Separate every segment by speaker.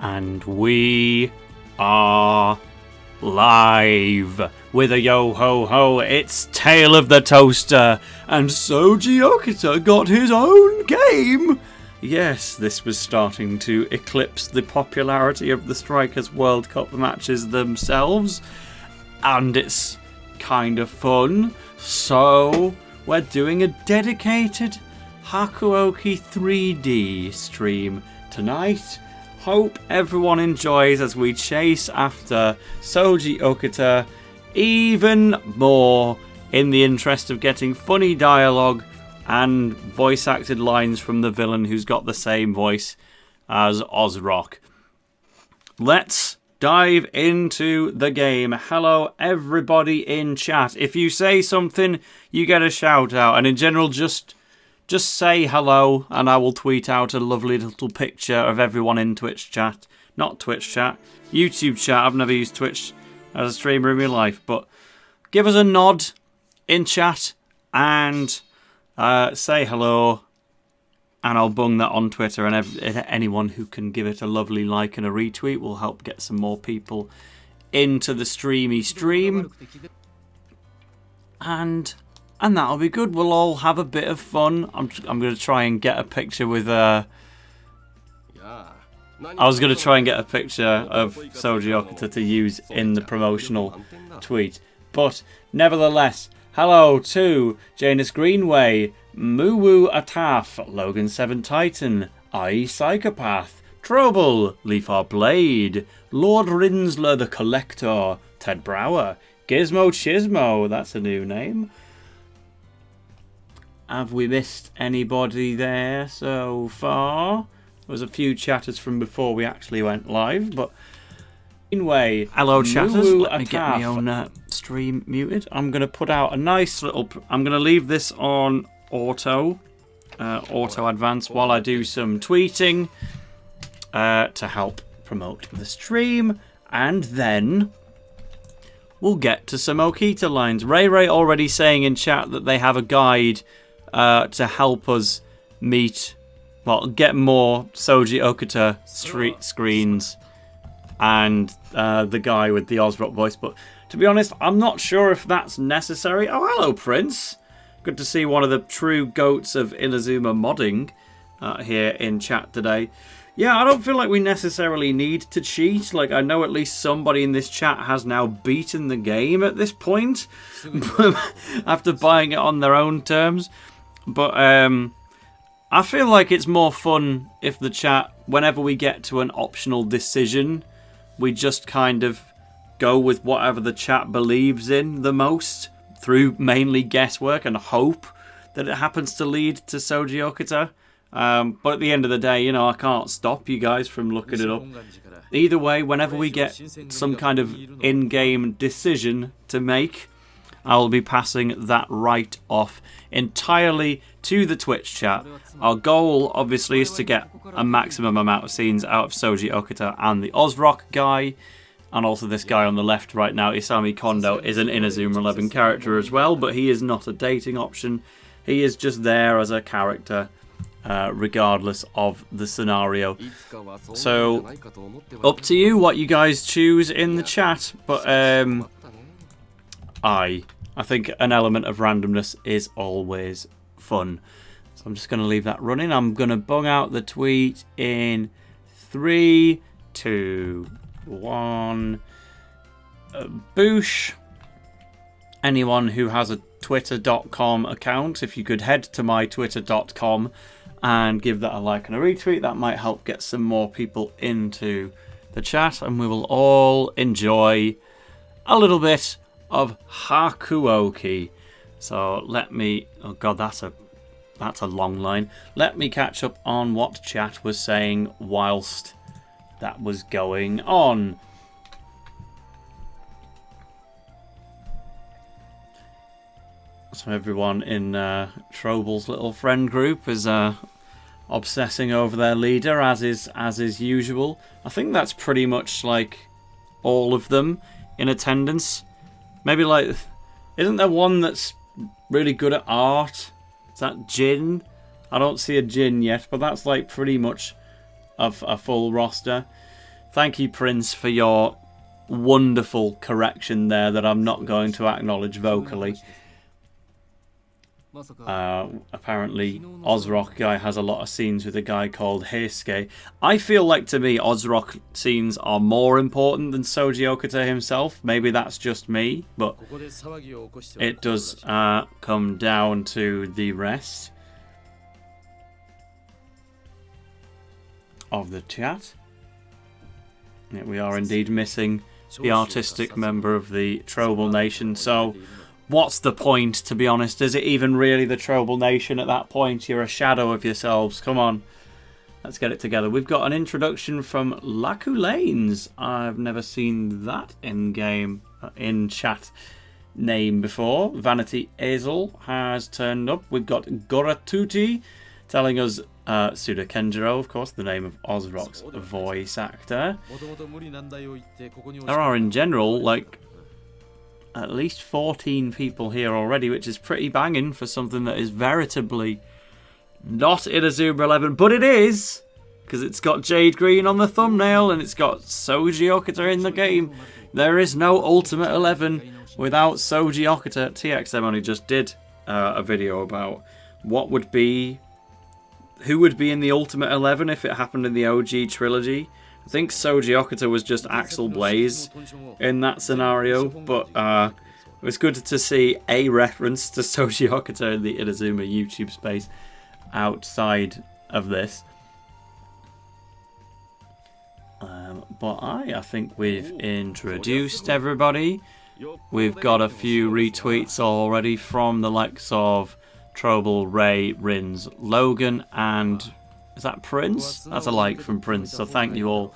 Speaker 1: And we are live with a yo-ho-ho. It's Tale of the Toaster, and Soji Okita got his own game. Yes, this was starting to eclipse the popularity of the Strikers World Cup matches themselves, and it's kind of fun. So we're doing a dedicated Hakuoki 3D stream tonight. Hope everyone enjoys as we chase after Soji Okita even more in the interest of getting funny dialogue and voice acted lines from the villain who's got the same voice as Ozrock. Let's dive into the game. Hello everybody in chat. If you say something, you get a shout out, and in general just say hello and I will tweet out a lovely little picture of everyone in Twitch chat. Not Twitch chat, YouTube chat. I've never used Twitch as a streamer in my life, but give us a nod in chat and say hello, and I'll bung that on Twitter, and anyone who can give it a lovely like and a retweet will help get some more people into the stream. And that'll be good. We'll all have a bit of fun. I'm going to try and get a picture with I was going to try and get a picture of Soji Okita to use in the promotional tweet. But nevertheless, hello to Janus Greenway, Muwu Ataf, Logan 7 Titan, I Psychopath, Trouble, Leafar Blade, Lord Rinsler the Collector, Ted Brower, Gizmo Chismo, that's a new name. Have we missed anybody there so far? There was a few chatters from before we actually went live, but anyway, hello chatters. Let me get my own stream muted. I'm going to put out a nice little... I'm going to leave this on auto advance while I do some tweeting to help promote the stream, and then we'll get to some Okita lines. Ray already saying in chat that they have a guide to help us get more Soji Okita street screens and the guy with the Ozrock voice. But to be honest, I'm not sure if that's necessary. Oh, hello, Prince. Good to see one of the true goats of Inazuma modding here in chat today. Yeah, I don't feel like we necessarily need to cheat. Like, I know at least somebody in this chat has now beaten the game at this point after buying it on their own terms. But I feel like it's more fun if the chat, whenever we get to an optional decision, we just kind of go with whatever the chat believes in the most through mainly guesswork and hope that it happens to lead to Soji Okita. But at the end of the day, you know, I can't stop you guys from looking it up. Either way, whenever we get some kind of in-game decision to make, I'll be passing that right off entirely to the Twitch chat. Our goal, obviously, is to get a maximum amount of scenes out of Soji Okita and the Ozrock guy. And also this guy on the left right now, Isami Kondo, is an Inazuma 11 character as well, but he is not a dating option. He is just there as a character, regardless of the scenario. So, up to you what you guys choose in the chat. But I think an element of randomness is always fun. So I'm just going to leave that running. I'm going to bung out the tweet in 3, 2, 1. Boosh. Anyone who has a twitter.com account, if you could head to my twitter.com and give that a like and a retweet, that might help get some more people into the chat, and we will all enjoy a little bit of Hakuoki. So let me... Oh god, that's a long line. Let me catch up on what chat was saying whilst that was going on. So everyone in Trouble's little friend group is obsessing over their leader, as is usual. I think that's pretty much like all of them in attendance. Maybe like, isn't there one that's really good at art? Is that Jin? I don't see a Jin yet, but that's like pretty much a full roster. Thank you, Prince, for your wonderful correction there that I'm not going to acknowledge vocally. Apparently, Ozrock guy has a lot of scenes with a guy called Heisuke. I feel like, to me, Ozrock scenes are more important than Soji Okita himself. Maybe that's just me, but it does come down to the rest of the chat. Yeah, we are indeed missing the artistic member of the Trobal Nation, so what's the point, to be honest? Is it even really the Trobal Nation at that point? You're a shadow of yourselves. Come on. Let's get it together. We've got an introduction from Laku Lanes. I've never seen that in-game, in-chat name before. Vanity Azel has turned up. We've got Goratuti telling us Tsuda Kenjiro, of course, the name of Ozrock's voice actor. There are, in general, like, at least 14 people here already, which is pretty banging for something that is veritably not Inazuma 11, but it is, because it's got Jade Greene on the thumbnail and it's got Soji Okita in the game. There is no Ultimate 11 without Soji Okita. TXM only just did a video about what would be, who would be in the Ultimate 11 if it happened in the OG trilogy. I think Soji Okita was just Axel Blaze in that scenario, but it was good to see a reference to Soji Okita in the Inazuma YouTube space outside of this. But I think we've introduced everybody. We've got a few retweets already from the likes of Trobal, Ray, Rins, Logan, and is that Prince? That's a like from Prince, so thank you all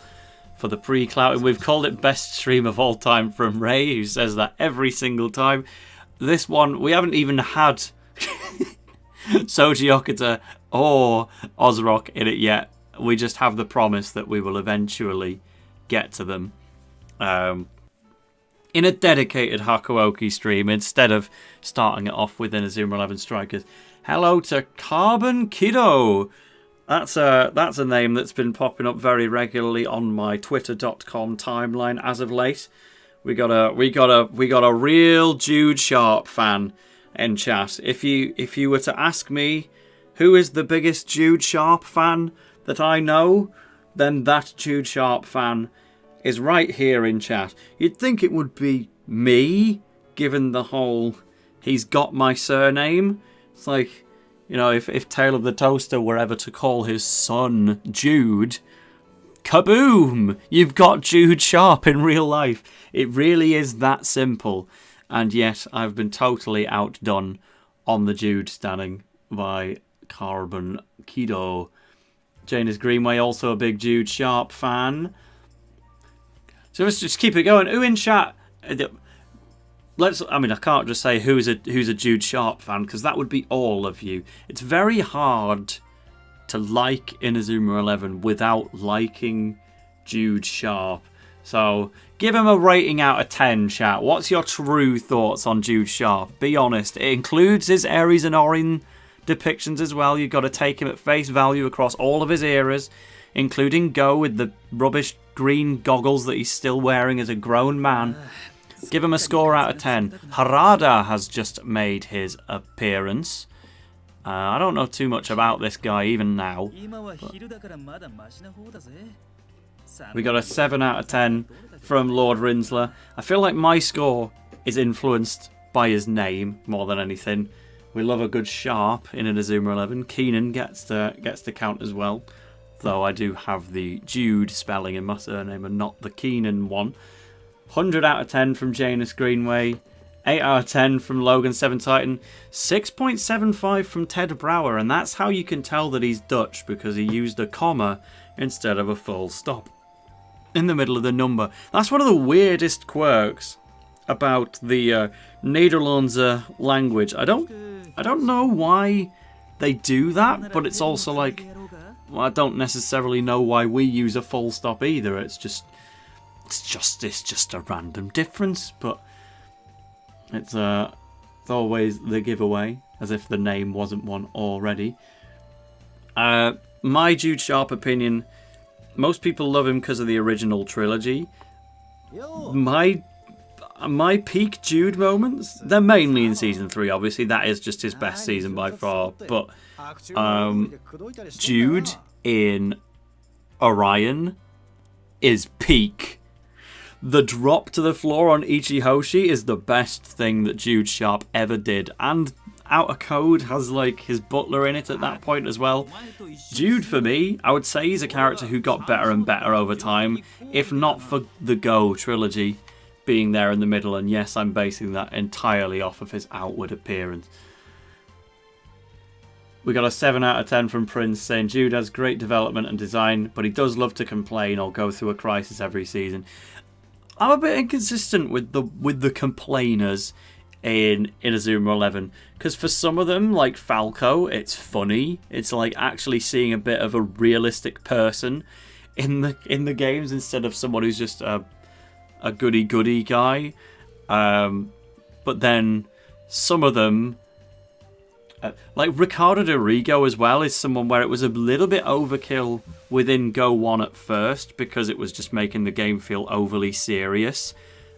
Speaker 1: for the pre-clout. We've called it best stream of all time from Ray, who says that every single time. This one, we haven't even had Soji Okita or Ozrock in it yet. We just have the promise that we will eventually get to them in a dedicated Hakuoki stream instead of starting it off with Inazuma 11 Strikers. Hello to Carbon Kiddo. That's a name that's been popping up very regularly on my Twitter.com timeline as of late. We got a real Jude Sharp fan in chat. If you were to ask me who is the biggest Jude Sharp fan that I know, then that Jude Sharp fan is right here in chat. You'd think it would be me, given the whole he's got my surname. It's like, you know, if TaleOfTheToaster were ever to call his son Jude, kaboom! You've got Jude Sharp in real life. It really is that simple. And yet, I've been totally outdone on the Jude standing by Carbon Kido. Janus Greenway, also a big Jude Sharp fan. So let's just keep it going. Who in chat? I can't just say who's a Jude Sharp fan, because that would be all of you. It's very hard to like Inazuma 11 without liking Jude Sharp. So give him a rating out of 10, chat. What's your true thoughts on Jude Sharp? Be honest. It includes his Aries and Orin depictions as well. You've got to take him at face value across all of his eras, including Go with the rubbish green goggles that he's still wearing as a grown man. Give him a score out of 10. Harada has just made his appearance. I don't know too much about this guy even now. We got a 7 out of 10 from Lord Rinsler. I feel like my score is influenced by his name more than anything. We love a good Sharp in Inazuma 11. Keenan gets to count as well, though I do have the Jude spelling in my surname and not the Keenan one. 100 out of 10 from Janus Greenway, 8 out of 10 from Logan 7 Titan, 6.75 from Ted Brower, and that's how you can tell that he's Dutch, because he used a comma instead of a full stop in the middle of the number. That's one of the weirdest quirks about the Nederlandse language. I don't know why they do that, but it's also like, well, I don't necessarily know why we use a full stop either. It's just a random difference, but it's always the giveaway, as if the name wasn't one already. My Jude Sharp opinion, most people love him because of the original trilogy. My peak Jude moments, they're mainly in Season 3, obviously. That is just his best season by far. But Jude in Orion is peak. The drop to the floor on Ichihoshi is the best thing that Jude Sharp ever did. And Outer Code has like his butler in it at that point as well. Jude, for me, I would say he's a character who got better and better over time, if not for the Go trilogy being there in the middle. And yes, I'm basing that entirely off of his outward appearance. We got a 7 out of 10 from Prince, saying Jude has great development and design, but he does love to complain or go through a crisis every season. I'm a bit inconsistent with the complainers in Inazuma 11, because for some of them, like Falco, it's funny. It's like actually seeing a bit of a realistic person in the games instead of someone who's just a goody guy. But then some of them, like Ricardo de Rigo as well, is someone where it was a little bit overkill within Go 1 at first, because it was just making the game feel overly serious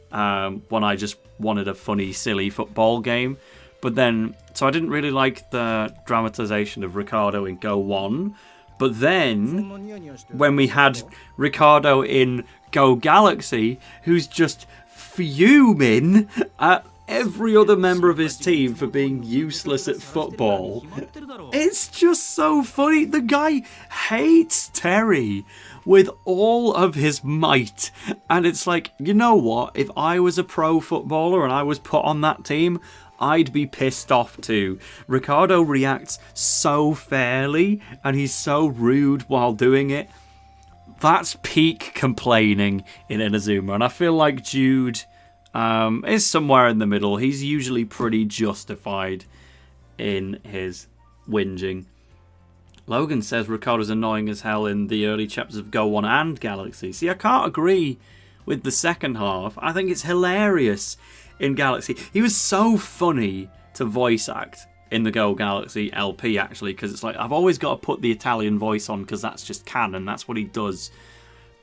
Speaker 1: when I just wanted a funny, silly football game. But then, so I didn't really like the dramatization of Ricardo in Go 1. But then, when we had Ricardo in Go Galaxy, who's just fuming at every other member of his team for being useless at football. It's just so funny. The guy hates Terry with all of his might. And it's like, you know what? If I was a pro footballer and I was put on that team, I'd be pissed off too. Ricardo reacts so fairly and he's so rude while doing it. That's peak complaining in Inazuma. And I feel like Jude is somewhere in the middle. He's usually pretty justified in his whinging. Logan says Ricardo's annoying as hell in the early chapters of Go 1 and Galaxy. See, I can't agree with the second half. I think it's hilarious in Galaxy. He was so funny to voice act in the Go Galaxy LP, actually, because it's like, I've always got to put the Italian voice on because that's just canon. That's what he does.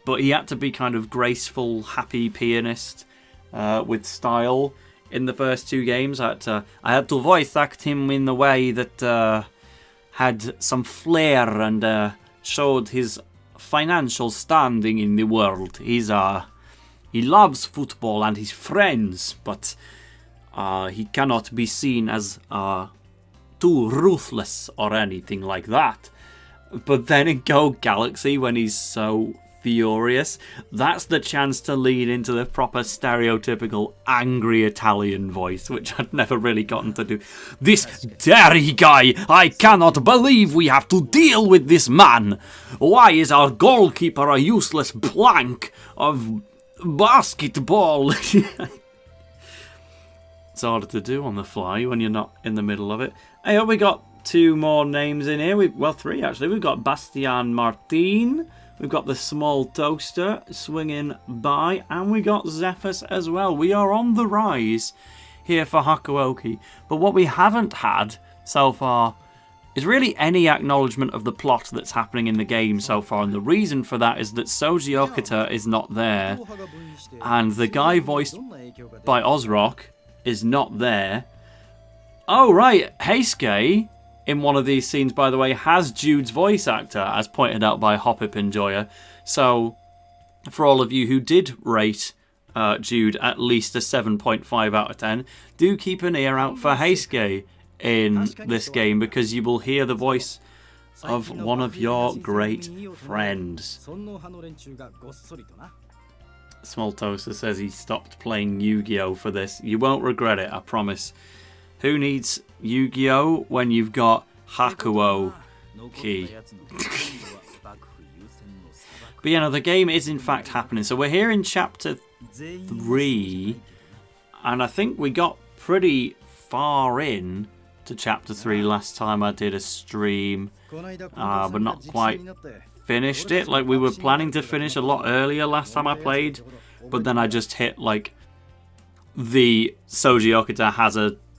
Speaker 1: But he had to be kind of graceful, happy pianist with style in the first two games. I had to voice act him in a way that had some flair and showed his financial standing in the world. He loves football and his friends, but he cannot be seen as too ruthless or anything like that. But then in Go Galaxy, when he's so furious, that's the chance to lean into the proper stereotypical angry Italian voice, which I'd never really gotten to do. This Terry guy, I cannot believe we have to deal with this man. Why is our goalkeeper a useless blank of basketball? It's harder to do on the fly when you're not in the middle of it. Hey, we got two more names in here. Well, three actually. We've got Bastian Martin. We've got the Small Toaster swinging by, and we got Zephyrus as well. We are on the rise here for Hakuoki. But what we haven't had so far is really any acknowledgement of the plot that's happening in the game so far. And the reason for that is that Soji Okita is not there, and the guy voiced by Ozrock is not there. Oh, right, Heisuke, in one of these scenes, by the way, has Jude's voice actor, as pointed out by Hoppip Enjoyer. So, for all of you who did rate Jude at least a 7.5 out of 10, do keep an ear out for Heisuke in this game, because you will hear the voice of one of your great friends. Small Toaster says he stopped playing Yu-Gi-Oh! For this. You won't regret it, I promise. Who needs Yu-Gi-Oh! When you've got Hakuoki? But yeah, no, the game is in fact happening. So we're here in Chapter 3, and I think we got pretty far in to Chapter 3 last time I did a stream, but not quite finished it. Like, we were planning to finish a lot earlier last time I played, but then I just hit, like, the Soji Okita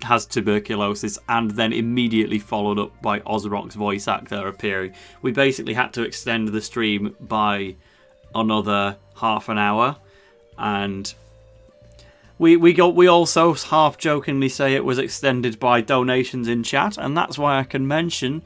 Speaker 1: has tuberculosis, and then immediately followed up by Ozrock's voice actor appearing. We basically had to extend the stream by another half an hour, and we also half jokingly say it was extended by donations in chat, and that's why I can mention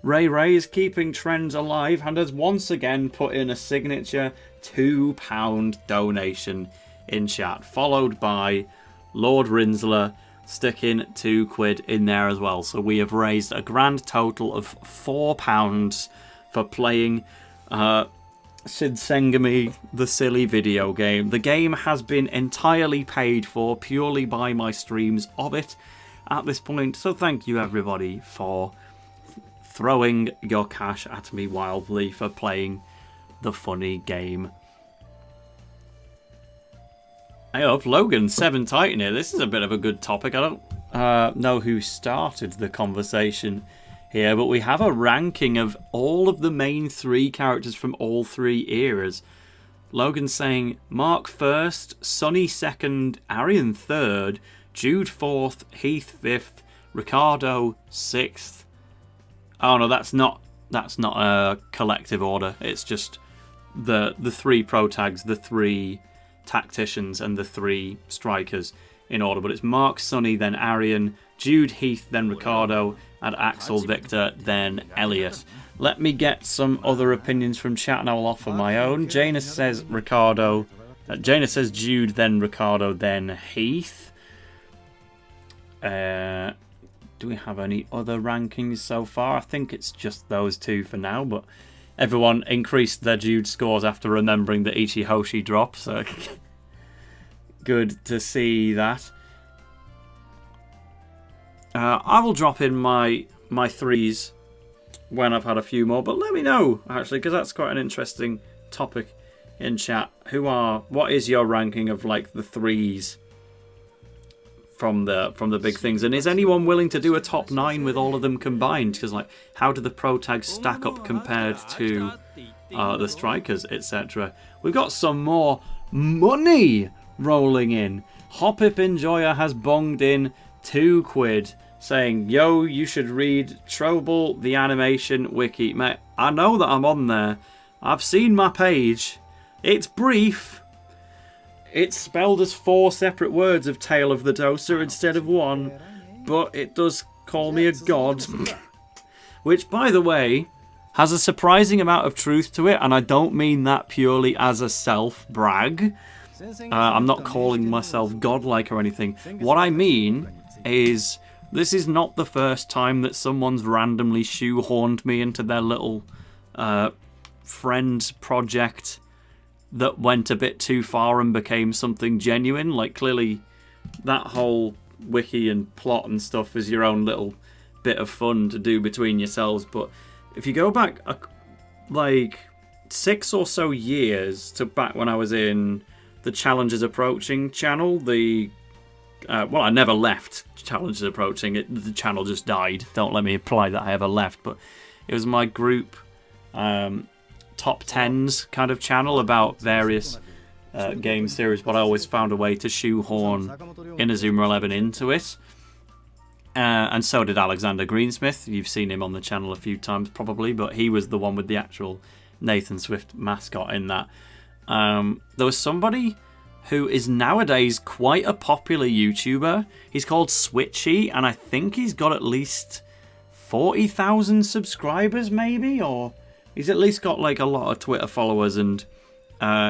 Speaker 1: Ray is keeping trends alive and has once again put in a signature £2 donation in chat, followed by Lord Rinsler sticking £2 in there as well. So we have raised a grand total of £4 for playing Shinsengumi, the silly video game. The game has been entirely paid for purely by my streams of it at this point, so thank you everybody for throwing your cash at me wildly for playing the funny game. Hey up, Logan, 7 Titan here. This is a bit of a good topic. I don't know who started the conversation here, but we have a ranking of all of the main 3 characters from all 3 eras. Logan's saying Mark 1st, Sonny 2nd, Arian 3rd, Jude 4th, Heath 5th, Ricardo 6th. Oh no, that's not a collective order. It's just the 3 pro tags, the 3 tacticians, and the 3 strikers in order. But it's Mark, Sonny, then Arian, Jude, Heath, then Ricardo, and Axel, Victor, then Elliot. Let me get some other opinions from chat, and I will offer my own. Janus says Ricardo. Janus says Jude, then Ricardo, then Heath. Do we have any other rankings so far? I think it's just those 2 for now, but everyone increased their Jude scores after remembering the Ichihoshi drop, so good to see that. I will drop in my 3s when I've had a few more, but let me know, actually, because that's quite an interesting topic in chat. What is your ranking of, like, the 3s from the big things, and is anyone willing to do a top 9 with all of them combined? Because, like, how do the pro tags stack up compared to the strikers, etc.? We've got some more money rolling in. Hopip Enjoyer has bonged in £2, saying, yo, you should read Trouble the Animation Wiki. Mate, I know that I'm on there. I've seen my page. It's brief. It's spelled as 4 separate words of Tale of the Toaster instead of 1, but it does call me a god. Which, by the way, has a surprising amount of truth to it, and I don't mean that purely as a self-brag. I'm not calling myself godlike or anything. What I mean is, this is not the first time that someone's randomly shoehorned me into their little friend project that went a bit too far and became something genuine. Like, clearly that whole wiki and plot and stuff is your own little bit of fun to do between yourselves, but if you go back like 6 or so years to back when I was in the Challenges Approaching channel, well, I never left Challenges Approaching, the channel just died. Don't let me imply that I ever left, but it was my group top 10s kind of channel about various game series, but I always found a way to shoehorn Inazuma 11 into it. And so did Alexander Greensmith. You've seen him on the channel a few times probably, but he was the one with the actual Nathan Swift mascot in that. There was somebody who is nowadays quite a popular YouTuber. He's called Switchy, and I think he's got at least 40,000 subscribers maybe, or he's at least got like a lot of Twitter followers, and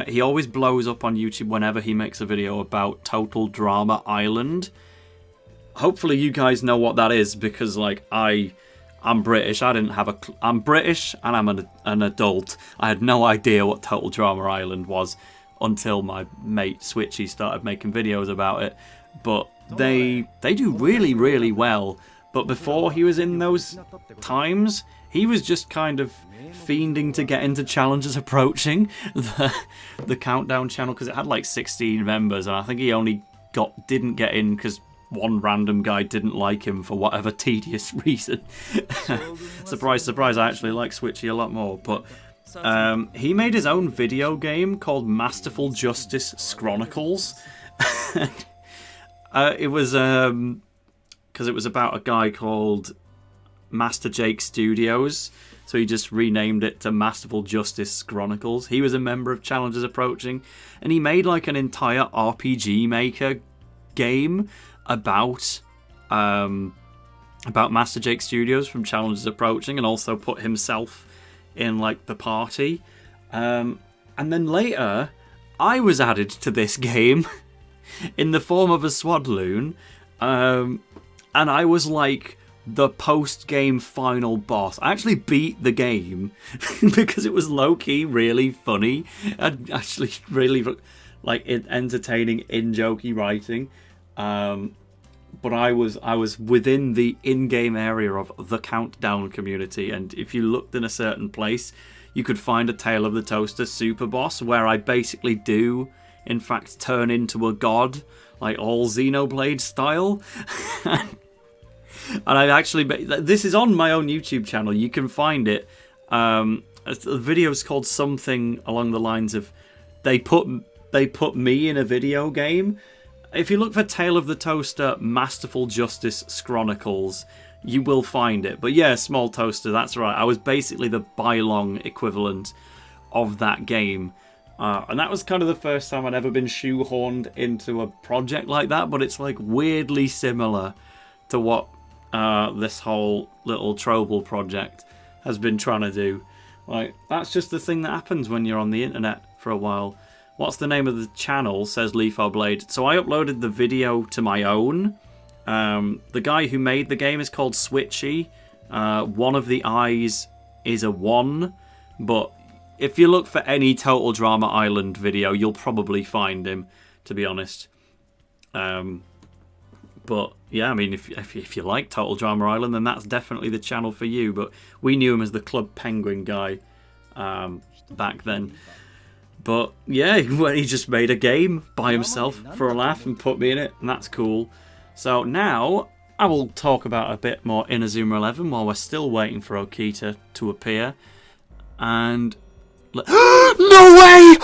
Speaker 1: he always blows up on YouTube whenever he makes a video about Total Drama Island. Hopefully you guys know what that is, because like I'm British. I'm British and I'm an adult. I had no idea what Total Drama Island was until my mate Switchy started making videos about it. But they do really, really well. But before he was in those times, he was just kind of fiending to get into Challenges Approaching, the countdown channel, because it had like 16 members, and I think he only didn't get in because one random guy didn't like him for whatever tedious reason. Surprise, surprise, I actually like Switchy a lot more. But he made his own video game called Masterful Justice Chronicles. It was because it was about a guy called Master Jake Studios, so he just renamed it to Masterful Justice Chronicles. He was a member of Challengers Approaching, and he made like an entire RPG Maker game about Master Jake Studios from Challengers Approaching, and also put himself in like the party. And then later, I was added to this game in the form of a Swadloon, and I was like the post-game final boss. I actually beat the game because it was low-key really funny and actually really like entertaining in-jokey writing. But I was within the in-game area of the Countdown community, and if you looked in a certain place, you could find a TaleOfTheToaster super boss where I basically do, in fact, turn into a god, like all Xenoblade style. And I've actually... This is on my own YouTube channel. You can find it. The video's called something along the lines of... They put me in a video game. If you look for TaleOfTheToaster Masterful Justice Chronicles, you will find it. But yeah, Small Toaster, that's right. I was basically the Bylong equivalent of that game. And that was kind of the first time I'd ever been shoehorned into a project like that. But it's like weirdly similar to what this whole little Trobal project has been trying to do. Like, that's just the thing that happens when you're on the internet for a while. What's the name of the channel, says LeafOblade. So I uploaded the video to my own. The guy who made the game is called Switchy. One of the eyes is a 1. But if you look for any Total Drama Island video, you'll probably find him, to be honest. But yeah, I mean, if you like Total Drama Island, then that's definitely the channel for you. But we knew him as the Club Penguin guy back then. But yeah, when he just made a game by himself for a laugh and put me in it, and that's cool. So now I will talk about a bit more Inazuma 11 while we're still waiting for Okita to appear. And no way!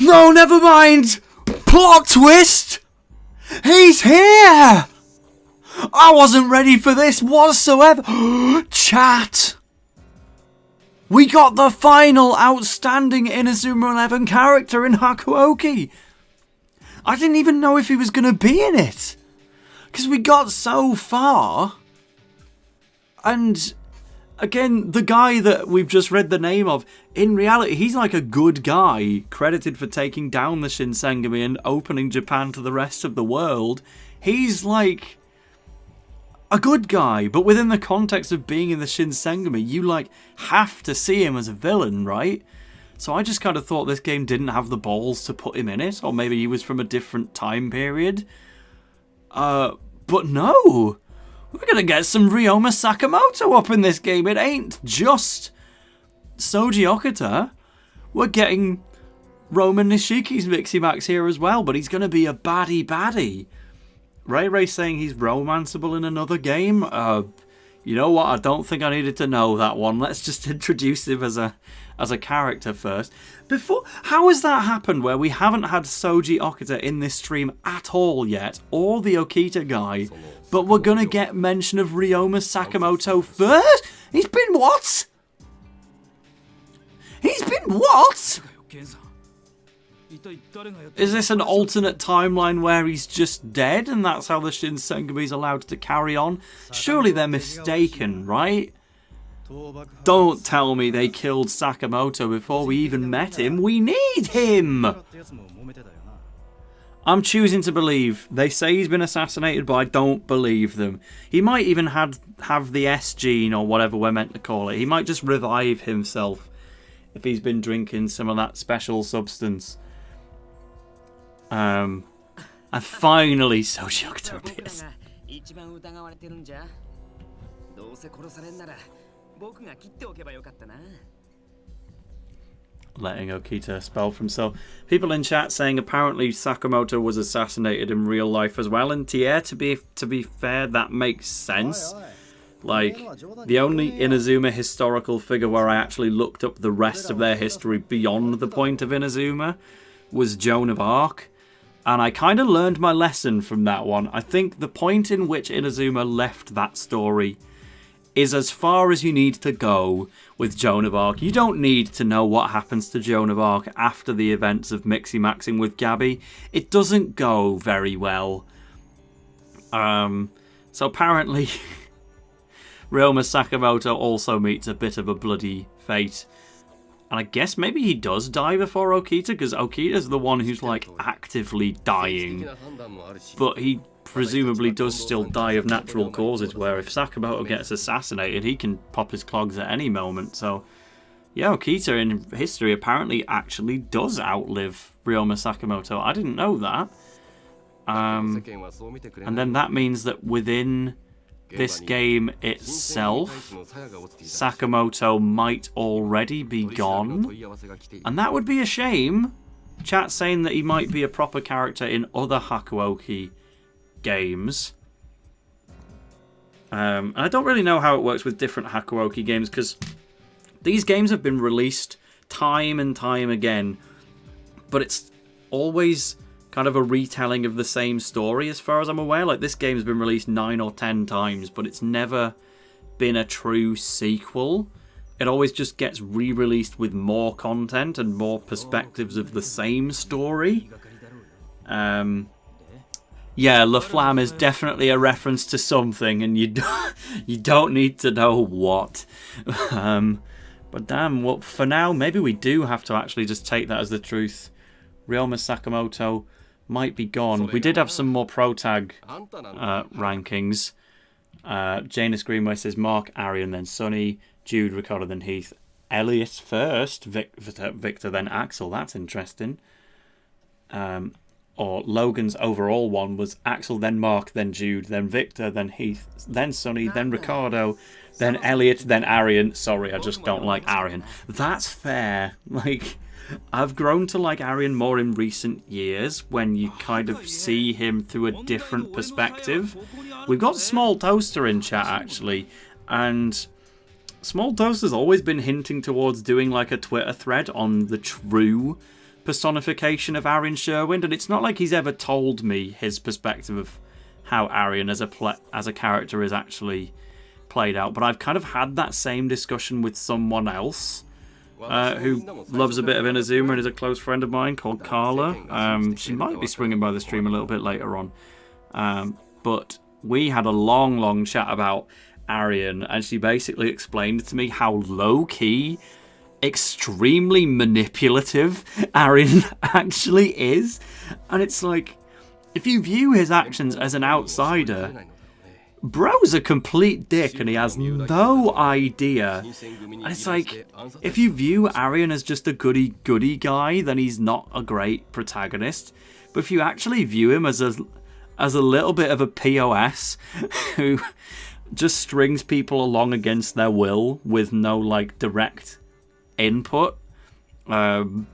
Speaker 1: No, never mind! Plot twist! He's here! I wasn't ready for this whatsoever. Chat! We got the final outstanding Inazuma 11 character in Hakuoki. I didn't even know if he was going to be in it. Because we got so far. And again, the guy that we've just read the name of, in reality, he's like a good guy, credited for taking down the Shinsengumi and opening Japan to the rest of the world. He's like a good guy, but within the context of being in the Shinsengumi, you like have to see him as a villain, right? So I just kind of thought this game didn't have the balls to put him in it, or maybe he was from a different time period. But no! We're gonna get some Ryoma Sakamoto up in this game. It ain't just Soji Okita. We're getting Roman Nishiki's Miximax here as well, but he's gonna be a baddie. Ray saying he's romanceable in another game. You know what? I don't think I needed to know that one. Let's just introduce him as a character first. How has that happened where we haven't had Soji Okita in this stream at all yet, or the Okita guy, but we're gonna get mention of Ryoma Sakamoto first? He's been what? He's been what? Is this an alternate timeline where he's just dead and that's how the Shinsengumi's allowed to carry on? Surely they're mistaken, right? Don't tell me they killed Sakamoto before we even met him. We need him! I'm choosing to believe. They say he's been assassinated, but I don't believe them. He might even have the S gene or whatever we're meant to call it. He might just revive himself if he's been drinking some of that special substance. And finally, Soji Okita appears. Letting Okita spell for himself. People in chat saying apparently Sakamoto was assassinated in real life as well. And yeah, to be fair, that makes sense. Like, the only Inazuma historical figure where I actually looked up the rest of their history beyond the point of Inazuma was Joan of Arc. And I kind of learned my lesson from that one. I think the point in which Inazuma left that story is as far as you need to go with Joan of Arc. You don't need to know what happens to Joan of Arc after the events of Miximaxing with Gabby. It doesn't go very well. So apparently, Ryoma Sakamoto also meets a bit of a bloody fate. And I guess maybe he does die before Okita, because Okita's the one who's, like, actively dying. But he presumably does still die of natural causes, where if Sakamoto gets assassinated, he can pop his clogs at any moment. So, yeah, Okita in history apparently actually does outlive Ryoma Sakamoto. I didn't know that. And then that means that within this game itself, Sakamoto might already be gone. And that would be a shame. Chat's saying that he might be a proper character in other Hakuoki games. And I don't really know how it works with different Hakuoki games, because these games have been released time and time again, but it's always kind of a retelling of the same story as far as I'm aware. Like, this game's been released 9 or 10 times, but it's never been a true sequel. It always just gets re-released with more content and more perspectives of the same story. Yeah, La Flamme is definitely a reference to something, and you don't need to know what. But damn, well, for now, maybe we do have to actually just take that as the truth. Ryoma Sakamoto might be gone. We did have some more pro tag rankings. Janus Greenway says Mark, Arian, then Sonny, Jude, Ricardo, then Heath, Elliot first, Victor, then Axel. That's interesting. Or Logan's overall one was Axel, then Mark, then Jude, then Victor, then Heath, then Sonny, then Ricardo, then Elliot, then Arian. Sorry, I just don't like Arian. That's fair. Like, I've grown to like Arian more in recent years when you kind of see him through a different perspective. We've got Small Toaster in chat, actually, and Small Toaster's always been hinting towards doing like a Twitter thread on the true personification of Arian Sherwind, and it's not like he's ever told me his perspective of how Arian as a character is actually played out, but I've kind of had that same discussion with someone else who loves a bit of Inazuma and is a close friend of mine called Carla. She might be swinging by the stream a little bit later on, but we had a long chat about Arian, and she basically explained to me how low-key, extremely manipulative Arian actually is. And it's like, if you view his actions as an outsider, bro's a complete dick and he has no idea. And it's like, if you view Arian as just a goody guy, then he's not a great protagonist. But if you actually view him as a little bit of a POS who just strings people along against their will with no like direct input, and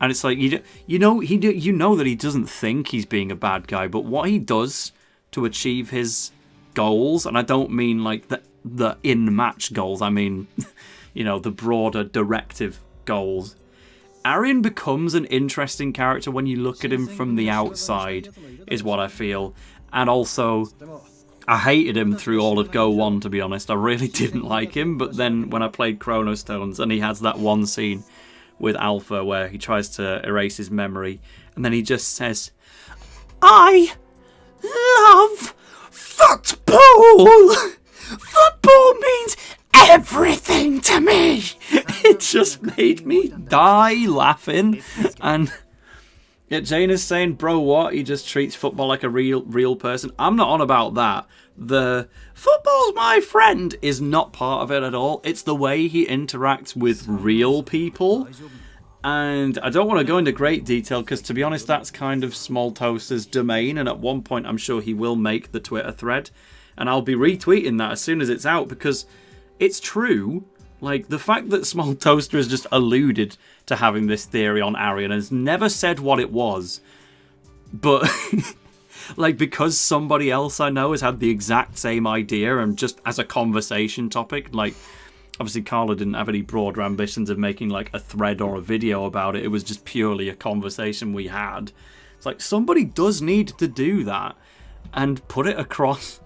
Speaker 1: it's like, you know that he doesn't think he's being a bad guy, but what he does to achieve his goals, and I don't mean like the in-match goals, I mean you know, the broader directive goals. Arian becomes an interesting character when you look at him from the outside, is what I feel. And also, I hated him through all of Go 1, to be honest. I really didn't like him, but then when I played Chrono Stones, and he has that one scene with Alpha where he tries to erase his memory, and then he just says, I love football! Football means everything to me! It just made me die laughing. And yet Jane is saying, bro, what? He just treats football like a real person. I'm not on about that. The football's my friend is not part of it at all. It's the way he interacts with real people. And I don't want to go into great detail because, to be honest, that's kind of Small Toaster's domain. And at one point, I'm sure he will make the Twitter thread. And I'll be retweeting that as soon as it's out because it's true. Like, the fact that Small Toaster has just alluded to having this theory on Arian has never said what it was. But, like, because somebody else I know has had the exact same idea and just as a conversation topic, like, obviously Carla didn't have any broader ambitions of making, like, a thread or a video about it. It was just purely a conversation we had. It's like, somebody does need to do that and put it across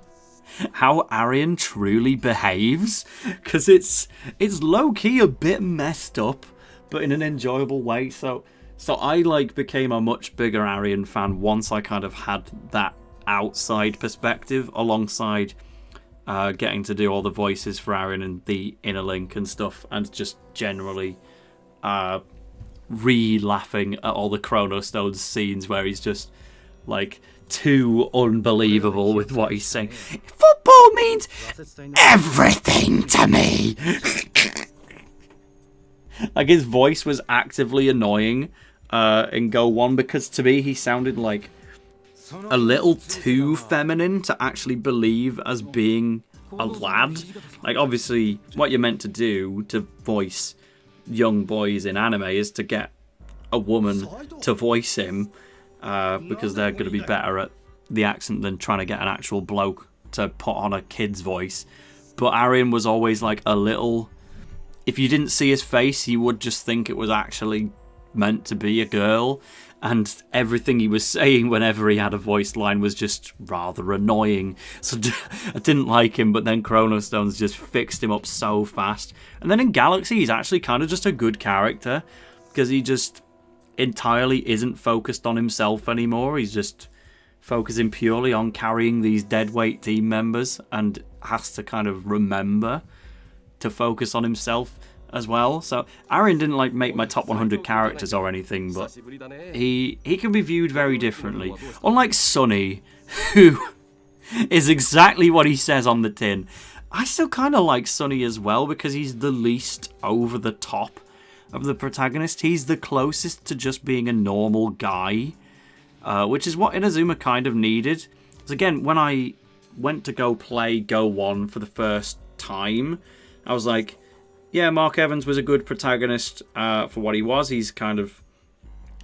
Speaker 1: how Arian truly behaves, because it's low-key a bit messed up, but in an enjoyable way. So I like became a much bigger Arian fan once I kind of had that outside perspective alongside getting to do all the voices for Arian and the Inner Link and stuff, and just generally re-laughing at all the Chrono Stones scenes where he's just like too unbelievable with what he's saying. Football means everything to me. Like, his voice was actively annoying in Go 1, because to me he sounded like a little too feminine to actually believe as being a lad. Like, obviously what you're meant to do to voice young boys in anime is to get a woman to voice him, because they're going to be better at the accent than trying to get an actual bloke to put on a kid's voice. But Arian was always like a little... If you didn't see his face, you would just think it was actually meant to be a girl. And everything he was saying whenever he had a voiced line was just rather annoying. So I didn't like him, but then Chrono Stones just fixed him up so fast. And then in Galaxy, he's actually kind of just a good character, because he just entirely isn't focused on himself anymore. He's just focusing purely on carrying these deadweight team members, and has to kind of remember to focus on himself as well. So Arian didn't like make my top 100 characters or anything, but he can be viewed very differently. Unlike Sunny, who is exactly what he says on the tin. I still kind of like Sunny as well, because he's the least over the top of the protagonist. He's the closest to just being a normal guy, which is what Inazuma kind of needed. Because again, when I went to go play Go 1 for the first time, I was like, yeah, Mark Evans was a good protagonist for what he was. He's kind of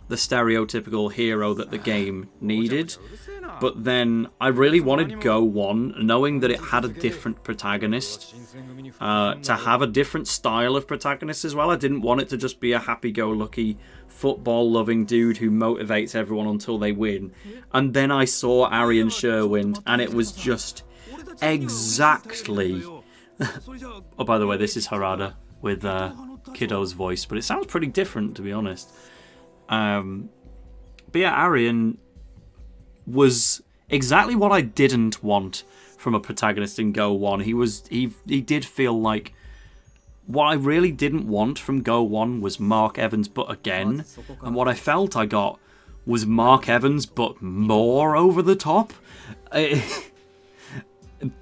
Speaker 1: the stereotypical hero that the game needed. But then I really wanted Go 1, knowing that it had a different protagonist, to have a different style of protagonist as well. I didn't want it to just be a happy-go-lucky, football-loving dude who motivates everyone until they win. And then I saw Arian Sherwind, and it was just exactly... Oh, by the way, this is Harada with Kiddo's voice, but it sounds pretty different, to be honest. But yeah, Arian was exactly what I didn't want from a protagonist in Go 1. He did feel like what I really didn't want from Go 1 was Mark Evans, but again. And what I felt I got was Mark Evans, but more over the top. It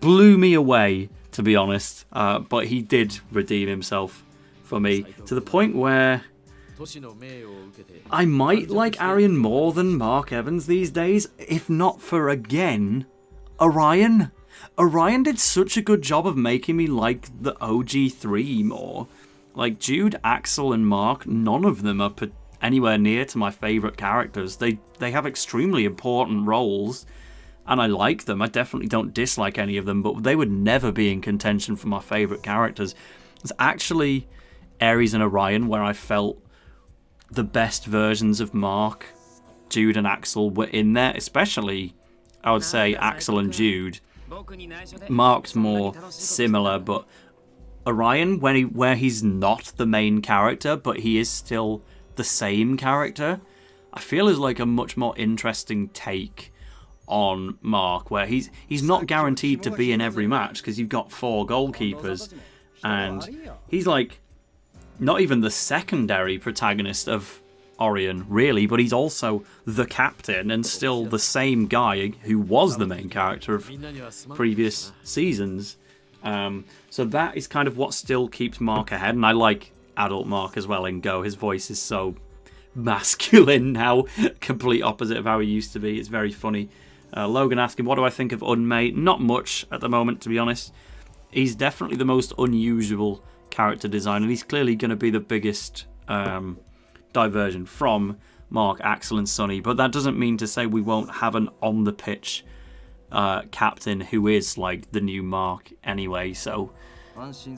Speaker 1: blew me away, to be honest. But he did redeem himself for me, to the point where I might like Arian more than Mark Evans these days, if not for, again, Orion. Orion did such a good job of making me like the OG3 more. Like, Jude, Axel, and Mark, none of them are anywhere near to my favourite characters. They have extremely important roles, and I like them. I definitely don't dislike any of them, but they would never be in contention for my favourite characters. It's actually Ares and Orion where I felt the best versions of Mark, Jude, and Axel were in there. Especially, I would say, Axel and Jude. Mark's more similar, but Orion, where he's not the main character, but he is still the same character, I feel is like a much more interesting take on Mark, where he's not guaranteed to be in every match, because you've got 4 goalkeepers, and he's like not even the secondary protagonist of Orion, really, but he's also the captain and still the same guy who was the main character of previous seasons. So that is kind of what still keeps Mark ahead, and I like adult Mark as well in Go. His voice is so masculine now, complete opposite of how he used to be. It's very funny. Logan asking, what do I think of Unmei? Not much at the moment, to be honest. He's definitely the most unusual character design, and he's clearly going to be the biggest diversion from Mark, Axel, and Sunny. But that doesn't mean to say we won't have an on-the-pitch captain who is like the new Mark anyway. So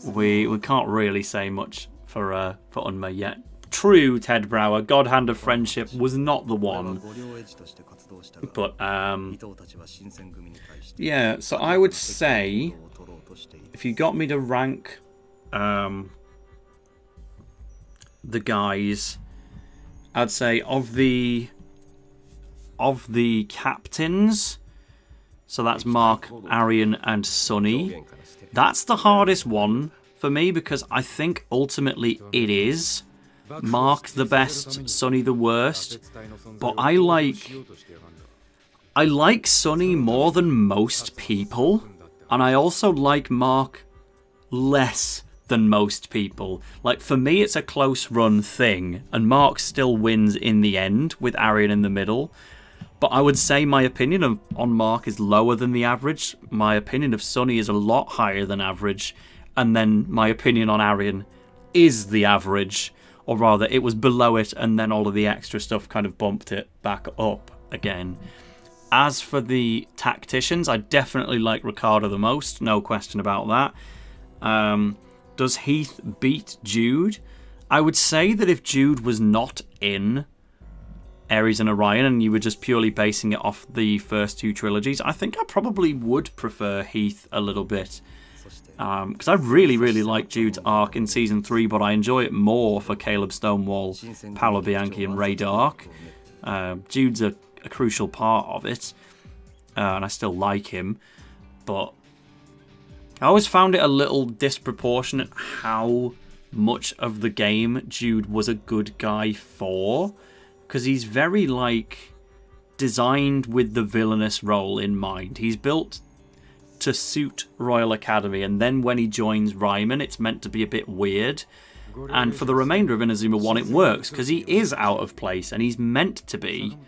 Speaker 1: we can't really say much for Unmei yet. true, Ted Brower. God Hand of Friendship was not the one. But, yeah, so I would say, if you got me to rank the guys, I'd say of the captains, so that's Mark, Arian, and Sunny, that's the hardest one for me, because I think ultimately it is Mark the best, Sunny the worst, but I like Sunny more than most people, and I also like Mark less than most people. Like, for me, it's a close run thing, and Mark still wins in the end with Arian in the middle. But I would say my opinion on Mark is lower than the average. My opinion of Sunny is a lot higher than average, and then my opinion on Arian is the average, or rather, it was below it, and then all of the extra stuff kind of bumped it back up again. As for the tacticians, I definitely like Ricardo the most, no question about that. Does Heath beat Jude? I would say that if Jude was not in Ares and Orion and you were just purely basing it off the first two trilogies, I think I probably would prefer Heath a little bit. Because I really, really like Jude's arc in Season 3, but I enjoy it more for Caleb Stonewall, Paolo Bianchi, and Ray Dark. Jude's a crucial part of it, and I still like him, but I always found it a little disproportionate how much of the game Jude was a good guy for, because he's very, like, designed with the villainous role in mind. He's built to suit Royal Academy, and then when he joins Ryman, it's meant to be a bit weird. And for the remainder of Inazuma 1, it works, because he is out of place, and he's meant to be.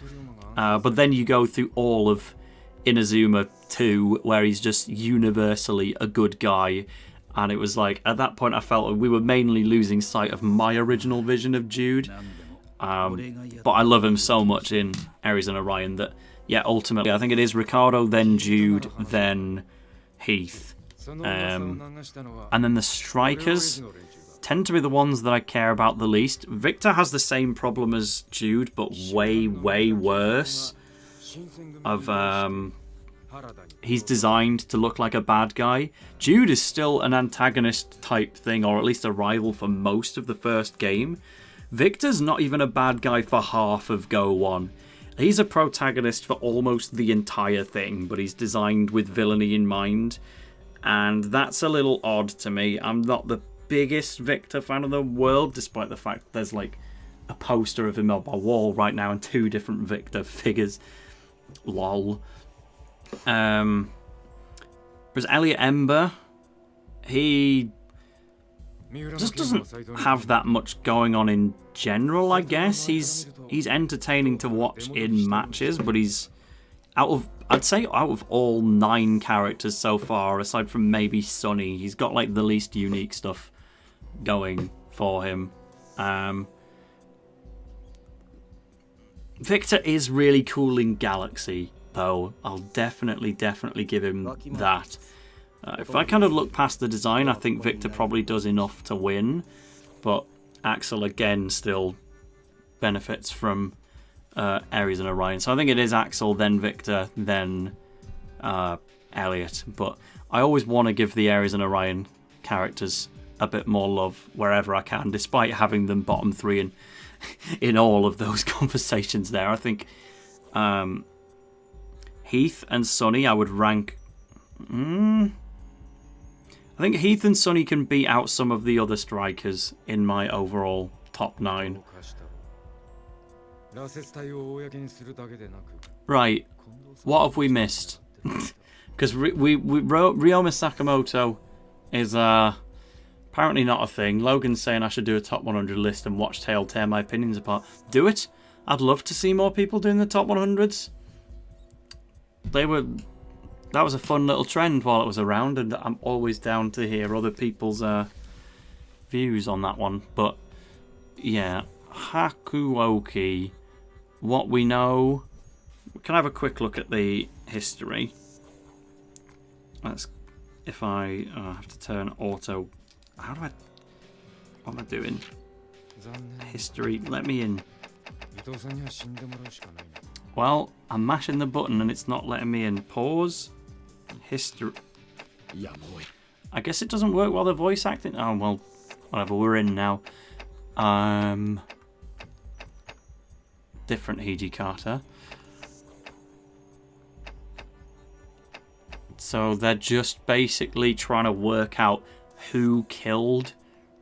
Speaker 1: But then you go through all of Inazuma 2, where he's just universally a good guy, and it was like, at that point I felt we were mainly losing sight of my original vision of Jude. But I love him so much in Ares and Orion that, yeah, ultimately I think it is Ricardo, then Jude, then Heath. And then the strikers tend to be the ones that I care about the least. Victor has the same problem as Jude, but way, way worse. He's designed to look like a bad guy. Jude is still an antagonist type thing, or at least a rival for most of the first game. Victor's not even a bad guy for half of Go 1. He's a protagonist for almost the entire thing, but he's designed with villainy in mind, and that's a little odd to me. I'm not the biggest Victor fan of the world, despite the fact there's like a poster of him on my wall right now and 2 different Victor figures. Lol. There's Elliot Ember. He just doesn't have that much going on in general, I guess. He's entertaining to watch in matches, but he's I'd say out of all 9 characters so far, aside from maybe Sunny, he's got like the least unique stuff going for him. Victor is really cool in Galaxy, though. I'll definitely give him that. If I kind of look past the design, I think Victor probably does enough to win, but Axel again still benefits from Ares and Orion. So I think it is Axel, then Victor, then Elliot. But I always want to give the Ares and Orion characters a bit more love wherever I can, despite having them bottom 3 in all of those conversations there. I think Heath and Sunny I would rank... I think Heath and Sunny can beat out some of the other strikers in my overall top 9. Right, what have we missed? Because Ryoma Sakamoto is apparently not a thing. Logan's saying I should do a top 100 list and watch Tale tear my opinions apart. Do it. I'd love to see more people doing the top 100s. That was a fun little trend while it was around, and I'm always down to hear other people's views on that one. But yeah, Hakuoki, what we know. We can have a quick look at the history. Let's. If I have to turn auto. What am I doing? History, let me in. Well, I'm mashing the button and it's not letting me in. Pause. History. I guess it doesn't work while they're voice acting. Oh, well, whatever, we're in now. Different Hijikata. So they're just basically trying to work out who killed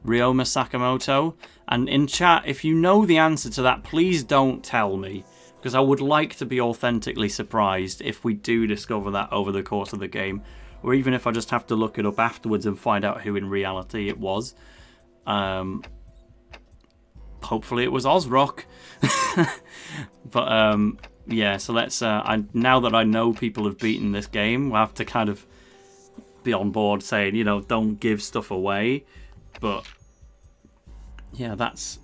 Speaker 1: Ryoma Sakamoto. And in chat, if you know the answer to that, please don't tell me. Because I would like to be authentically surprised if we do discover that over the course of the game. Or even if I just have to look it up afterwards and find out who in reality it was. Hopefully it was Ozrock. But yeah, so let's... now that I know people have beaten this game, we'll have to kind of be on board saying, you know, don't give stuff away. But yeah, that's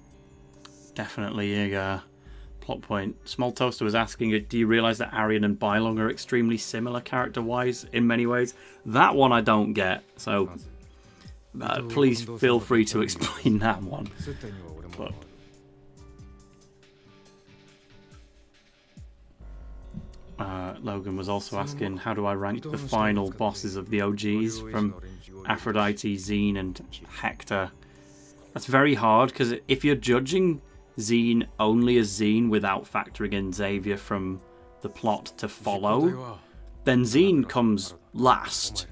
Speaker 1: definitely a plot point. Small Toaster was asking, do you realise that Arian and Bylong are extremely similar character-wise in many ways? That one I don't get, so please feel free to explain that one. But Logan was also asking, how do I rank the final bosses of the OGs from Aphrodite, Zine and Hector? That's very hard, because if you're judging Zine only as Zine without factoring in Xavier from the plot to follow, then Zine comes last.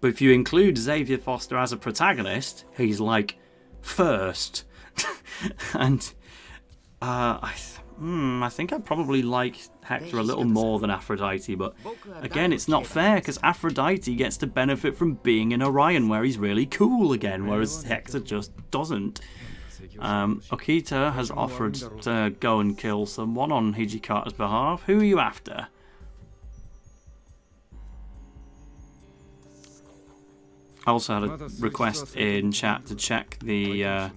Speaker 1: But if you include Xavier Foster as a protagonist, he's like first. And I think I probably like Hector a little more than Aphrodite, but again, it's not fair because Aphrodite gets to benefit from being in Orion where he's really cool again, whereas Hector just doesn't. Okita has offered to go and kill someone on Hijikata's behalf. Who are you after? I also had a request in chat to check the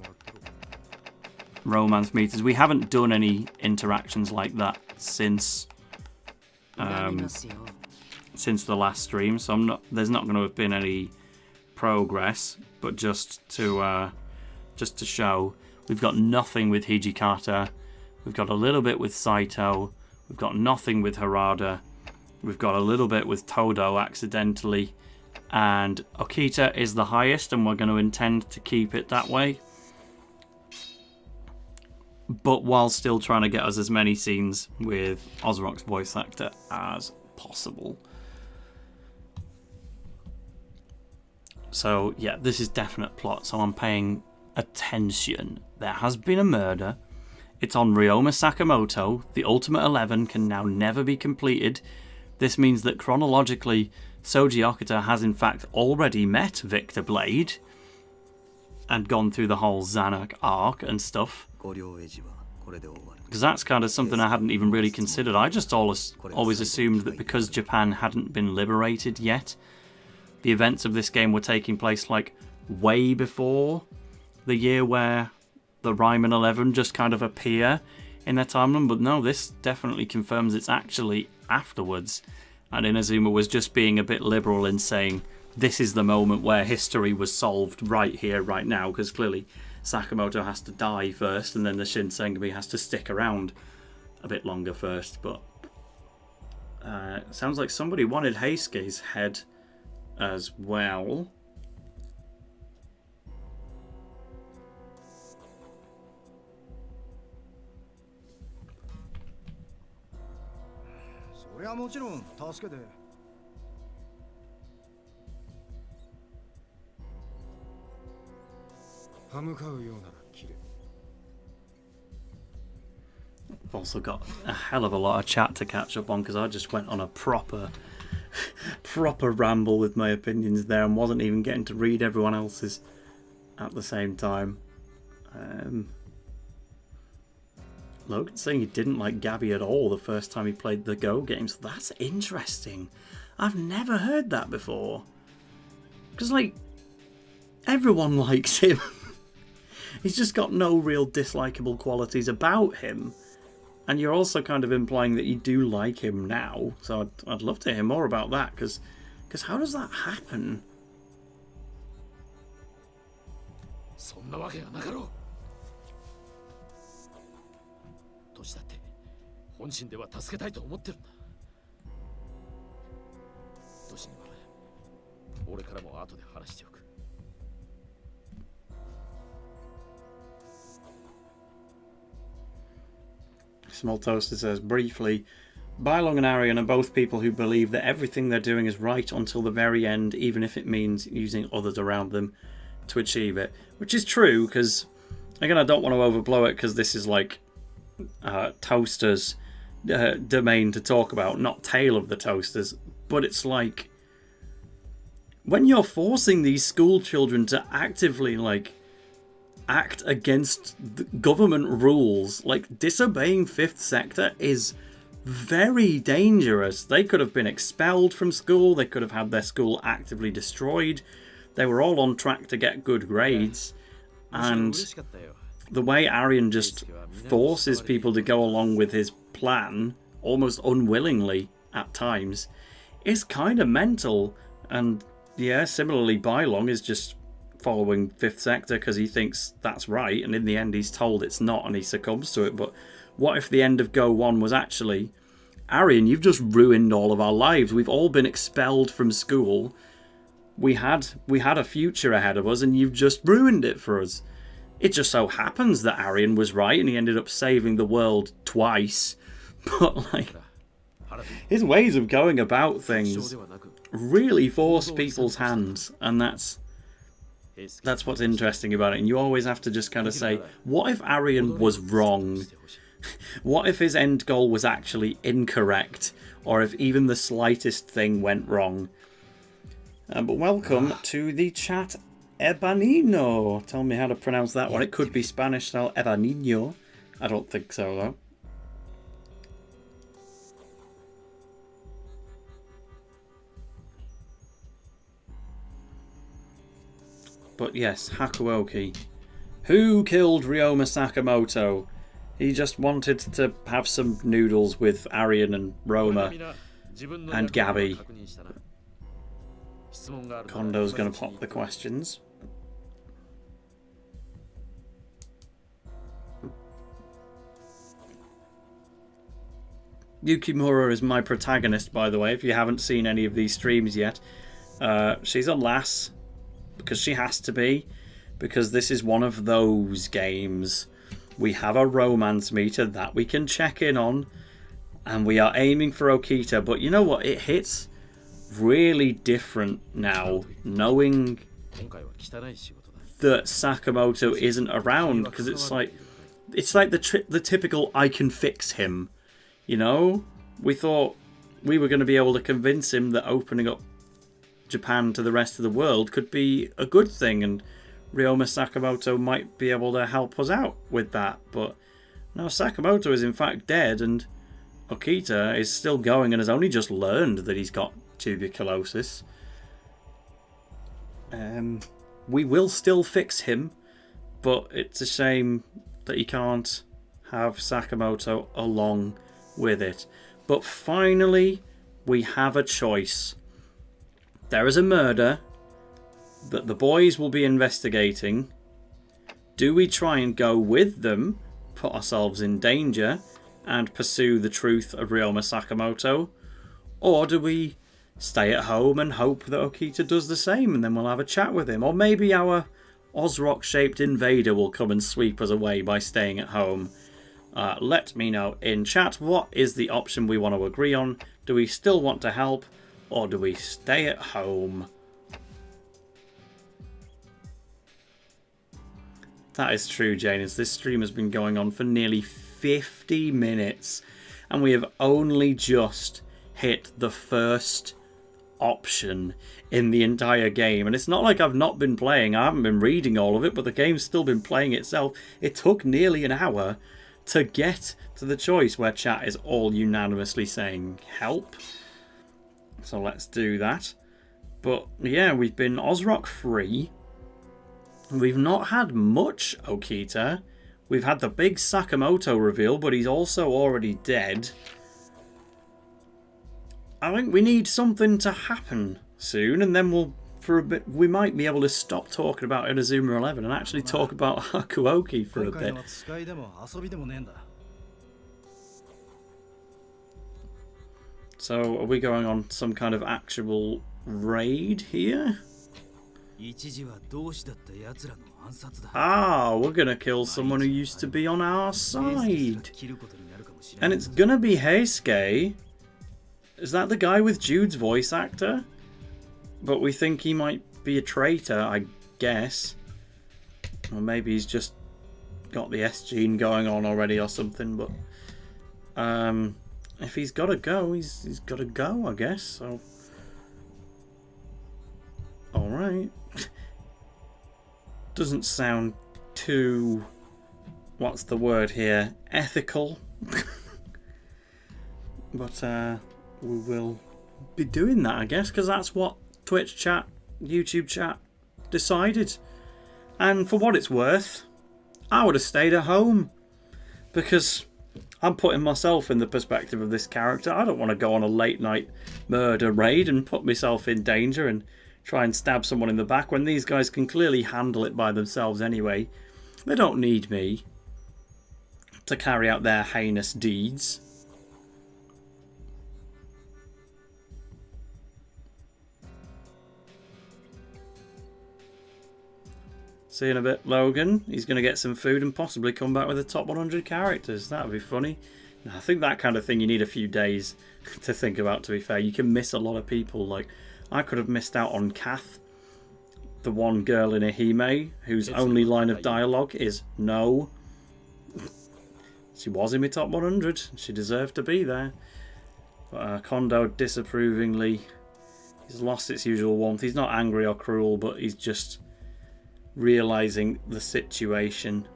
Speaker 1: romance meters. We haven't done any interactions like that since the last stream, so there's not going to have been any progress. But just to show, we've got nothing with Hijikata. We've got a little bit with Saito. We've got nothing with Harada. We've got a little bit with Todo accidentally. And Okita is the highest, and we're going to intend to keep it that way. But while still trying to get us as many scenes with Ozrock's voice actor as possible. So, yeah, this is definite plot, so I'm paying attention. There has been a murder. It's on Ryoma Sakamoto. The Ultimate 11 can now never be completed. This means that chronologically, Soji Okita has in fact already met Victor Blade and gone through the whole Zanuck arc and stuff. Because that's kind of something I hadn't even really considered. I just always assumed that because Japan hadn't been liberated yet, the events of this game were taking place like way before the year where the Ryman 11 just kind of appear in their timeline. But no, this definitely confirms it's actually afterwards. And Inazuma was just being a bit liberal in saying this is the moment where history was solved right here, right now, because clearly Sakamoto has to die first and then the Shinsengumi has to stick around a bit longer first. But sounds like somebody wanted Heisuke's head as well. I've also got a hell of a lot of chat to catch up on because I just went on a proper ramble with my opinions there and wasn't even getting to read everyone else's at the same time. Logan saying he didn't like Gabby at all the first time he played the Go games. That's interesting. I've never heard that before. Because, like, everyone likes him. He's just got no real dislikable qualities about him. And you're also kind of implying that you do like him now. So I'd love to hear more about that. Because how does that happen? Small Toaster says, briefly, Bylong and Arian are both people who believe that everything they're doing is right until the very end, even if it means using others around them to achieve it. Which is true, because, again, I don't want to overblow it, because this is like Toaster's domain to talk about, not Tale of the Toasters. But it's like, when you're forcing these school children to actively, like, act against the government rules, like, disobeying Fifth Sector is very dangerous. They could have been expelled from school, they could have had their school actively destroyed. They were all on track to get good grades, and the way Arian just forces people to go along with his plan, almost unwillingly at times, is kind of mental. And yeah, similarly, Bylong is just following Fifth Sector because he thinks that's right, and in the end he's told it's not and he succumbs to it. But what if the end of Go 1 was actually, Arian, you've just ruined all of our lives. We've all been expelled from school. We had a future ahead of us and you've just ruined it for us. It just so happens that Arian was right and he ended up saving the world twice. But like, his ways of going about things really force people's hands, and that's what's interesting about it. And you always have to just kind of say, what if Arian was wrong? What if his end goal was actually incorrect? Or if even the slightest thing went wrong? But welcome to the chat, Ebanino. Tell me how to pronounce that one. It could be Spanish style Ebanino. I don't think so, though. But yes, Hakuoki. Who killed Ryoma Sakamoto? He just wanted to have some noodles with Arian and Roma and Gabby. Kondo's going to pop the questions. Yukimura is my protagonist, by the way, if you haven't seen any of these streams yet. She's a lass, because she has to be, because this is one of those games. We have a romance meter that we can check in on, and we are aiming for Okita, but you know what? It hits really different now, knowing that Sakamoto isn't around, because it's like the typical I can fix him. You know, we thought we were going to be able to convince him that opening up Japan to the rest of the world could be a good thing, and Ryoma Sakamoto might be able to help us out with that. But now Sakamoto is in fact dead, and Okita is still going and has only just learned that he's got tuberculosis. We will still fix him, but it's a shame that he can't have Sakamoto along with it. But finally, we have a choice. There is a murder that the boys will be investigating. Do we try and go with them, put ourselves in danger, and pursue the truth of Ryoma Sakamoto? Or do we stay at home and hope that Okita does the same, and then we'll have a chat with him? Or maybe our Ozrock-shaped invader will come and sweep us away by staying at home. Let me know in chat, what is the option we want to agree on? Do we still want to help, or do we stay at home? That is true, Janus. This stream has been going on for nearly 50 minutes, and we have only just hit the first option in the entire game. And it's not like I've not been playing. I haven't been reading all of it, but the game's still been playing itself. It took nearly an hour to get to the choice where chat is all unanimously saying help. So let's do that. But yeah, we've been Ozrock free. We've not had much Okita. We've had the big Sakamoto reveal, but he's also already dead. I think we need something to happen soon, and then we might be able to stop talking about Inazuma 11 and actually talk about Hakuoki for a bit. So are we going on some kind of actual raid here? Ah, we're gonna kill someone who used to be on our side. And it's gonna be Heisuke. Is that the guy with Jude's voice actor? But we think he might be a traitor, I guess. Or maybe he's just got the S gene going on already or something, but if he's gotta go, he's gotta go, I guess. So alright. Doesn't sound too, what's the word here, ethical. But we will be doing that, I guess, because that's what Twitch chat, YouTube chat decided. And for what it's worth, I would have stayed at home, because I'm putting myself in the perspective of this character. I don't want to go on a late night murder raid and put myself in danger and try and stab someone in the back when these guys can clearly handle it by themselves anyway. They don't need me to carry out their heinous deeds. See you in a bit, Logan. He's going to get some food and possibly come back with the top 100 characters. That would be funny. I think that kind of thing you need a few days to think about, to be fair. You can miss a lot of people. Like, I could have missed out on Kath, the one girl in Ehime, whose only line of dialogue is no. She was in my top 100. She deserved to be there. But Kondo disapprovingly. He's lost its usual warmth. He's not angry or cruel, but he's just realising the situation,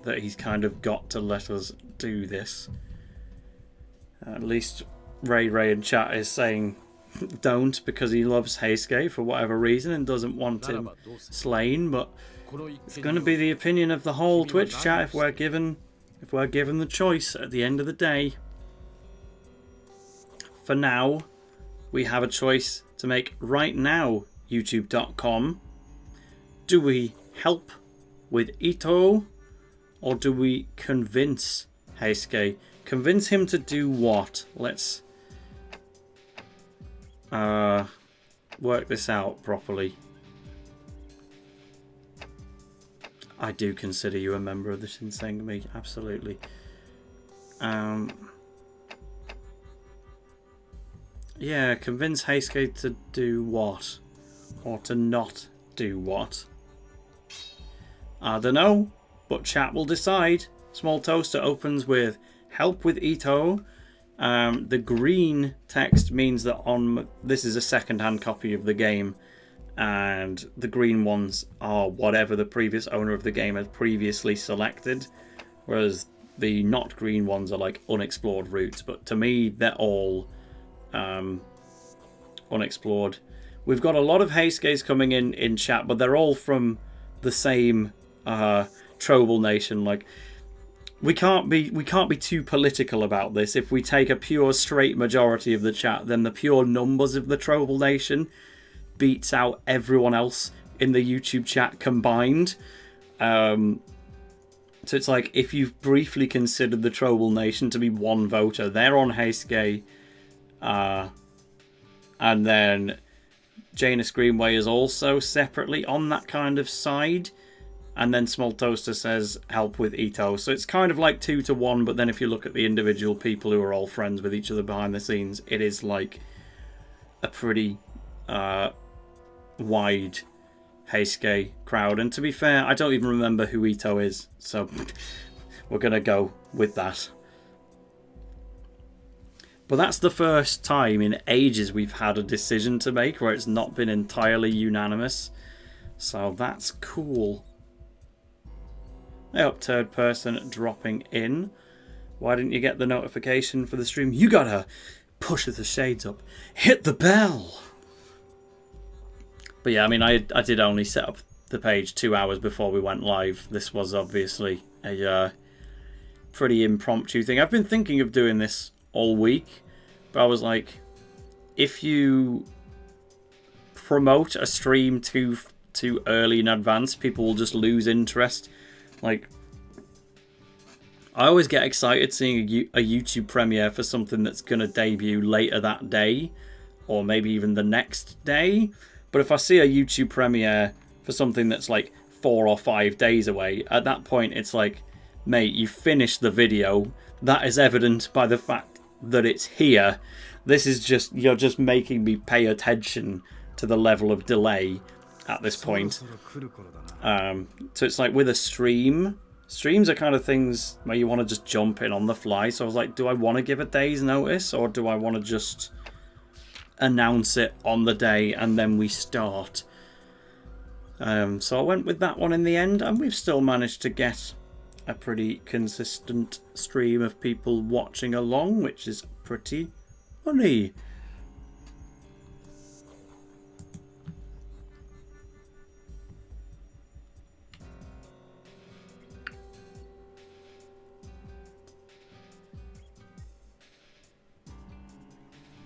Speaker 1: that he's kind of got to let us do this. At least Ray in chat is saying don't, because he loves Heisuke for whatever reason and doesn't want him slain, but it's going to be the opinion of the whole Twitch chat if we're given the choice at the end of the day. For now, we have a choice to make right now. YouTube.com. Do we help with Ito, or do we convince Heisuke? Convince him to do what? Let's work this out properly. I do consider you a member of the Shinsengumi, absolutely. Yeah, convince Heisuke to do what? Or to not do what? I don't know, but chat will decide. Small Toaster opens with help with Ito. The green text means that this is a second-hand copy of the game, and the green ones are whatever the previous owner of the game had previously selected, whereas the not green ones are like unexplored routes. But to me, they're all unexplored. We've got a lot of Heisukes coming in chat, but they're all from the same Trobal Nation. Like, we can't be too political about this. If we take a pure straight majority of the chat, then the pure numbers of the Trobal Nation beats out everyone else in the YouTube chat combined. So it's like, if you've briefly considered the Trobal Nation to be one voter, they're on Heisuke, and then Janus Greenway is also separately on that kind of side. And then Small Toaster says help with Ito. So it's kind of like 2-1, but then if you look at the individual people who are all friends with each other behind the scenes, it is like a pretty wide Heisuke crowd. And to be fair, I don't even remember who Ito is, so we're going to go with that. But that's the first time in ages we've had a decision to make where it's not been entirely unanimous. So that's cool. Hey up, third person dropping in. Why didn't you get the notification for the stream? You gotta push the shades up. Hit the bell! But yeah, I mean, I did only set up the page 2 hours before we went live. This was obviously a pretty impromptu thing. I've been thinking of doing this all week, but I was like, if you promote a stream too early in advance, people will just lose interest. Like, I always get excited seeing a YouTube premiere for something that's going to debut later that day, or maybe even the next day. But if I see a YouTube premiere for something that's like 4 or 5 days away, at that point it's like, mate, you finished the video. That is evident by the fact that it's here. This is just, you're just making me pay attention to the level of delay at this point. So it's like with a stream, streams are kind of things where you want to just jump in on the fly. So I was like, do I want to give a day's notice, or do I want to just announce it on the day and then we start? So I went with that one in the end, and we've still managed to get a pretty consistent stream of people watching along, which is pretty funny.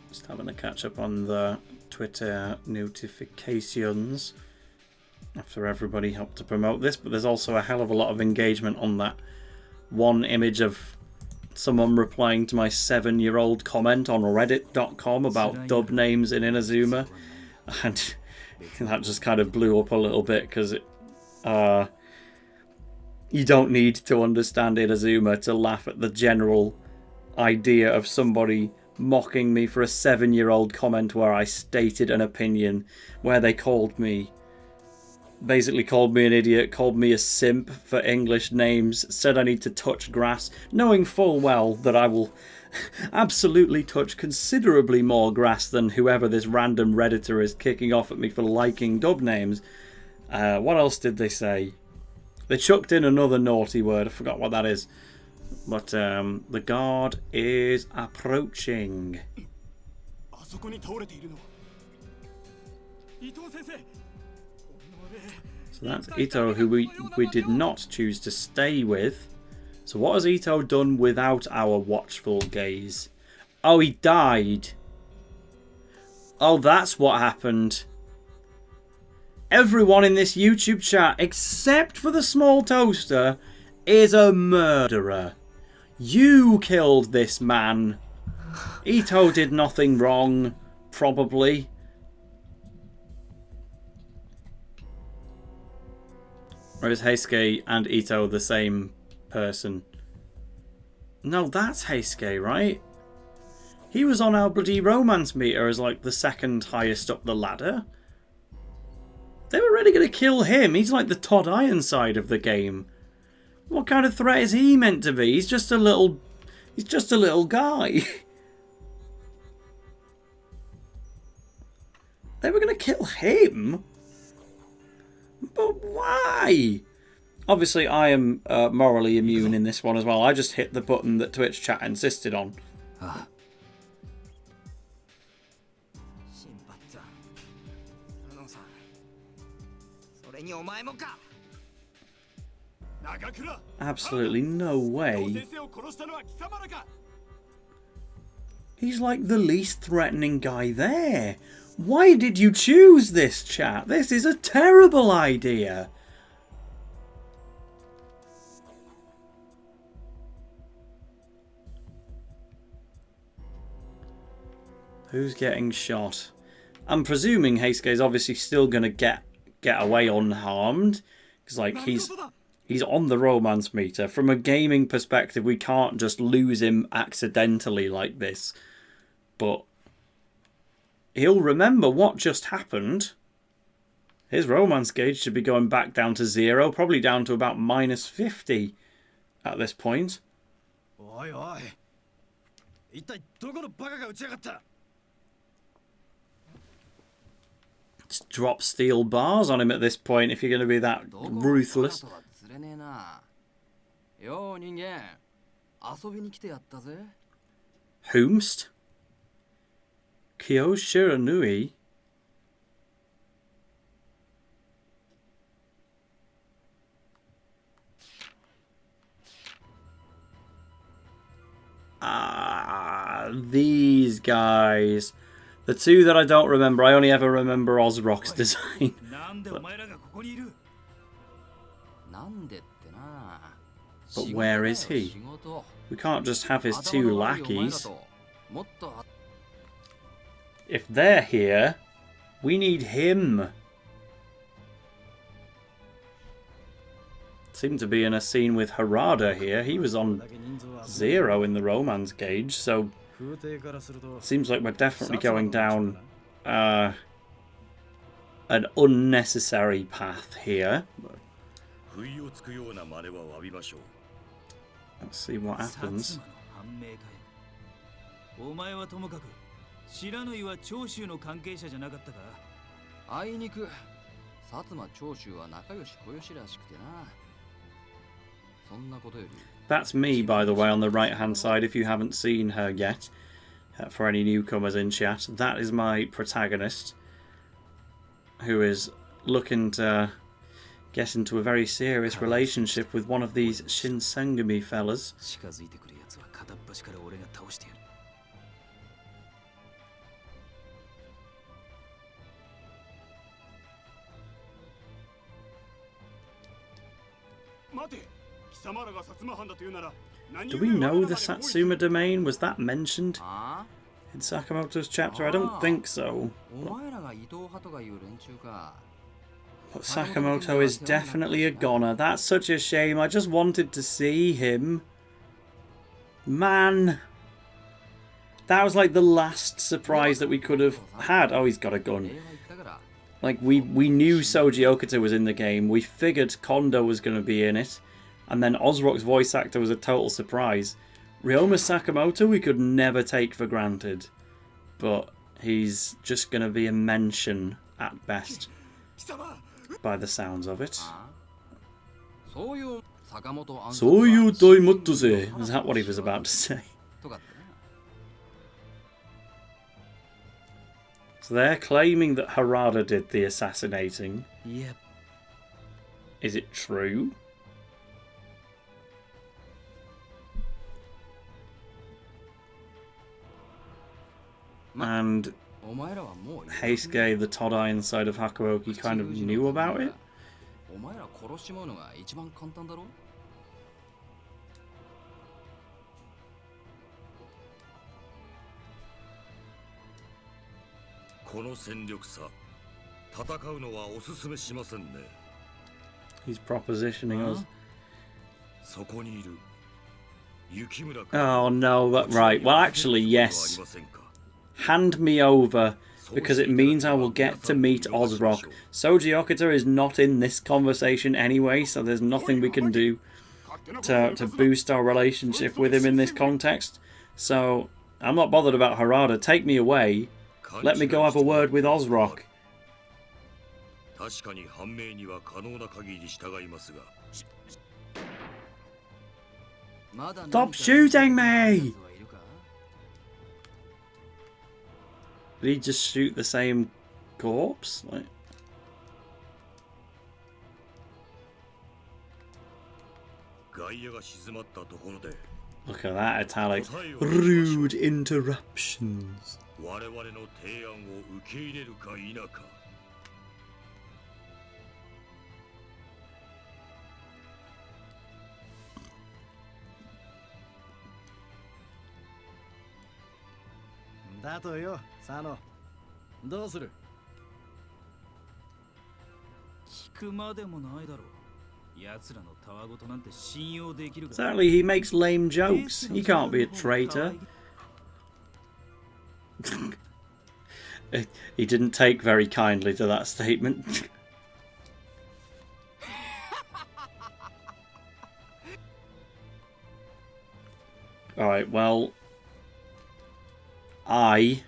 Speaker 1: Just having a catch up on the Twitter notifications after everybody helped to promote this, but there's also a hell of a lot of engagement on that one image of someone replying to my 7-year-old comment on reddit.com about dub names in Inazuma, and that just kind of blew up a little bit because you don't need to understand Inazuma to laugh at the general idea of somebody mocking me for a 7-year-old comment where I stated an opinion, where they basically called me an idiot, called me a simp for English names, said I need to touch grass, knowing full well that I will absolutely touch considerably more grass than whoever this random Redditor is kicking off at me for liking dub names. What else did they say? They chucked in another naughty word, I forgot what that is. But the guard is approaching. So that's Ito, who we did not choose to stay with. So what has Ito done without our watchful gaze? Oh, he died. Oh, that's what happened. Everyone in this YouTube chat, except for the small toaster, is a murderer. You killed this man. Ito did nothing wrong, probably. Or is Heisuke and Ito the same person? No, that's Heisuke, right? He was on our bloody romance meter as like the second highest up the ladder. They were really going to kill him. He's like the Todd Ironside of the game. What kind of threat is he meant to be? He's just a little guy. They were going to kill him? But why? Obviously, I am morally immune in this one as well. I just hit the button that Twitch chat insisted on. Absolutely no way. He's like the least threatening guy there. Why did you choose this, chat? This is a terrible idea. Who's getting shot? I'm presuming Heisuke is obviously still going to get away unharmed. Because like he's on the romance meter. From a gaming perspective, we can't just lose him accidentally like this. But he'll remember what just happened. His romance gauge should be going back down to 0, probably down to about -50 at this point. Just drop steel bars on him at this point if you're going to be that ruthless. Whomst? Kyo Shiranui? These guys. The two that I don't remember. I only ever remember Ozrock's design. But where is he? We can't just have his two lackeys. If they're here, we need him. Seemed to be in a scene with Harada here. He was on 0 in the romance gauge, so seems like we're definitely going down an unnecessary path here. Let's see what happens. That's me, by the way, on the right-hand side, if you haven't seen her yet. For any newcomers in chat, that is my protagonist, who is looking to get into a very serious relationship with one of these Shinsengumi fellas. Do we know the Satsuma domain? Was that mentioned in Sakamoto's chapter? I don't think so. But Sakamoto is definitely a goner. That's such a shame. I just wanted to see him. Man. That was like the last surprise that we could have had. Oh, he's got a gun. Like, we knew Soji Okita was in the game. We figured Kondo was going to be in it. And then Ozrock's voice actor was a total surprise. Ryoma Sakamoto we could never take for granted. But he's just going to be a mention at best. By the sounds of it. Soyu toimottose. Is that what he was about to say? So they're claiming that Harada did the assassinating.
Speaker 2: Yep.
Speaker 1: Is it true? And Heisuke, the Todai inside of Hakuoki, kind of knew about it. He's propositioning us. Oh no, but right. Well, actually, yes. Hand me over, because it means I will get to meet Ozrock. Soji Okita is not in this conversation anyway, so there's nothing we can do to boost our relationship with him in this context. So, I'm not bothered about Harada. Take me away. Let me go have a word with Ozrock. Stop shooting me! Did he just shoot the same corpse? Like... Look at that italic. Rude interruptions. Exactly, he makes lame jokes. He can't be a traitor. He didn't take very kindly to that statement. Alright, well... I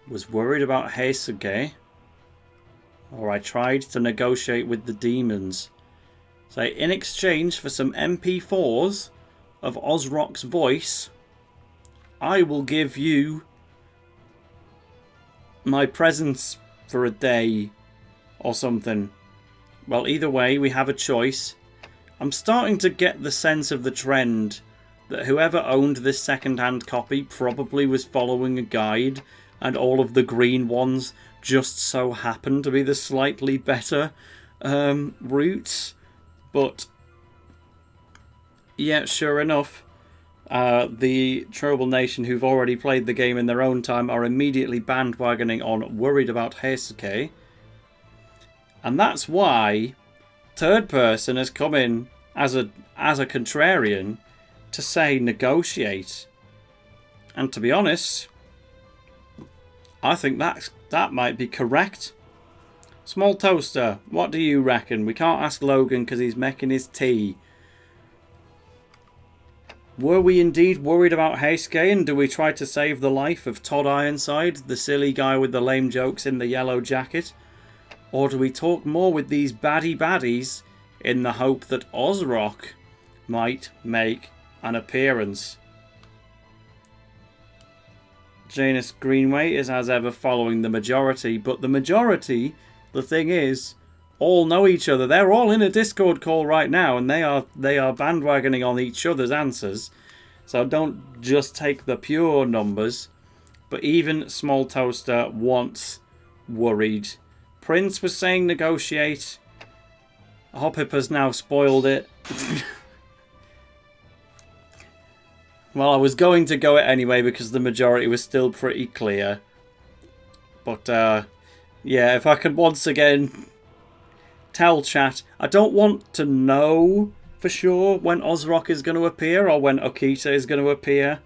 Speaker 1: was worried about Heisuke, or I tried to negotiate with the demons. So in exchange for some MP4s of Ozrock's voice, I will give you my presence for a day or something. Well, either way, we have a choice. I'm starting to get the sense of the trend that whoever owned this second-hand copy probably was following a guide, and all of the green ones just so happen to be the slightly better routes. But yeah, sure enough, the Tribal Nation, who've already played the game in their own time, are immediately bandwagoning on worried about Heisuke. And that's why third person has come in as a contrarian to say negotiate. And to be honest, I think that might be correct. Small Toaster, what do you reckon? We can't ask Logan because he's making his tea. Were we indeed worried about Heisuke, and do we try to save the life of Todd Ironside, the silly guy with the lame jokes in the yellow jacket? Or do we talk more with these baddies in the hope that Ozrock might make an appearance? Janus Greenway is as ever following the majority, but the majority, the thing is, all know each other. They're all in a Discord call right now, and they are bandwagoning on each other's answers. So don't just take the pure numbers. But even Small Toaster wants worried. Prince was saying negotiate. Hoppip has now spoiled it. Well, I was going to go it anyway because the majority was still pretty clear. But, yeah, if I can once again tell chat, I don't want to know for sure when Ozrock is going to appear or when Okita is going to appear.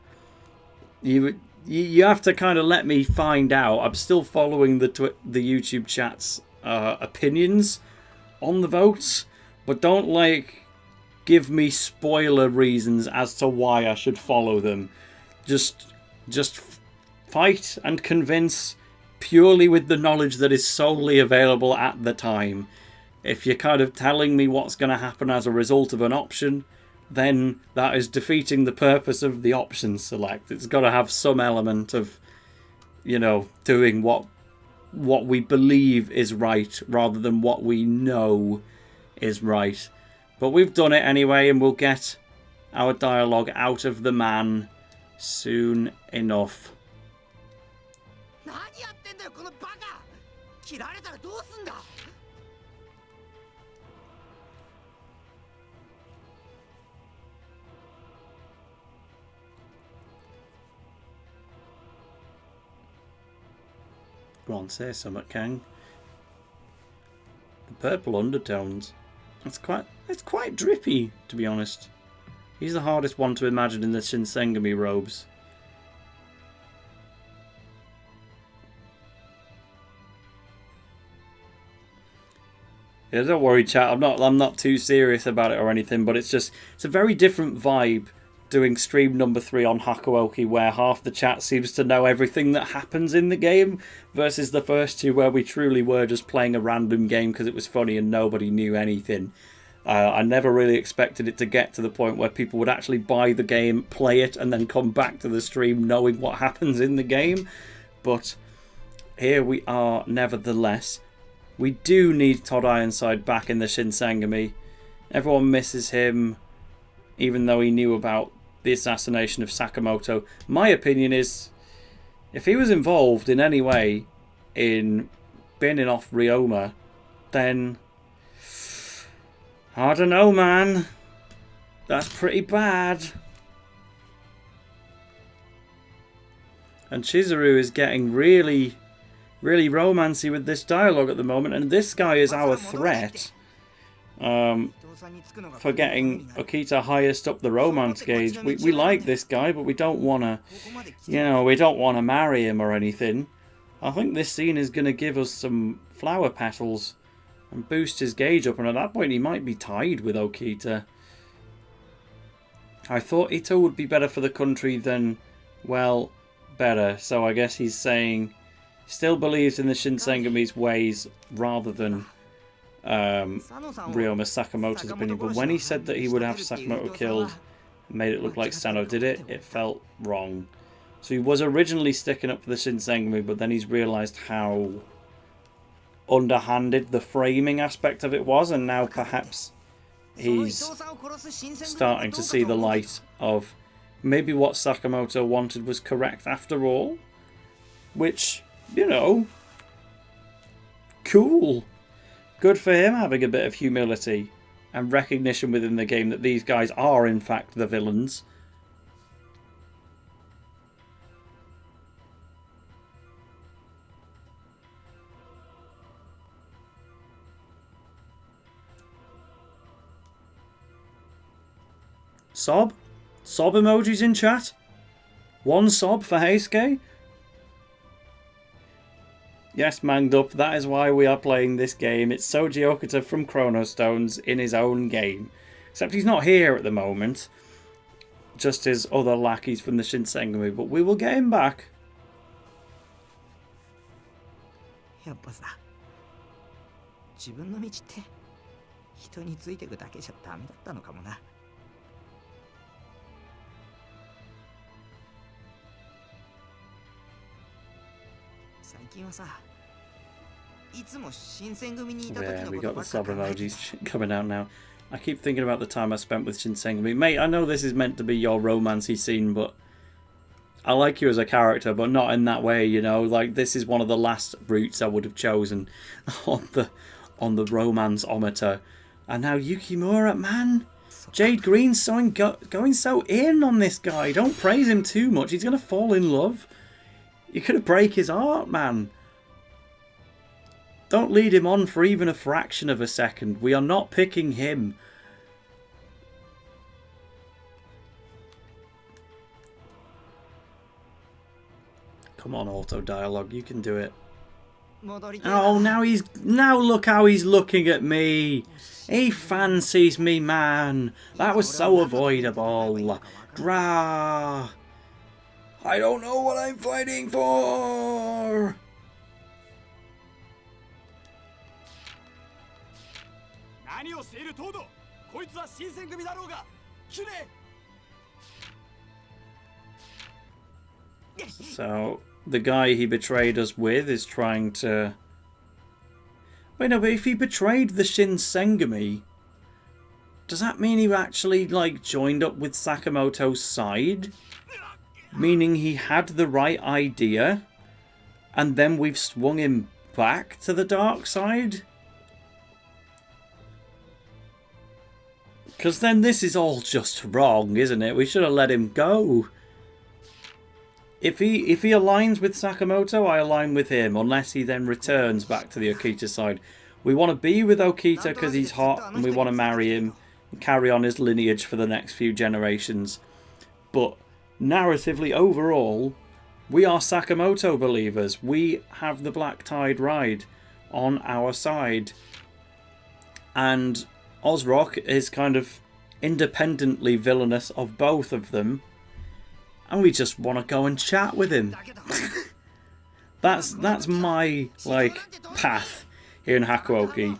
Speaker 1: You have to kind of let me find out. I'm still following the YouTube chat's opinions on the votes, but don't, like, give me spoiler reasons as to why I should follow them. Just fight and convince purely with the knowledge that is solely available at the time. If you're kind of telling me what's going to happen as a result of an option, then that is defeating the purpose of the option select. It's got to have some element of, you know, doing what we believe is right rather than what we know is right. But we've done it anyway, and we'll get our dialogue out of the man soon enough. Go on, say something, Kang. The purple undertones. It's quite drippy, to be honest. He's the hardest one to imagine in the Shinsengumi robes. Yeah, don't worry, chat. I'm not too serious about it or anything, but it's a very different vibe doing stream number 3 on Hakuoki, where half the chat seems to know everything that happens in the game, versus the first 2 where we truly were just playing a random game because it was funny and nobody knew anything. I never really expected it to get to the point where people would actually buy the game, play it, and then come back to the stream knowing what happens in the game. But here we are nevertheless. We do need Todd Ironside back in the Shinsengumi. Everyone misses him, even though he knew about the assassination of Sakamoto. My opinion is, if he was involved in any way in binning off Ryoma, then I don't know, man. That's pretty bad. And Chizuru is getting really, really romancy with this dialogue at the moment, and this guy is our threat. For getting Okita highest up the romance gauge. We like this guy, but we don't want to, we don't want to marry him or anything. I think this scene is going to give us some flower petals and boost his gauge up, and at that point he might be tied with Okita. I thought Ito would be better for the country than, well, better. So I guess he's saying still believes in the Shinsengumi's ways rather than Ryoma Sakamoto's opinion. But when he said that he would have Sakamoto killed, made it look like Sano did it, it felt wrong. So he was originally sticking up for the Shinsengumi, but then he's realised how underhanded the framing aspect of it was, and now perhaps he's starting to see the light of maybe what Sakamoto wanted was correct after all. Which, cool. Good for him having a bit of humility. and recognition within the game that these guys are in fact the villains. Sob? Sob emojis in chat? One sob for Heisuke? Yes, Manged Up, that is why we are playing this game. It's Soji Okita from Chrono Stones in his own game. Except he's not here at the moment. Just his other lackeys from the Shinsengumi, but we will get him back. Yeah, we got the sub emojis coming out now. I keep thinking about the time I spent with Shinsengumi. Mate, I know this is meant to be your romancy scene, but I like you as a character, but not in that way, you know? Like, this is one of the last routes I would have chosen on the romance-ometer. And now Yukimura, man! Jade Greene's going so in on this guy. Don't praise him too much. He's going to fall in love. You're going to break his heart, man. Don't lead him on for even a fraction of a second. We are not picking him. Come on, auto dialogue. You can do it. Oh, now look how he's looking at me. He fancies me, man. That was so avoidable. Grah. I don't know what I'm fighting for. So, the guy he betrayed us with is trying to... Wait, no, but if he betrayed the Shinsengumi, does that mean he actually, like, joined up with Sakamoto's side? Meaning he had the right idea, and then we've swung him back to the dark side? Because then this is all just wrong, isn't it? We should have let him go. If he aligns with Sakamoto, I align with him, unless he then returns back to the Okita side. We want to be with Okita because he's hot, and we want to marry him and carry on his lineage for the next few generations. But narratively, overall, we are Sakamoto believers. We have the Black Tide ride on our side. And Ozrock is kind of independently villainous of both of them. And we just want to go and chat with him. That's my, like, path here in Hakuoki.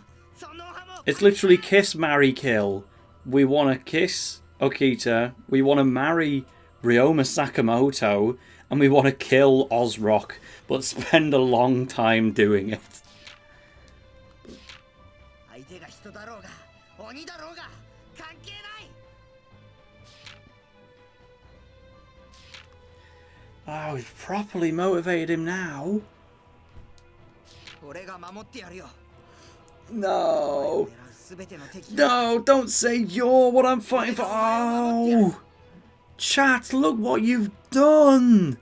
Speaker 1: It's literally kiss, marry, kill. We want to kiss Okita. We want to marry Ryoma Sakamoto. And we want to kill Ozrock. But spend a long time doing it. Oh, we've properly motivated him now. No. No, don't say you're what I'm fighting for. Oh. Chat, look what you've done.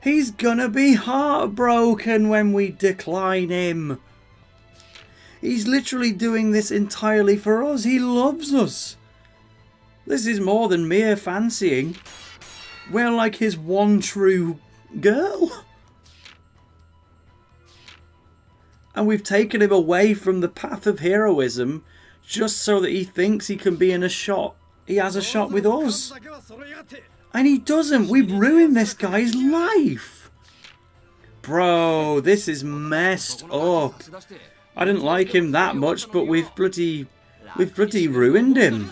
Speaker 1: He's gonna be heartbroken when we decline him. He's literally doing this entirely for us. He loves us. This is more than mere fancying. We're like his one true girl. And we've taken him away from the path of heroism just so that he thinks he can be in a shot. He has a shot with us. And he doesn't. We've ruined this guy's life. Bro, this is messed up. I didn't like him that much, but we've bloody ruined him.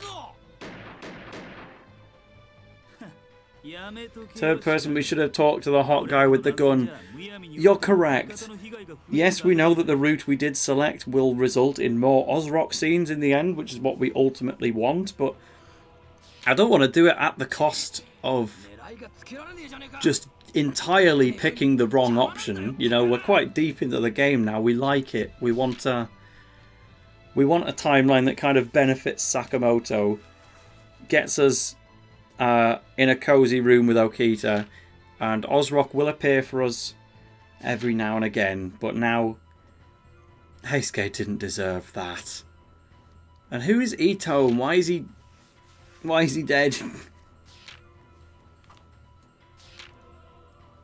Speaker 1: Third person, we should have talked to the hot guy with the gun. You're correct. Yes, we know that the route we did select will result in more Ozrock scenes in the end, which is what we ultimately want, but I don't want to do it at the cost of just entirely picking the wrong option. You know, we're quite deep into the game now. We like it. We want We want a timeline that kind of benefits Sakamoto, gets us in a cozy room with Okita, and Ozrock will appear for us every now and again, but now Heisuke didn't deserve that. And who is Ito, and why is he dead?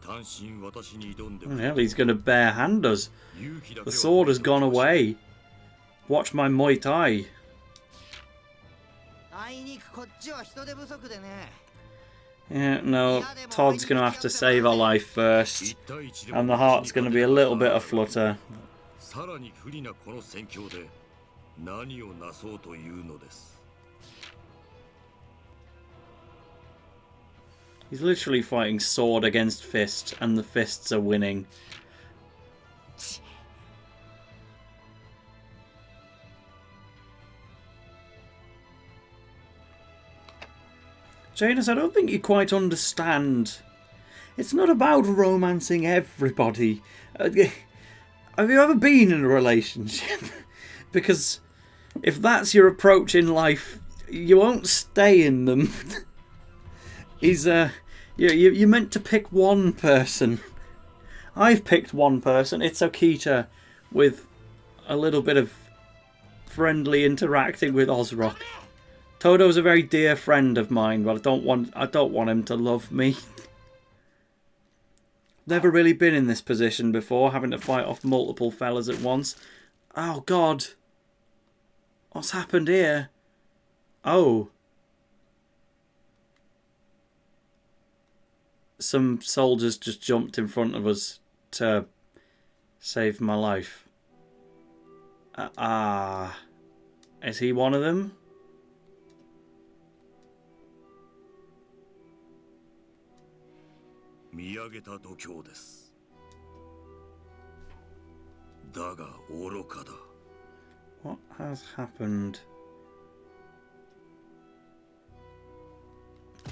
Speaker 1: Well, he's going to bare-hand us. The sword has gone away. Watch my Muay Thai. Yeah, no, Todd's going to have to save our life first. And the heart's going to be a little bit aflutter. He's literally fighting sword against fist, and the fists are winning. Janus, I don't think you quite understand. It's not about romancing everybody. Have you ever been in a relationship? Because if that's your approach in life, you won't stay in them. You're meant to pick one person. I've picked one person. It's Okita, with a little bit of friendly interacting with Ozrock. Todo's a very dear friend of mine, but I don't want him to love me. Never really been in this position before, having to fight off multiple fellas at once. Oh God. What's happened here? Oh. Some soldiers just jumped in front of us to save my life. Is he one of them? What has happened?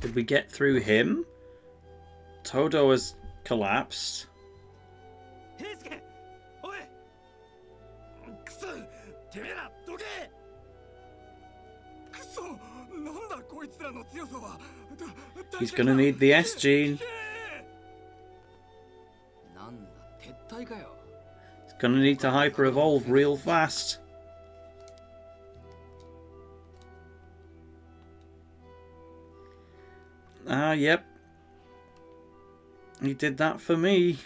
Speaker 1: Did we get through him? Todo has collapsed. He's gonna need the S gene. He's gonna need to hyper evolve real fast. Yep. He did that for me.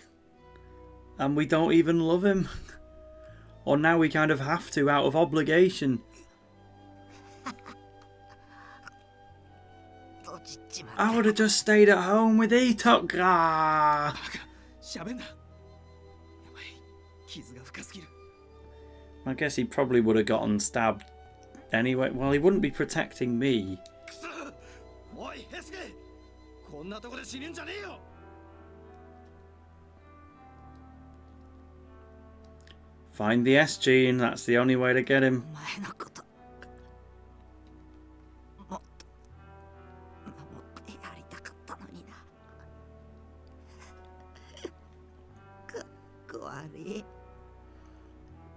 Speaker 1: And we don't even love him. Or now we kind of have to, out of obligation. I would have just stayed at home with Ito. I guess he probably would have gotten stabbed anyway. Well, he wouldn't be protecting me. Find the S gene, that's the only way to get him.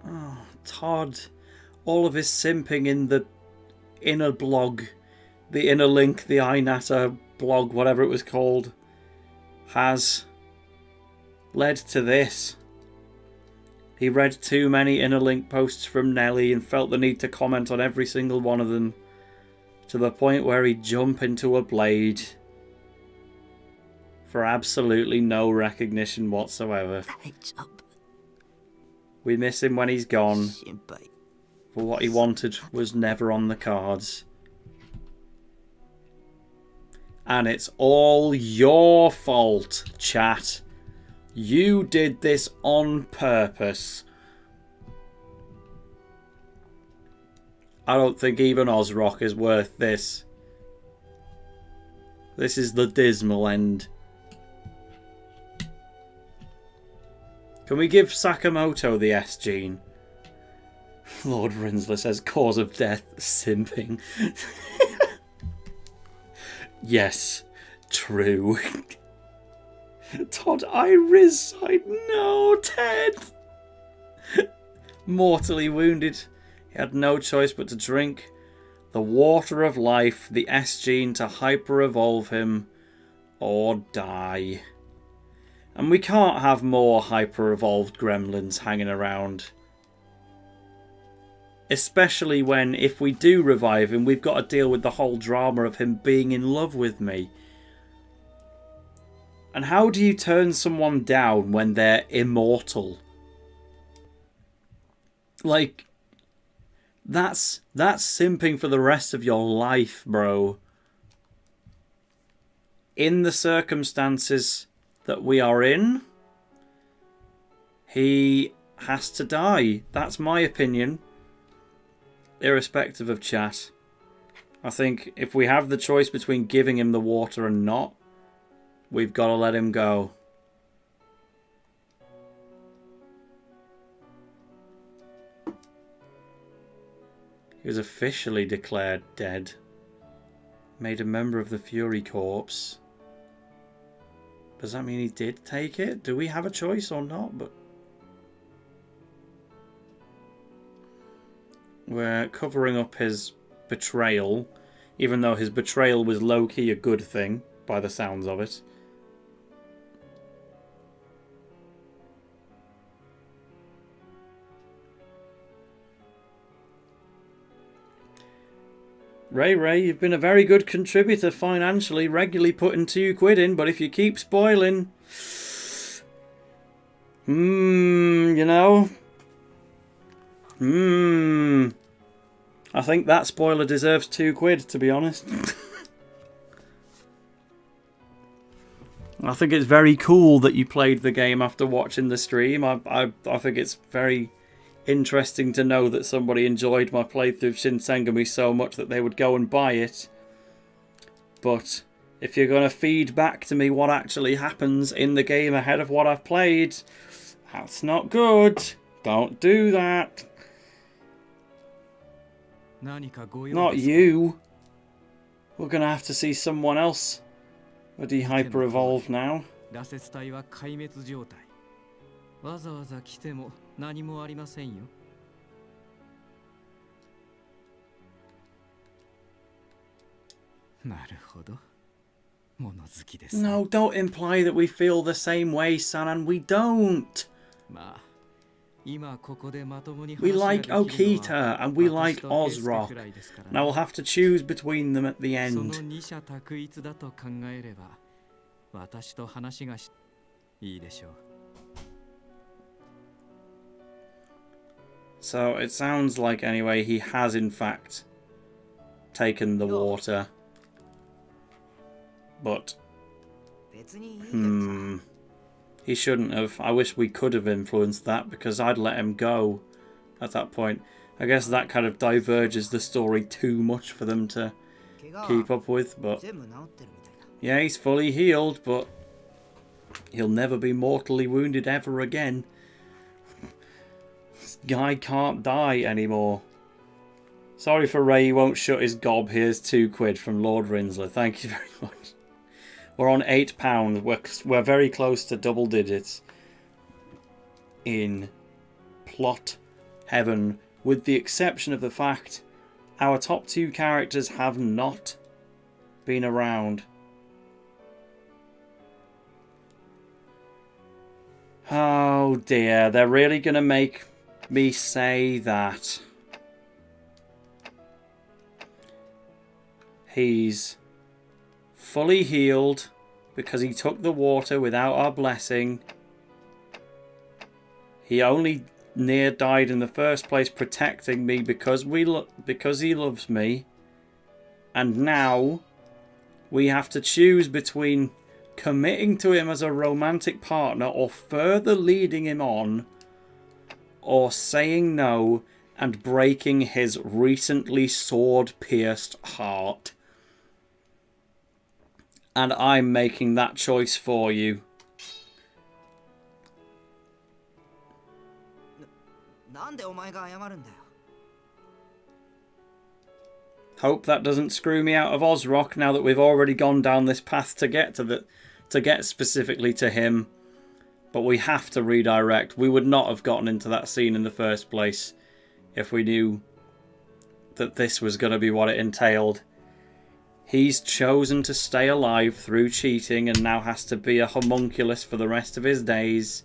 Speaker 1: Oh, Todd. All of his simping in the inner blog, the inner link, the Inata blog, whatever it was called, has led to this. He read too many inner link posts from Nelly and felt the need to comment on every single one of them, to the point where he'd jump into a blade for absolutely no recognition whatsoever. We miss him when he's gone, but what he wanted was never on the cards. And it's all your fault, chat. You did this on purpose. I don't think even Ozrock is worth this. This is the dismal end. Can we give Sakamoto the S gene? Lord Rinsler says cause of death, simping. Yes, true. Todd, I resign. No, Ted. Mortally wounded. He had no choice but to drink the water of life, the S gene, to hyper-evolve him or die. And we can't have more hyper-evolved gremlins hanging around. Especially when, if we do revive him, we've got to deal with the whole drama of him being in love with me. And how do you turn someone down when they're immortal? Like, that's simping for the rest of your life, bro. In the circumstances that we are in, he has to die. That's my opinion. Irrespective of chat. I think if we have the choice between giving him the water and not, we've got to let him go. He was officially declared dead. Made a member of the Fury Corps. Does that mean he did take it? Do we have a choice or not? But we're covering up his betrayal, even though his betrayal was low-key a good thing, by the sounds of it. Ray, you've been a very good contributor financially, regularly putting £2 in, but if you keep spoiling... you know... I think that spoiler deserves £2, to be honest. I think it's very cool that you played the game after watching the stream. I think it's very interesting to know that somebody enjoyed my playthrough of Shinsengumi so much that they would go and buy it. But if you're going to feed back to me what actually happens in the game ahead of what I've played, that's not good. Don't do that. Not you. We're going to have to see someone else. Would he hyper-evolve now? No, don't imply that we feel the same way, Sanan. We don't. We like Okita and we like Ozrock. And I will have to choose between them at the end. So it sounds like, anyway, he has in fact taken the water. But he shouldn't have. I wish we could have influenced that, because I'd let him go at that point. I guess that kind of diverges the story too much for them to keep up with. But yeah, he's fully healed, but he'll never be mortally wounded ever again. This guy can't die anymore. Sorry for Ray, he won't shut his gob. Here's £2 from Lord Rinsler. Thank you very much. We're on £8. We're very close to double digits in plot heaven, with the exception of the fact our top 2 characters have not been around. Oh dear, they're really going to make me say that. He's fully healed because he took the water without our blessing. He only near died in the first place protecting me because he loves me. And now we have to choose between committing to him as a romantic partner or further leading him on, or saying no and breaking his recently sword-pierced heart. And I'm making that choice for you. Hope that doesn't screw me out of Ozrock now that we've already gone down this path to get specifically to him. But we have to redirect. We would not have gotten into that scene in the first place if we knew that this was going to be what it entailed. He's chosen to stay alive through cheating and now has to be a homunculus for the rest of his days.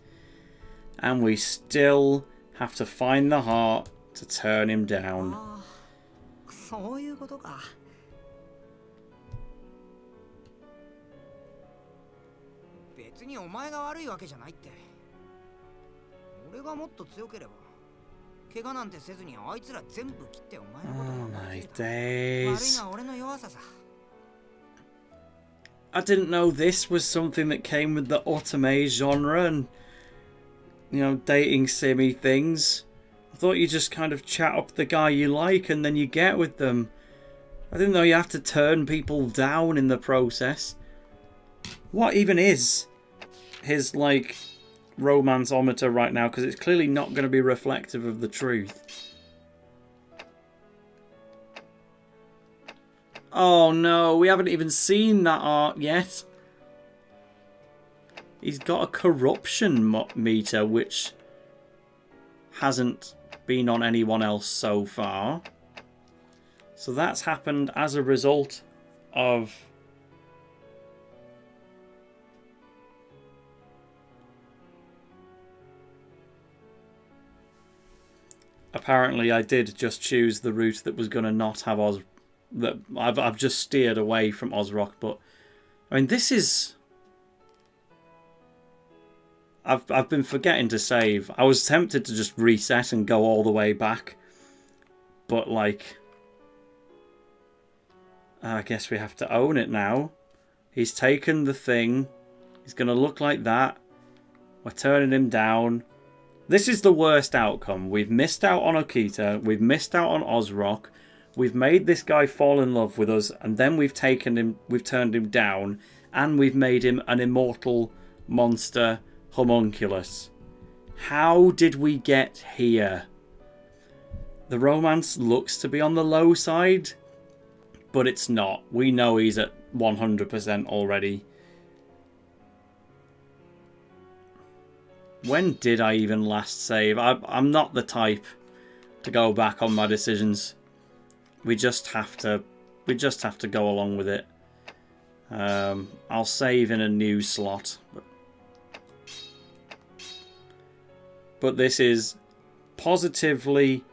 Speaker 1: And we still have to find the heart to turn him down. Oh my days. I didn't know this was something that came with the otome genre and, you know, dating simmy things. I thought you just kind of chat up the guy you like and then you get with them. I didn't know you have to turn people down in the process. What even is his, like, romance-ometer right now? Because it's clearly not going to be reflective of the truth. Oh no, we haven't even seen that art yet. He's got a corruption meter, which hasn't been on anyone else so far. So that's happened as a result of apparently I did just choose the route that was going to not have that I've just steered away from Ozrock, but I mean this is I've been forgetting to save. I was tempted to just reset and go all the way back, but like I guess we have to own it now. He's taken the thing. He's going to look like that. We're turning him down. This is the worst outcome. We've missed out on Okita. We've missed out on Ozrock. We've made this guy fall in love with us, and then we've taken him, we've turned him down, and we've made him an immortal monster homunculus. How did we get here? The romance looks to be on the low side, but it's not. We know he's at 100% already. When did I even last save? I'm not the type to go back on my decisions. We just have to go along with it. I'll save in a new slot. But this is positively,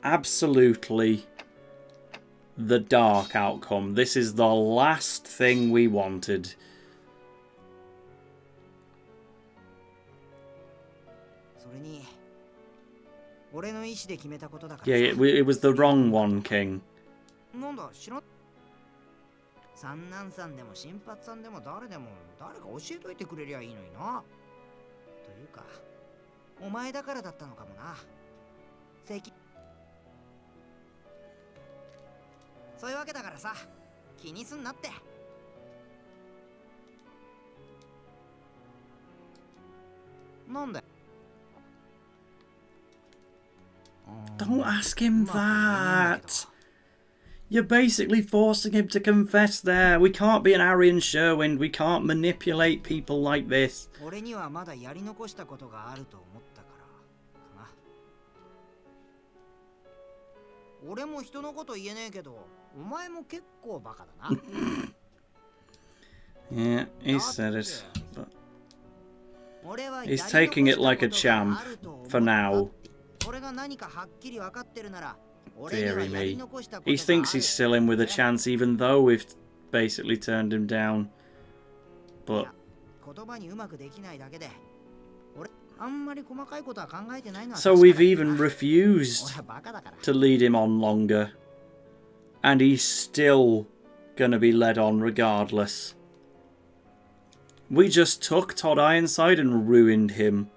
Speaker 1: absolutely the dark outcome. This is the last thing we wanted. Yeah, it was the wrong one, King. Don't ask him that. You're basically forcing him to confess there. We can't be an Arian Sherwind. We can't manipulate people like this. Yeah, he said it. But he's taking it like a champ for now. Deary me. He thinks he's still in with a chance even though we've basically turned him down. But so we've even refused to lead him on longer. And he's still gonna be led on regardless. We just took Todd Ironside and ruined him.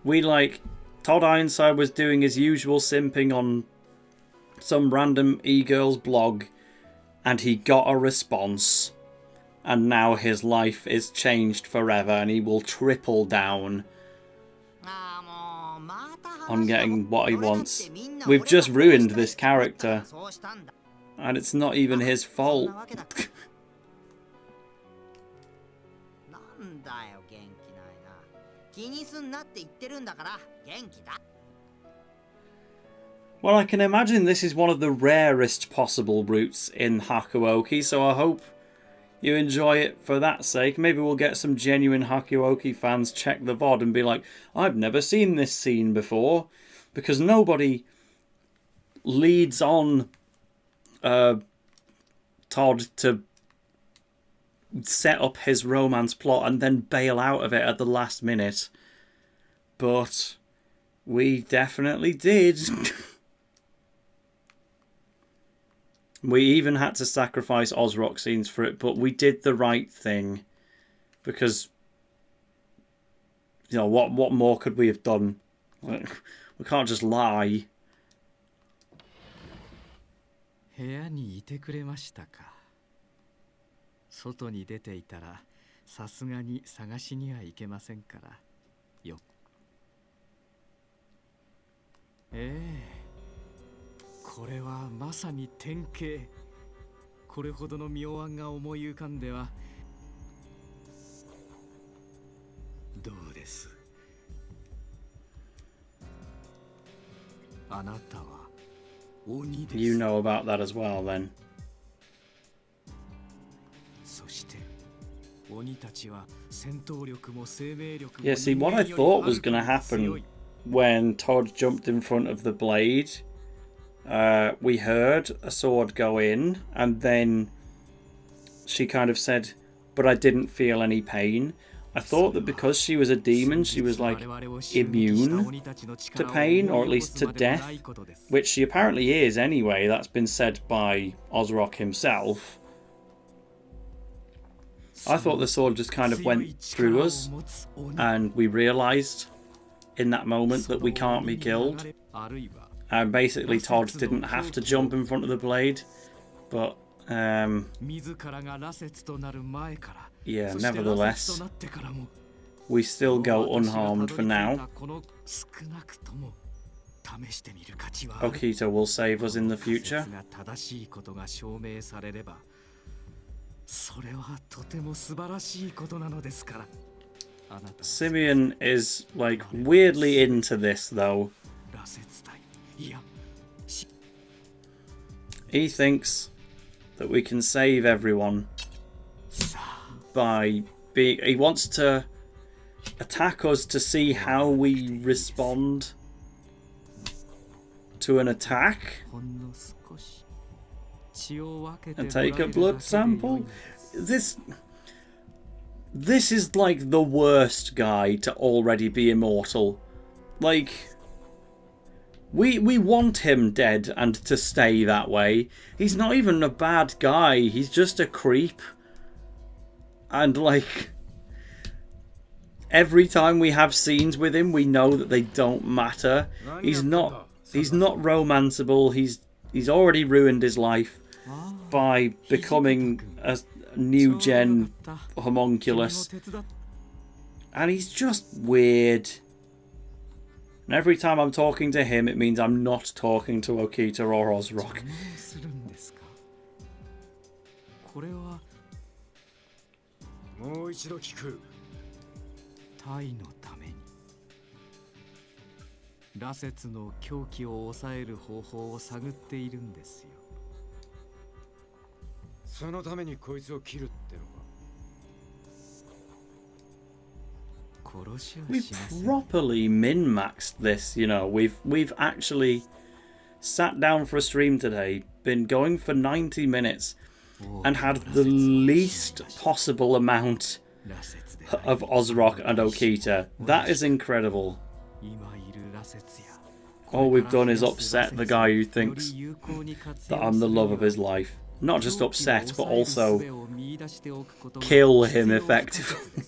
Speaker 1: Todd Ironside was doing his usual simping on some random e-girl's blog, and he got a response. And now his life is changed forever, and he will triple down on getting what he wants. We've just ruined this character, and it's not even his fault. Well, I can imagine this is one of the rarest possible routes in Hakuoki, so I hope you enjoy it for that sake. Maybe we'll get some genuine Hakuoki fans check the VOD and be like, I've never seen this scene before. Because nobody leads on Todd to set up his romance plot and then bail out of it at the last minute. But we definitely did. We even had to sacrifice Ozrock scenes for it, but we did the right thing. Because, you know, what more could we have done? We can't just lie.
Speaker 2: 部屋にいてくれましたか。外に出ていたらさすがに探しには行けませんからよ。これはまさに典型。これほどの妙案が思い浮かんでは。どうです。あなたは鬼です。
Speaker 1: You know about that as well, then.
Speaker 2: そして鬼たちは戦闘力も生命力も。
Speaker 1: Yeah, see, what I thought was going to happen when Todd jumped in front of the blade, we heard a sword go in, and then she kind of said, but I didn't feel any pain. I thought that because she was a demon, she was like immune to pain, or at least to death, which she apparently is anyway. That's been said by Ozrock himself. I thought the sword just kind of went through us, and we realised in that moment that we can't be killed. And basically Todd didn't have to jump in front of the blade, but yeah, nevertheless, we still go unharmed for now. Okita will save us in the future. Simeon is like weirdly into this though. He thinks that we can save everyone by being... He wants to attack us to see how we respond to an attack and take a blood sample. This is like the worst guy to already be immortal. Like, we want him dead and to stay that way. He's not even a bad guy, he's just a creep. And like, every time we have scenes with him, we know that they don't matter. He's not romanceable. He's already ruined his life by becoming a new gen homunculus, and he's just weird. And every time I'm talking to him, it means I'm not talking to Okita or Ozrock. We've properly min-maxed this, you know. We've actually sat down for a stream today, been going for 90 minutes, and had the least possible amount of Ozrock and Okita. That is incredible. All we've done is upset the guy who thinks that I'm the love of his life. Not just upset, but also kill him effectively.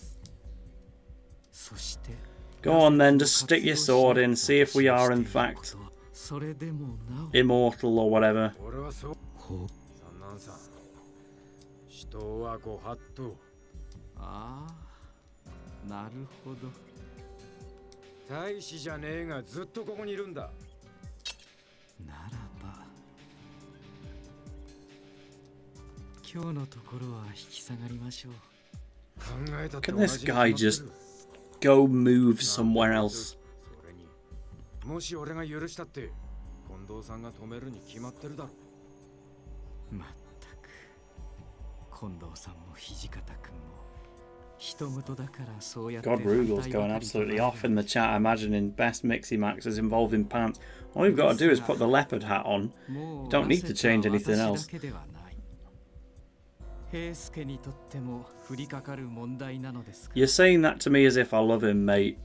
Speaker 1: Go on then, just stick your sword in, see if we are in fact immortal or whatever. Can this guy just go move somewhere else? God, Rugel's going absolutely off in the chat, imagining best Miximaxes involving pants. All you've got to do is put the leopard hat on. You don't need to change anything else. You're saying that to me as if I love him, mate.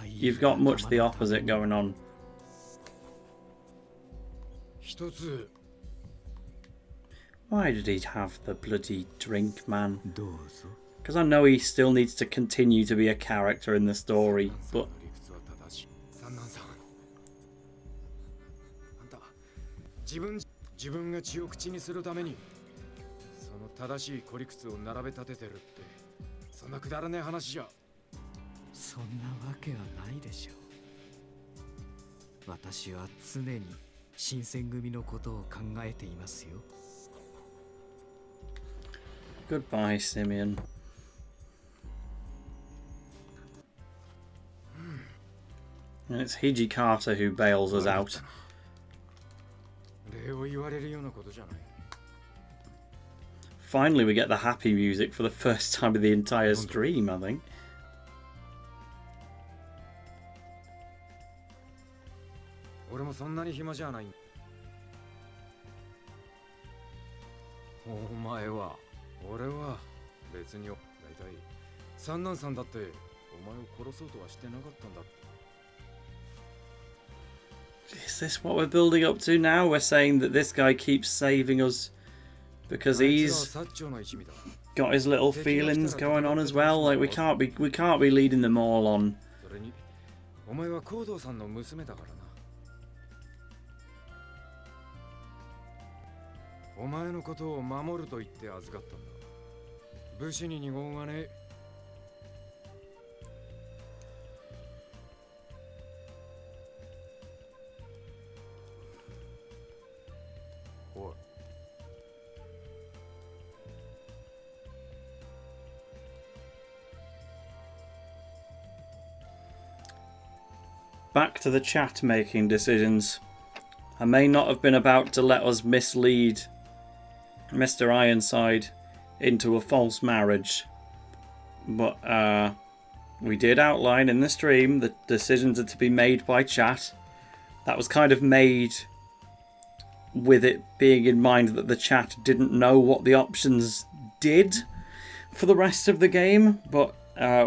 Speaker 1: You've got much the opposite going on. Why did he have the bloody drink, man? Because I know he still needs to continue to be a character in the story, but... Goodbye, Simeon. And it's Hijikata who bails us out. Finally, we get the happy music for the first time of the entire stream, I think. Is this what we're building up to now? We're saying that this guy keeps saving us because he's got his little feelings going on as well. Like we can't be leading them all on. Back to the chat making decisions. I may not have been about to let us mislead Mr. Ironside into a false marriage, but we did outline in the stream that decisions are to be made by chat. That was kind of made with it being in mind that the chat didn't know what the options did for the rest of the game, but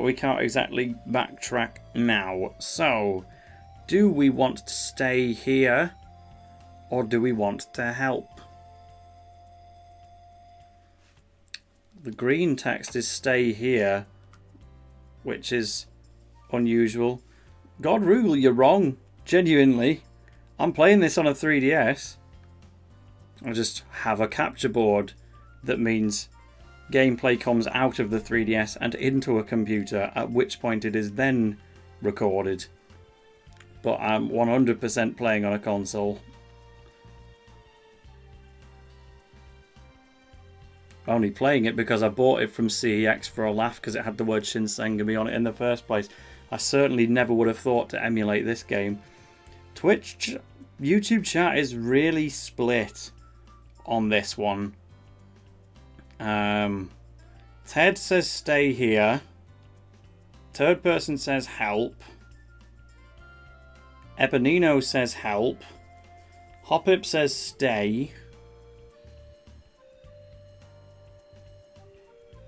Speaker 1: we can't exactly backtrack now. So, do we want to stay here, or do we want to help? The green text is stay here, which is unusual. God, Rugel, you're wrong. Genuinely. I'm playing this on a 3DS. I just have a capture board that means gameplay comes out of the 3DS and into a computer, at which point it is then recorded. But I'm 100% playing on a console. Only playing it because I bought it from CEX for a laugh because it had the word Shinsengumi on it in the first place. I certainly never would have thought to emulate this game. YouTube chat is really split on this one. Ted says stay here. Third person says help. Ebonino says help. Hopip says stay.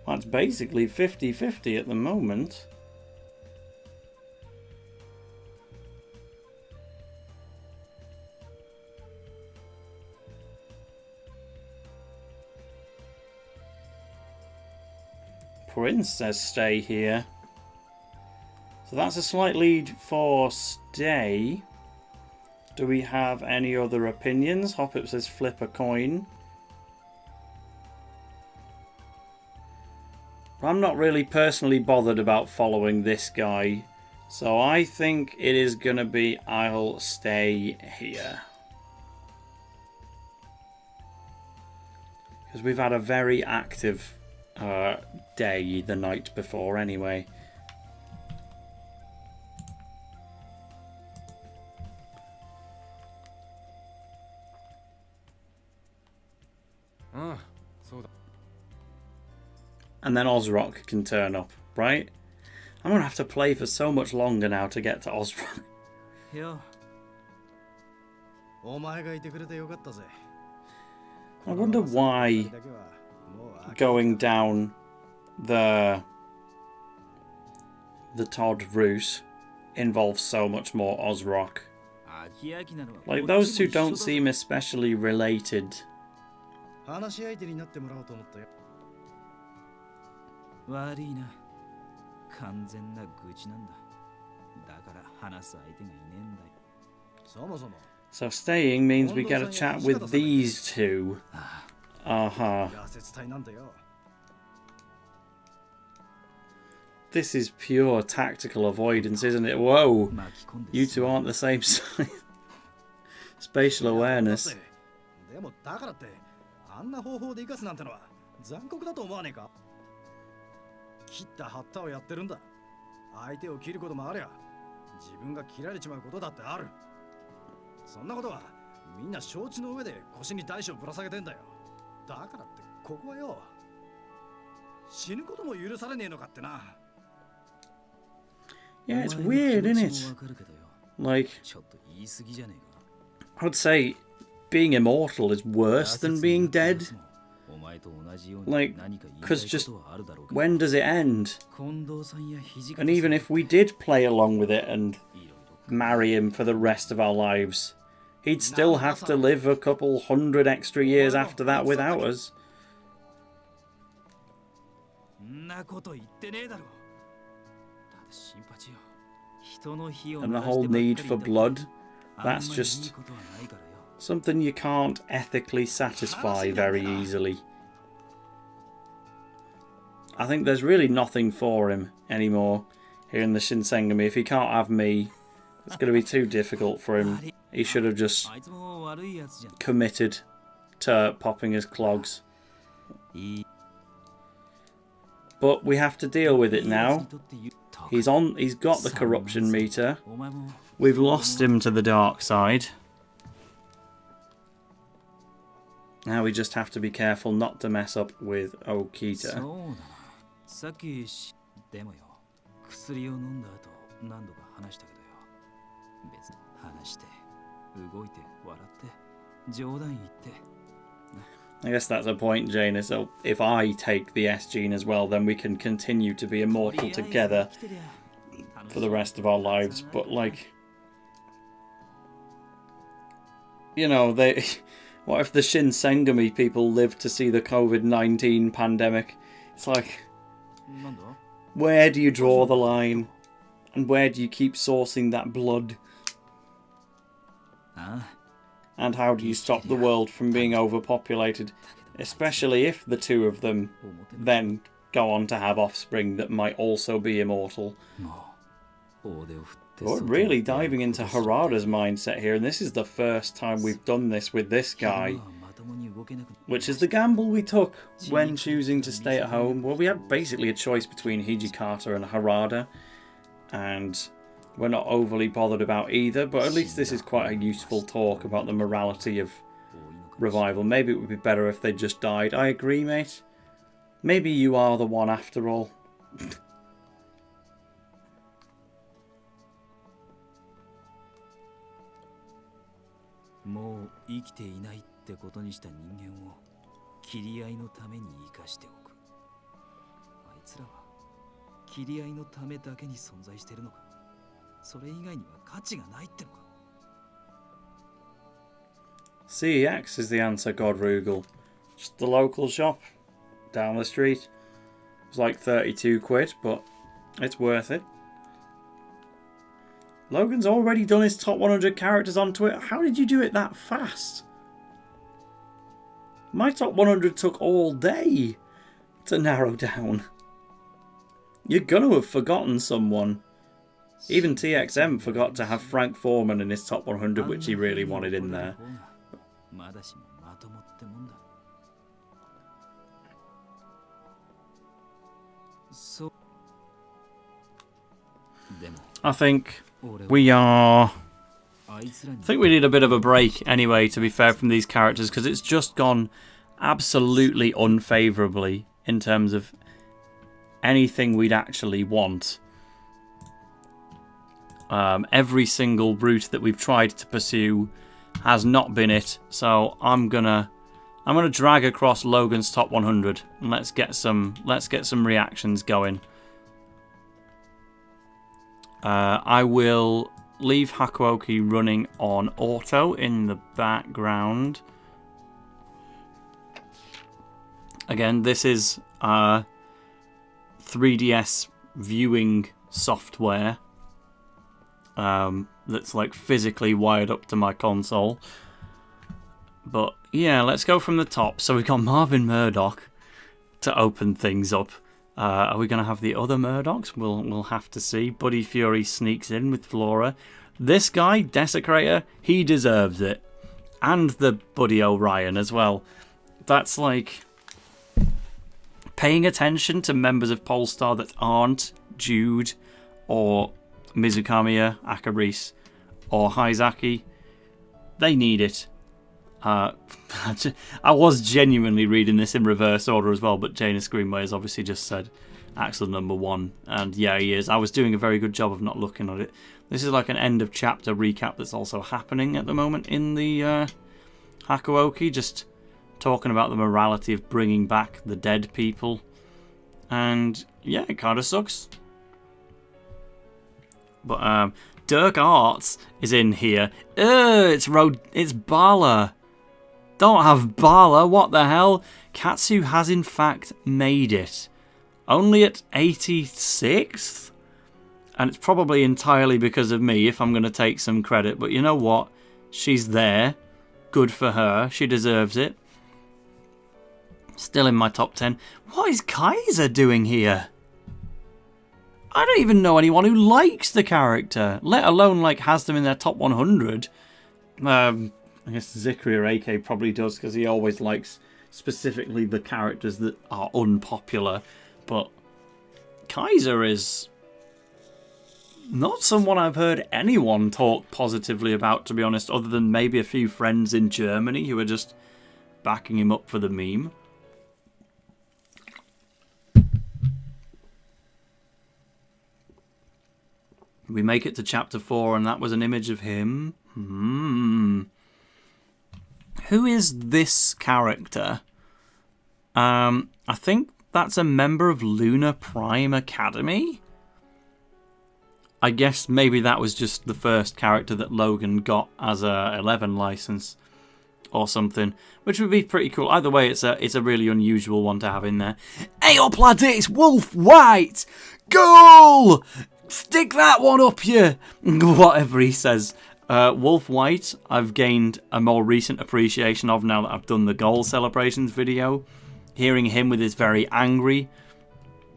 Speaker 1: That's basically 50-50 at the moment. Prince says stay here. So that's a slight lead for stay. Do we have any other opinions? Hopip says flip a coin. I'm not really personally bothered about following this guy. So I think it is going to be I'll stay here. Because we've had a very active day the night before anyway. And then Ozrock can turn up, right? I'm going to have to play for so much longer now to get to Ozrock. I wonder why going down the Todd route involves so much more Ozrock. Like, those two don't seem especially related. So staying means we get a chat with these two. This is pure tactical avoidance, isn't it? Whoa! You two aren't the same size. Spatial awareness. Yeah, it's weird, isn't it? Like, I'd say being immortal is worse than being dead. Like, because just when does it end? And even if we did play along with it and marry him for the rest of our lives, he'd still have to live a couple hundred extra years after that without us. And the whole need for blood, that's just something you can't ethically satisfy very easily. I think there's really nothing for him anymore here in the Shinsengumi. If he can't have me, it's going to be too difficult for him. He should have just committed to popping his clogs. But we have to deal with it now. He's got the corruption meter. We've lost him to the dark side. Now we just have to be careful not to mess up with Okita. I guess that's a point, Jaina. So if I take the S gene as well, then we can continue to be immortal together for the rest of our lives. But, like, you know, what if the Shinsengumi people live to see the COVID-19 pandemic? It's like, where do you draw the line? And where do you keep sourcing that blood? And how do you stop the world from being overpopulated? Especially if the two of them then go on to have offspring that might also be immortal. We're really diving into Harada's mindset here, and this is the first time we've done this with this guy. Which is the gamble we took when choosing to stay at home. Well, we had basically a choice between Hijikata and Harada, and we're not overly bothered about either, but at least this is quite a useful talk about the morality of revival. Maybe it would be better if they just died. I agree, mate. Maybe you are the one after all. CEX is the answer, Godrugal. Just the local shop down the street. It's like 32 quid, but it's worth it. Logan's already done his top 100 characters on Twitter. How did you do it that fast? My top 100 took all day to narrow down. You're gonna have forgotten someone. Even TXM forgot to have Frank Foreman in his top 100, which he really wanted in there. I think we need a bit of a break anyway, to be fair, from these characters, because it's just gone absolutely unfavourably in terms of anything we'd actually want. Every single route that we've tried to pursue has not been it, so I'm gonna drag across Logan's top 100 and let's get some reactions going. I will leave Hakuoki running on auto in the background. Again, this is 3DS viewing software that's like physically wired up to my console. But yeah, let's go from the top. So we've got Marvin Murdoch to open things up. Are we going to have the other Murdochs? We'll have to see. Buddy Fury sneaks in with Flora. This guy, Desecrator, he deserves it. And the Buddy Orion as well. That's like paying attention to members of Polestar that aren't Jude or Mizukamiya, Akaris, or Haizaki. They need it. I was genuinely reading this in reverse order as well, but Janus Greenway has obviously just said Axel #1, and yeah, he is. I was doing a very good job of not looking at it. This is like an end of chapter recap that's also happening at the moment in the Hakuoki, just talking about the morality of bringing back the dead people, and yeah, it kind of sucks. But Dirk Arts is in here. It's Bala. Don't have Bala, what the hell? Katsu has in fact made it. Only at 86th? And it's probably entirely because of me if I'm going to take some credit. But you know what? She's there. Good for her. She deserves it. Still in my top 10. What is Kaiser doing here? I don't even know anyone who likes the character, let alone like has them in their top 100. I guess Zikri or AK probably does because he always likes specifically the characters that are unpopular. But Kaiser is not someone I've heard anyone talk positively about, to be honest, other than maybe a few friends in Germany who are just backing him up for the meme. We make it to chapter 4 and that was an image of him. Who is this character? I think that's a member of Lunar Prime Academy? I guess maybe that was just the first character that Logan got as a 11 license or something, which would be pretty cool. Either way, it's a really unusual one to have in there. Hey up lads, it's Wolf White! Goal! Stick that one up you! Whatever he says. Wolf White, I've gained a more recent appreciation of now that I've done the goal celebrations video. Hearing him with his very angry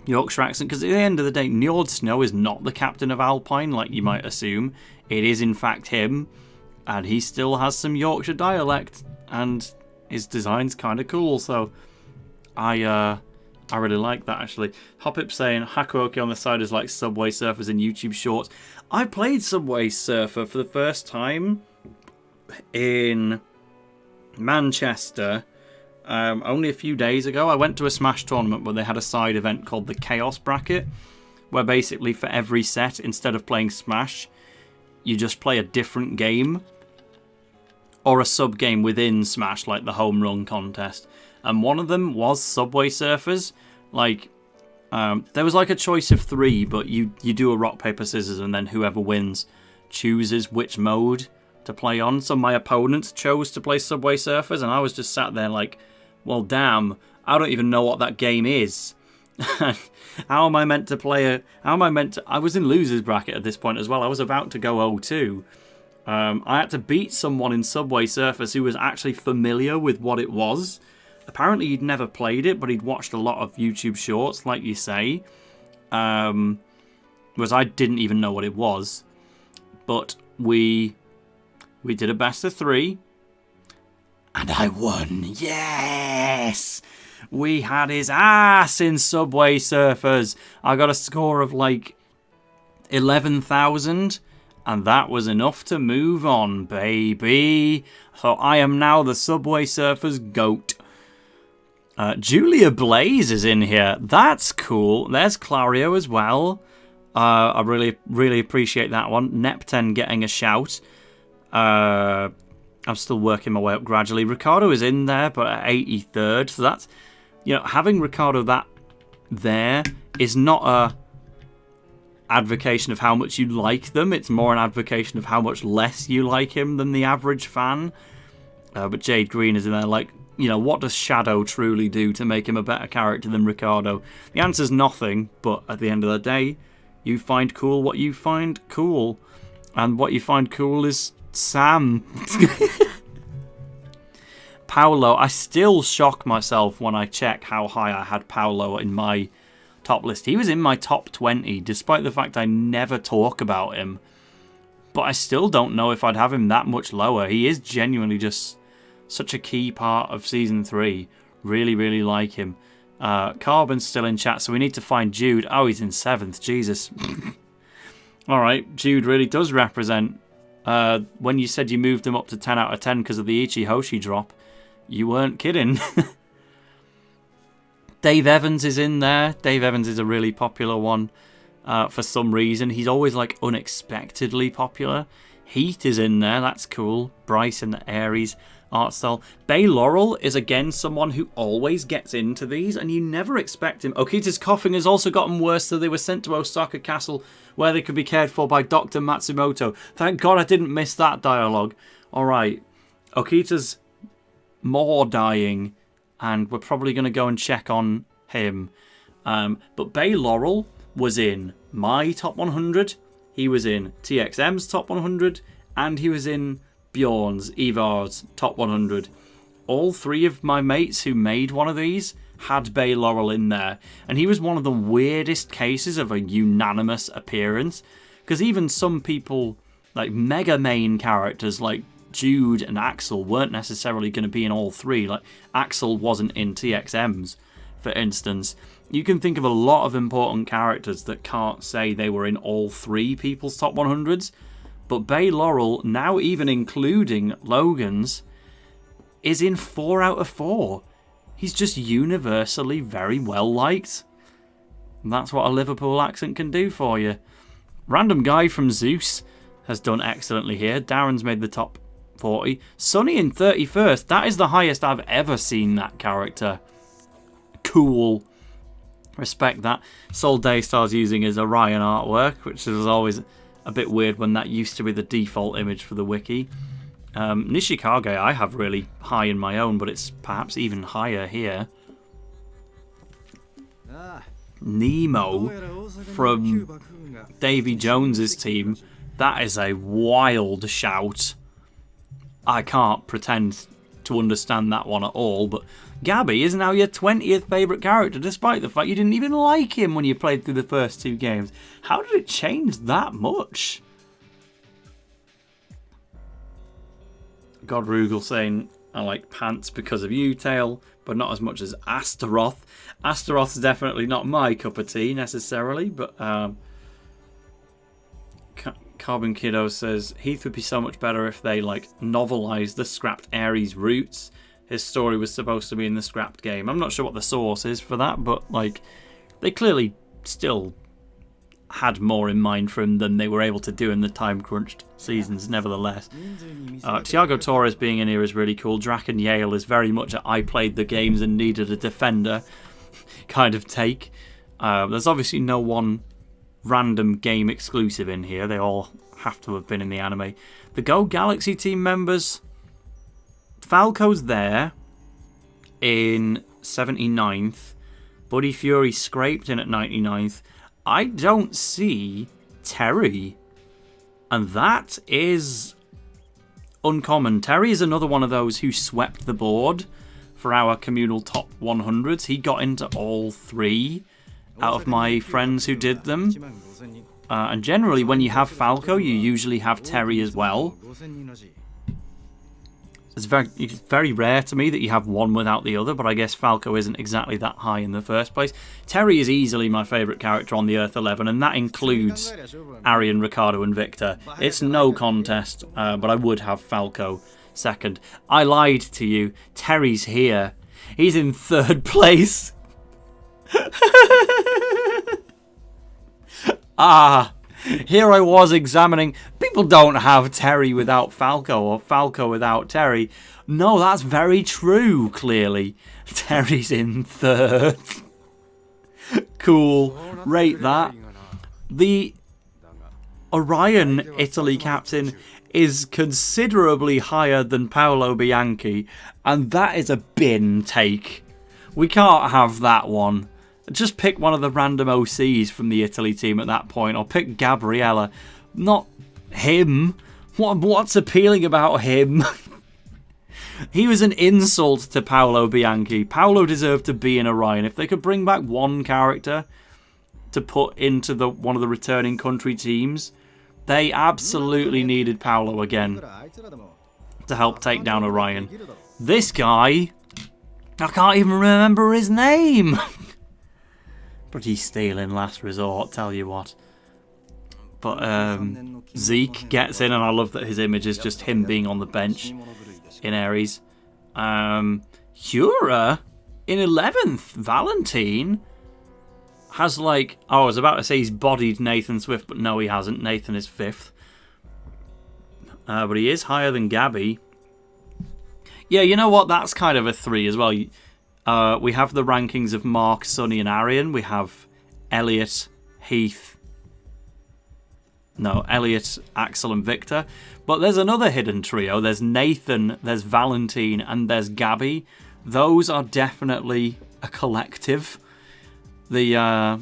Speaker 1: Yorkshire accent, because at the end of the day, Njord Snow is not the captain of Alpine, like you might assume. It is in fact him, and he still has some Yorkshire dialect, and his design's kind of cool, so I really like that, actually. Hopip saying, Hakuoki on the side is like Subway Surfers in YouTube Shorts. I played Subway Surfer for the first time in Manchester only a few days ago. I went to a Smash tournament where they had a side event called the Chaos Bracket, where basically for every set, instead of playing Smash, you just play a different game or a sub-game within Smash, like the Home Run contest. And one of them was Subway Surfers. Like, there was like a choice of 3, but you do a rock, paper, scissors, and then whoever wins chooses which mode to play on. So my opponents chose to play Subway Surfers, and I was just sat there like, well, damn, I don't even know what that game is. How am I meant to play I was in loser's bracket at this point as well. I was about to go 0-2. I had to beat someone in Subway Surfers who was actually familiar with what it was. Apparently he'd never played it, but he'd watched a lot of YouTube shorts, like you say. Whereas I didn't even know what it was. But we did a best of 3. And I won. Yes! We had his ass in Subway Surfers. I got a score of like 11,000. And that was enough to move on, baby. So I am now the Subway Surfers GOAT. Julia Blaze is in here. That's cool. There's Clario as well. I really appreciate that one. Nepten getting a shout. I'm still working my way up gradually. Ricardo is in there, but at 83rd. So that's, having Ricardo there is not a advocation of how much you like them. It's more an advocation of how much less you like him than the average fan. But Jade Greene is in there like, what does Shadow truly do to make him a better character than Ricardo? The answer's nothing, but at the end of the day, you find cool what you find cool. And what you find cool is Sam. Paolo, I still shock myself when I check how high I had Paolo in my top list. He was in my top 20, despite the fact I never talk about him. But I still don't know if I'd have him that much lower. He is genuinely just such a key part of Season 3. Really, really like him. Carbon's still in chat, so we need to find Jude. Oh, he's in 7th. Jesus. Alright, Jude really does represent. When you said you moved him up to 10 out of 10 because of the Ichihoshi drop, you weren't kidding. Dave Evans is in there. Dave Evans is a really popular one for some reason. He's always like unexpectedly popular. Heat is in there. That's cool. Bryce in the Aries art style. Bay Laurel is again someone who always gets into these and you never expect him. Okita's coughing has also gotten worse, so they were sent to Osaka Castle where they could be cared for by Dr. Matsumoto. Thank God I didn't miss that dialogue. Alright. Okita's more dying and we're probably going to go and check on him. But Bay Laurel was in my top 100. He was in TXM's top 100. And he was in Bjorn's, Ivar's top 100. All three of my mates who made one of these had Bay Laurel in there. And he was one of the weirdest cases of a unanimous appearance. Because even some people, like mega main characters like Jude and Axel, weren't necessarily going to be in all three. Like Axel wasn't in TXM's, for instance. You can think of a lot of important characters that can't say they were in all three people's top 100s. But Bay Laurel, now even including Logan's, is in 4 out of 4. He's just universally very well liked. And that's what a Liverpool accent can do for you. Random guy from Zeus has done excellently here. Darren's made the top 40. Sunny in 31st. That is the highest I've ever seen that character. Cool. Respect that. Sol Daystar's using his Orion artwork, which is always a bit weird when that used to be the default image for the wiki. Nishikage I have really high in my own, but it's perhaps even higher here. Nemo from Davy Jones's team. That is a wild shout. I can't pretend to understand that one at all, but Gabby is now your 20th favourite character, despite the fact you didn't even like him when you played through the first 2 games. How did it change that much? Godrugel saying, I like pants because of you, Tail, but not as much as Astaroth. Astaroth's definitely not my cup of tea, necessarily, but Carbon Kiddo says, Heath would be so much better if they, novelised the scrapped Ares roots. His story was supposed to be in the scrapped game. I'm not sure what the source is for that, but, they clearly still had more in mind for him than they were able to do in the time-crunched seasons, nevertheless. Tiago Torres being in here is really cool. Draken Yale is very much a I played the games and needed a defender kind of take. There's obviously no one random game exclusive in here. They all have to have been in the anime. The Go Galaxy team members, Falco's there in 79th. Buddy Fury scraped in at 99th. I don't see Terry, and that is uncommon. Terry is another one of those who swept the board for our communal top 100s. He got into all 3 out of my friends who did them. And generally, when you have Falco, you usually have Terry as well. It's very rare to me that you have one without the other, but I guess Falco isn't exactly that high in the first place. Terry is easily my favourite character on the Earth 11, and that includes Arian, Ricardo, and Victor. It's no contest, but I would have Falco second. I lied to you. Terry's here. He's in 3rd place. Here I was examining. People don't have Terry without Falco or Falco without Terry. No, that's very true, clearly. Terry's in 3rd. Cool. Rate that. The Orion Italy captain is considerably higher than Paolo Bianchi, and that is a bin take. We can't have that one. Just pick one of the random OCs from the Italy team at that point, or pick Gabriella. Not him. What's appealing about him? He was an insult to Paolo Bianchi. Paolo deserved to be in Orion. If they could bring back one character to put into one of the returning country teams, they absolutely needed Paolo again to help take down Orion. This guy, I can't even remember his name. But he's stealing last resort, tell you what. But Zeke gets in, and I love that his image is just him being on the bench in Ares. Hura in 11th. Valentine has like... Oh, I was about to say he's bodied Nathan Swift, but no, he hasn't. Nathan is 5th. But he is higher than Gabby. Yeah, you know what? That's kind of a 3 as well. We have the rankings of Mark, Sonny, and Arian. We have Elliot, Heath... No, Elliot, Axel, and Victor. But there's another hidden trio. There's Nathan, there's Valentine, and there's Gabby. Those are definitely a collective. The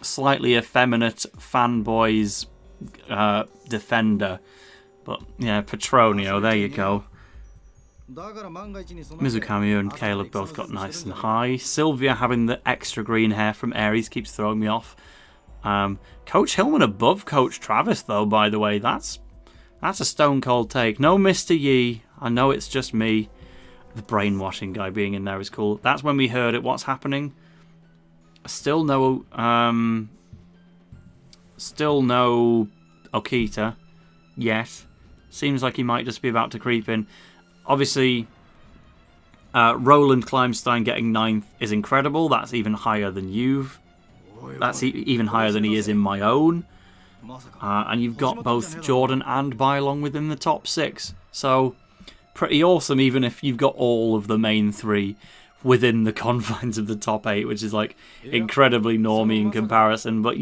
Speaker 1: slightly effeminate fanboys defender. But, yeah, Petronio, there you go. Mizukami and Caleb both got nice and high. Sylvia having the extra green hair from Ares keeps throwing me off. Coach Hillman above Coach Travis, though, by the way. That's a stone cold take. No Mr. Yi. I know it's just me. The brainwashing guy being in there is cool. That's when we heard it. What's happening? Still no Okita yet. Seems like he might just be about to creep in. Obviously, Roland Kleinstein getting 9th is incredible. That's even higher than you've. That's even higher than he is in my own. And you've got both Jordan and Bylong within the top 6. So, pretty awesome, even if you've got all of the main 3 within the confines of the top 8, which is like incredibly normie in comparison. But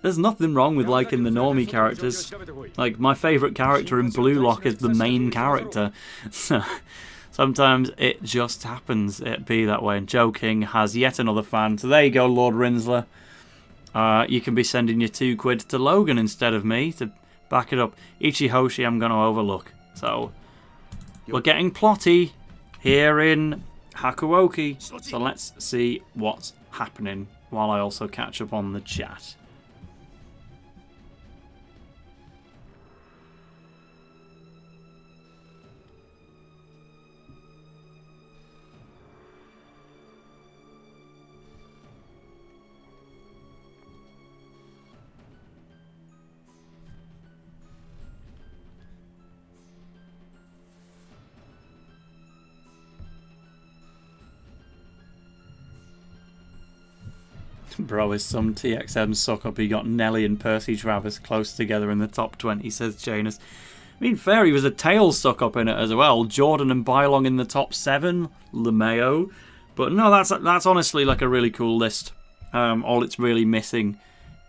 Speaker 1: there's nothing wrong with liking the normie characters. Like, my favourite character in Blue Lock is the main character. So, sometimes it just happens it be that way. And Joe King has yet another fan. So there you go, Lord Rinsler. You can be sending your £2 to Logan instead of me to back it up. Ichihoshi I'm going to overlook. So we're getting plotty here in Hakuoki. So let's see what's happening while I also catch up on the chat. Bro, is some TXM suck up. He got Nelly and Percy Travis close together in the top 20, says Janus. I mean, fair, he was a tail stuck up in it as well. Jordan and Bylong in the top 7. LeMayo. But no, that's honestly like a really cool list. All it's really missing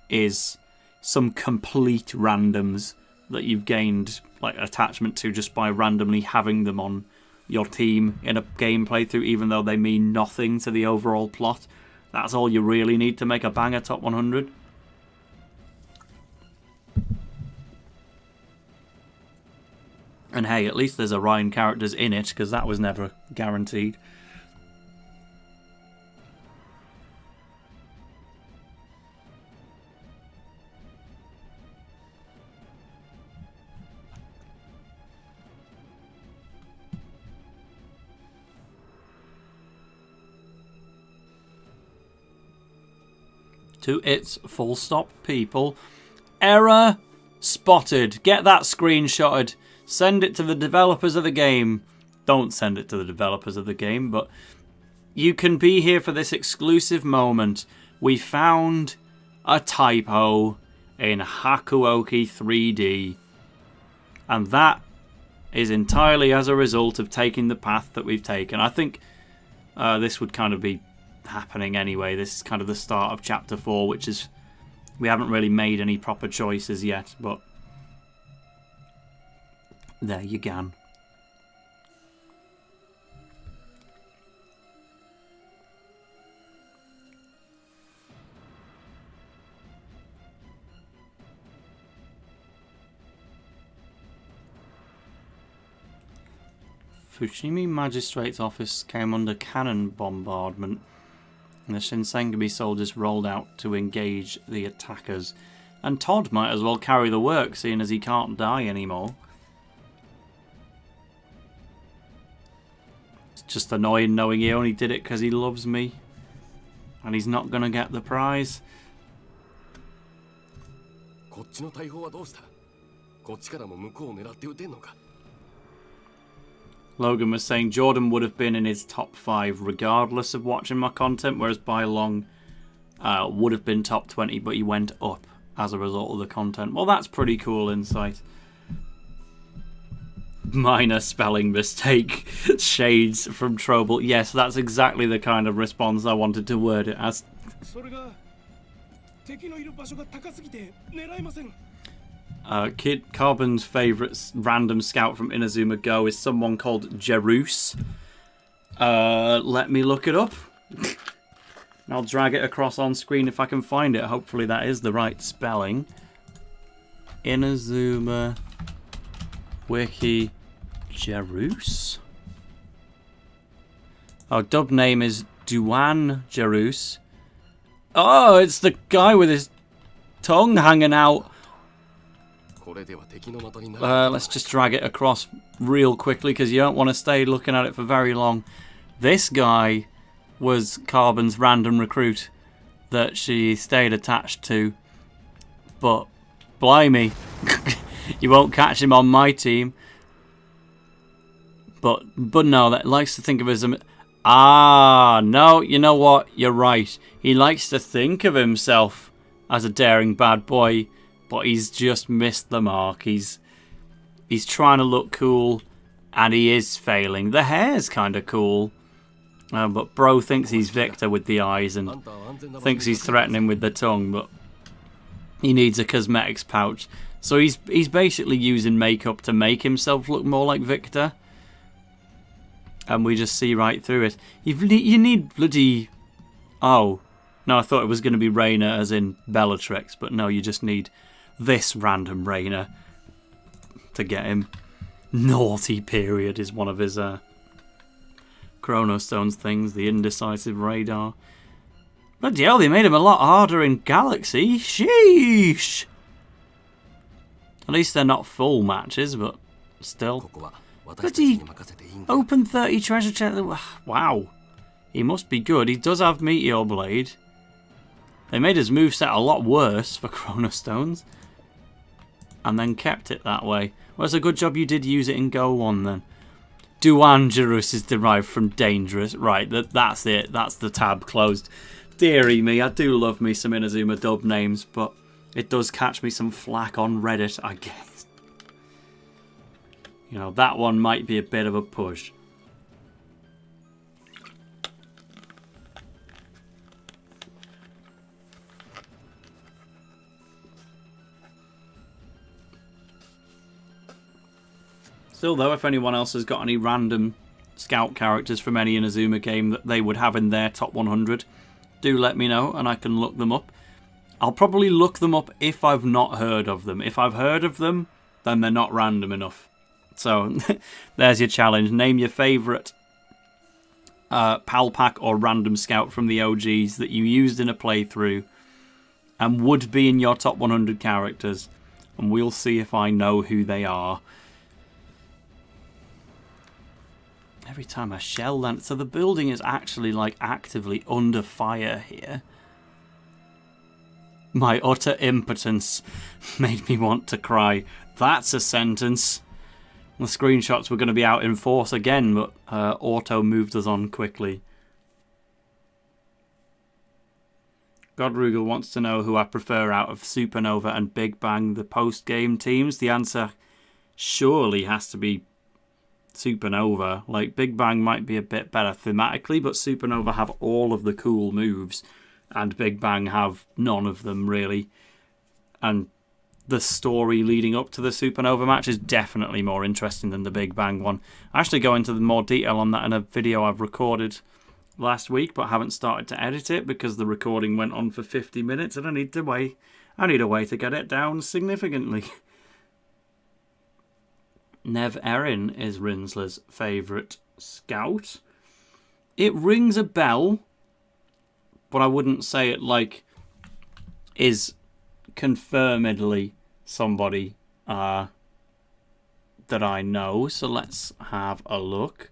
Speaker 1: is some complete randoms that you've gained like attachment to just by randomly having them on your team in a game playthrough, even though they mean nothing to the overall plot. That's all you really need to make a banger top 100. And hey, at least there's Orion characters in it, because that was never guaranteed. To its full stop, people. Error spotted. Get that screenshotted. Send it to the developers of the game. Don't send it to the developers of the game, but you can be here for this exclusive moment. We found a typo in Hakuoki 3D. And that is entirely as a result of taking the path that we've taken. I think this would kind of be happening anyway. This is kind of the start of Chapter 4, which is... we haven't really made any proper choices yet, but... there you go. Fushimi Magistrate's office came under cannon bombardment, and the Shinsengumi soldiers rolled out to engage the attackers. And Todd might as well carry the work, seeing as he can't die anymore. It's just annoying knowing he only did it because he loves me, and he's not going to get the prize. Logan was saying Jordan would have been in his top 5 regardless of watching my content, whereas Bai Long would have been top 20, but he went up as a result of the content. Well, that's pretty cool insight. Minor spelling mistake. Shades from trouble. Yes, that's exactly the kind of response I wanted to word it as. Kid Carbon's favourite random scout from Inazuma Go is someone called Jerus. Let me look it up. I'll drag it across on screen if I can find it. Hopefully that is the right spelling. Inazuma Wiki Jerus. Oh, dub name is Duan Jerus. Oh, it's the guy with his tongue hanging out. Let's just drag it across real quickly because you don't want to stay looking at it for very long. This guy was Carbon's random recruit that she stayed attached to. But, blimey, you won't catch him on my team. But no, that likes to think of as no, you know what? You're right. He likes to think of himself as a daring bad boy. But he's just missed the mark. He's trying to look cool, and he is failing. The hair's kind of cool, but bro thinks he's Victor with the eyes and thinks he's threatening with the tongue. But he needs a cosmetics pouch, so he's basically using makeup to make himself look more like Victor. And we just see right through it. You need bloody... oh no, I thought it was going to be Reina as in Bellatrix, but no, you just need this random Reina to get him. Naughty period is one of his Chrono Stones things, the indecisive radar. Bloody hell, they made him a lot harder in Galaxy. Sheesh! At least they're not full matches, but still. Bloody open 30 treasure chest. Wow. He must be good. He does have Meteor Blade. They made his moveset a lot worse for Chrono Stones. And then kept it that way. Well, it's a good job you did use it in Go 1 then. Duangerous is derived from dangerous. Right, that's it. That's the tab closed. Deary me, I do love me some Inazuma dub names, but it does catch me some flack on Reddit, I guess. You know, that one might be a bit of a push. Still though, if anyone else has got any random scout characters from any Inazuma game that they would have in their top 100, do let me know and I can look them up. I'll probably look them up if I've not heard of them. If I've heard of them, then they're not random enough. So, there's your challenge. Name your favourite PAL pack or random scout from the OGs that you used in a playthrough and would be in your top 100 characters. And we'll see if I know who they are. Every time I shell land... so the building is actually, like, actively under fire here. My utter impotence made me want to cry. That's a sentence. The screenshots were going to be out in force again, but Auto moved us on quickly. Godrugel wants to know who I prefer out of Supernova and Big Bang, the post-game teams. The answer surely has to be Supernova. Like, Big Bang might be a bit better thematically, but Supernova have all of the cool moves, and Big Bang have none of them, really. And the story leading up to the Supernova match is definitely more interesting than the Big Bang one. I actually go into more detail on that in a video I've recorded last week, but haven't started to edit it because the recording went on for 50 minutes and I need a way to get it down significantly. Nev Erin is Rinsler's favourite scout. It rings a bell, but I wouldn't say it like is confirmedly somebody that I know. So let's have a look.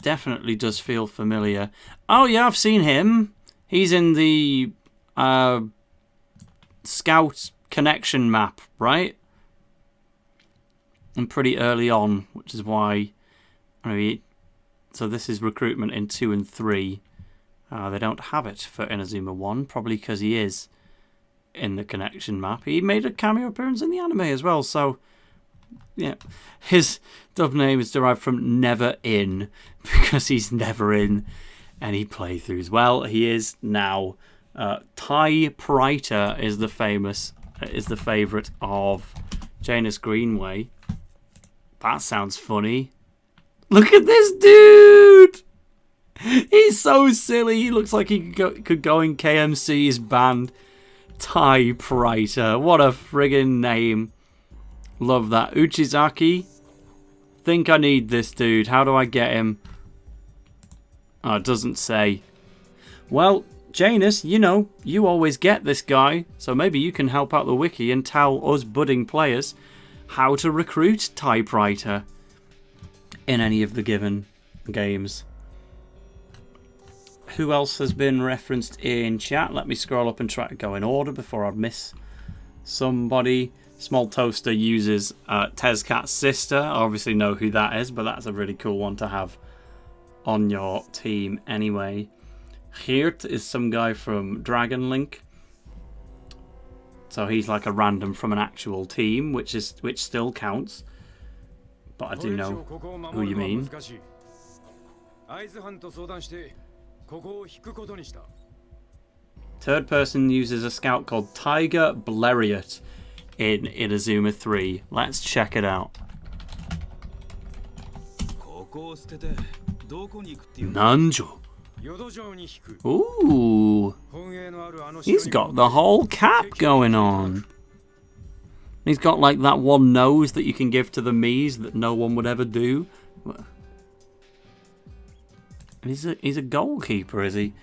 Speaker 1: Definitely does feel familiar. Oh yeah, I've seen him. He's in the Scout connection map, right? And pretty early on, which is why. So this is recruitment in 2 and 3. They don't have it for Inazuma 1, probably because he is in the connection map. He made a cameo appearance in the anime as well, so yeah. His dub name is derived from Never In, because he's never in any playthroughs. Well, he is now. Tai Prater is the favourite of Janus Greenway. That sounds funny. Look at this dude! He's so silly. He looks like he could go in KMC's band. Tai Prater. What a friggin' name. Love that. Uchizaki. Think I need this dude. How do I get him? Oh, it doesn't say. Well, Janus, you know, you always get this guy. So maybe you can help out the wiki and tell us budding players how to recruit Tai Prater in any of the given games. Who else has been referenced in chat? Let me scroll up and try to go in order before I miss somebody. Small Toaster uses Tezcat's sister. I obviously know who that is, but that's a really cool one to have on your team anyway. Geert is some guy from Dragon Link. So he's like a random from an actual team, which still counts. But I do know who you mean. Third person uses a scout called Tiger Bleriot in Inazuma 3. Let's check it out. Nanjo. Ooh. He's got the whole cap going on. He's got like that one nose that you can give to the Miis that no one would ever do. He's a goalkeeper, is he?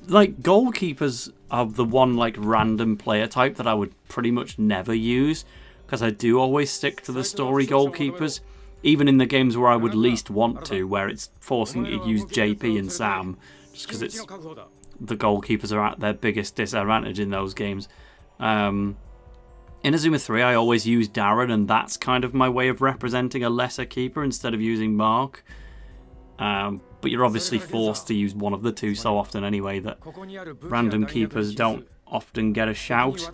Speaker 1: Like, goalkeepers are the one like random player type that I would pretty much never use, because I do always stick to the story goalkeepers, even in the games where I would least want to, where it's forcing you to use JP and Sam, just because it's the goalkeepers are at their biggest disadvantage in those games. In Inazuma 3, I always use Darren, and that's kind of my way of representing a lesser keeper instead of using Mark. But you're obviously forced to use one of the two so often anyway that random keepers don't often get a shout.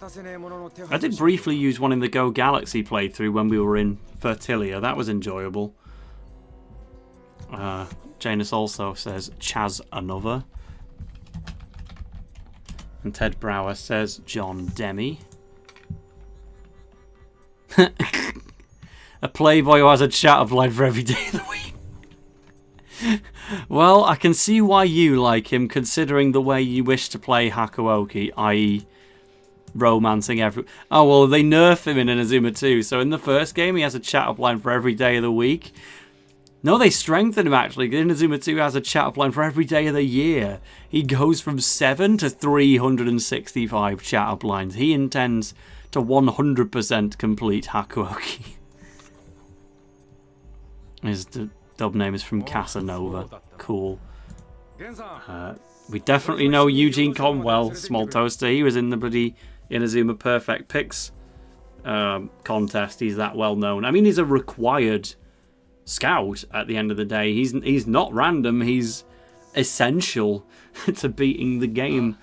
Speaker 1: I did briefly use one in the Go Galaxy playthrough when we were in Fertilia. That was enjoyable. Janus also says Chaz Another. And Ted Brower says John Demi. A playboy who has a chat line for every day of the week. Well, I can see why you like him, considering the way you wish to play Hakuoki, i.e. romancing every... Oh, well, they nerf him in Inazuma 2, so in the first game he has a chat-up line for every day of the week. No, they strengthen him, actually. Inazuma 2 has a chat-up line for every day of the year. He goes from 7 to 365 chat-up lines. He intends to 100% complete Hakuoki. His dub name is from Casanova. Cool. We definitely know Eugene Conwell, Small Toaster. He was in the bloody Inazuma Perfect Picks contest. He's that well known. I mean, he's a required scout at the end of the day. He's not random. He's essential to beating the game.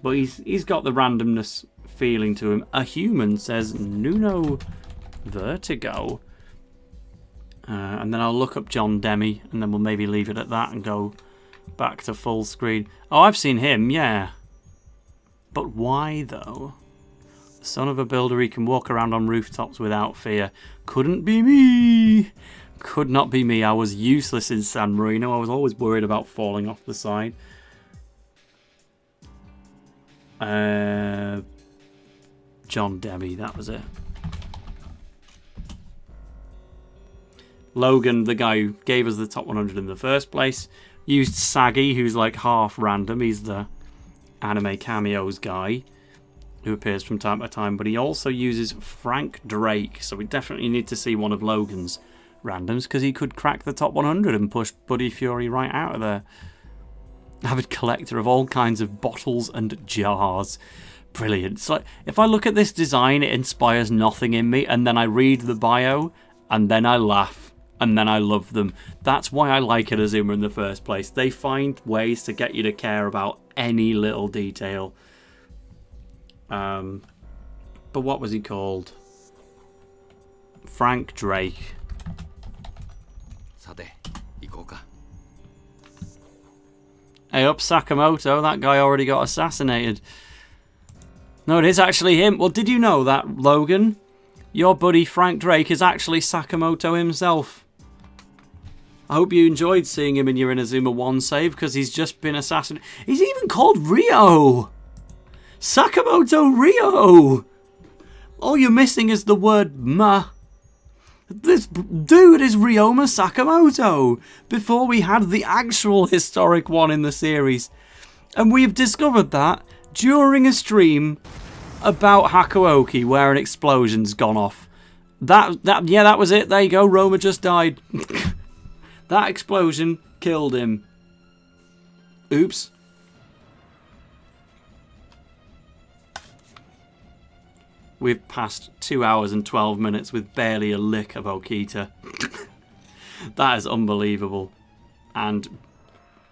Speaker 1: But he's got the randomness feeling to him. A human says Nuno Vertigo. And then I'll look up John Demi, and then we'll maybe leave it at that and go back to full screen. Oh, I've seen him, yeah. But why, though? Son of a builder, he can walk around on rooftops without fear. Couldn't be me. Could not be me. I was useless in San Marino. I was always worried about falling off the side. John Demi, that was it. Logan, the guy who gave us the top 100 in the first place, used Sagi, who's like half random. He's the anime cameos guy who appears from time to time, but he also uses Frank Drake, so we definitely need to see one of Logan's randoms, because he could crack the top 100 and push Buddy Fury right out of there. Avid collector of all kinds of bottles and jars. Brilliant. It's like, if I look at this design, it inspires nothing in me, and then I read the bio, and then I laugh, and then I love them. That's why I like Inazuma in the first place. They find ways to get you to care about any little detail. But what was he called? Frank Drake. Hey up, Sakamoto. That guy already got assassinated. No, it is actually him. Well, did you know that, Logan? Your buddy Frank Drake is actually Sakamoto himself. I hope you enjoyed seeing him in your Inazuma 1 save, because he's just been assassinated. He's even called Ryo! Sakamoto Ryo! All you're missing is the word ma. This dude is Ryoma Sakamoto, before we had the actual historic one in the series. And we've discovered that during a stream about Hakuoki, where an explosion's gone off. That was it. There you go. Roma just died. That explosion killed him. Oops. We've passed 2 hours and 12 minutes with barely a lick of Okita. That is unbelievable. And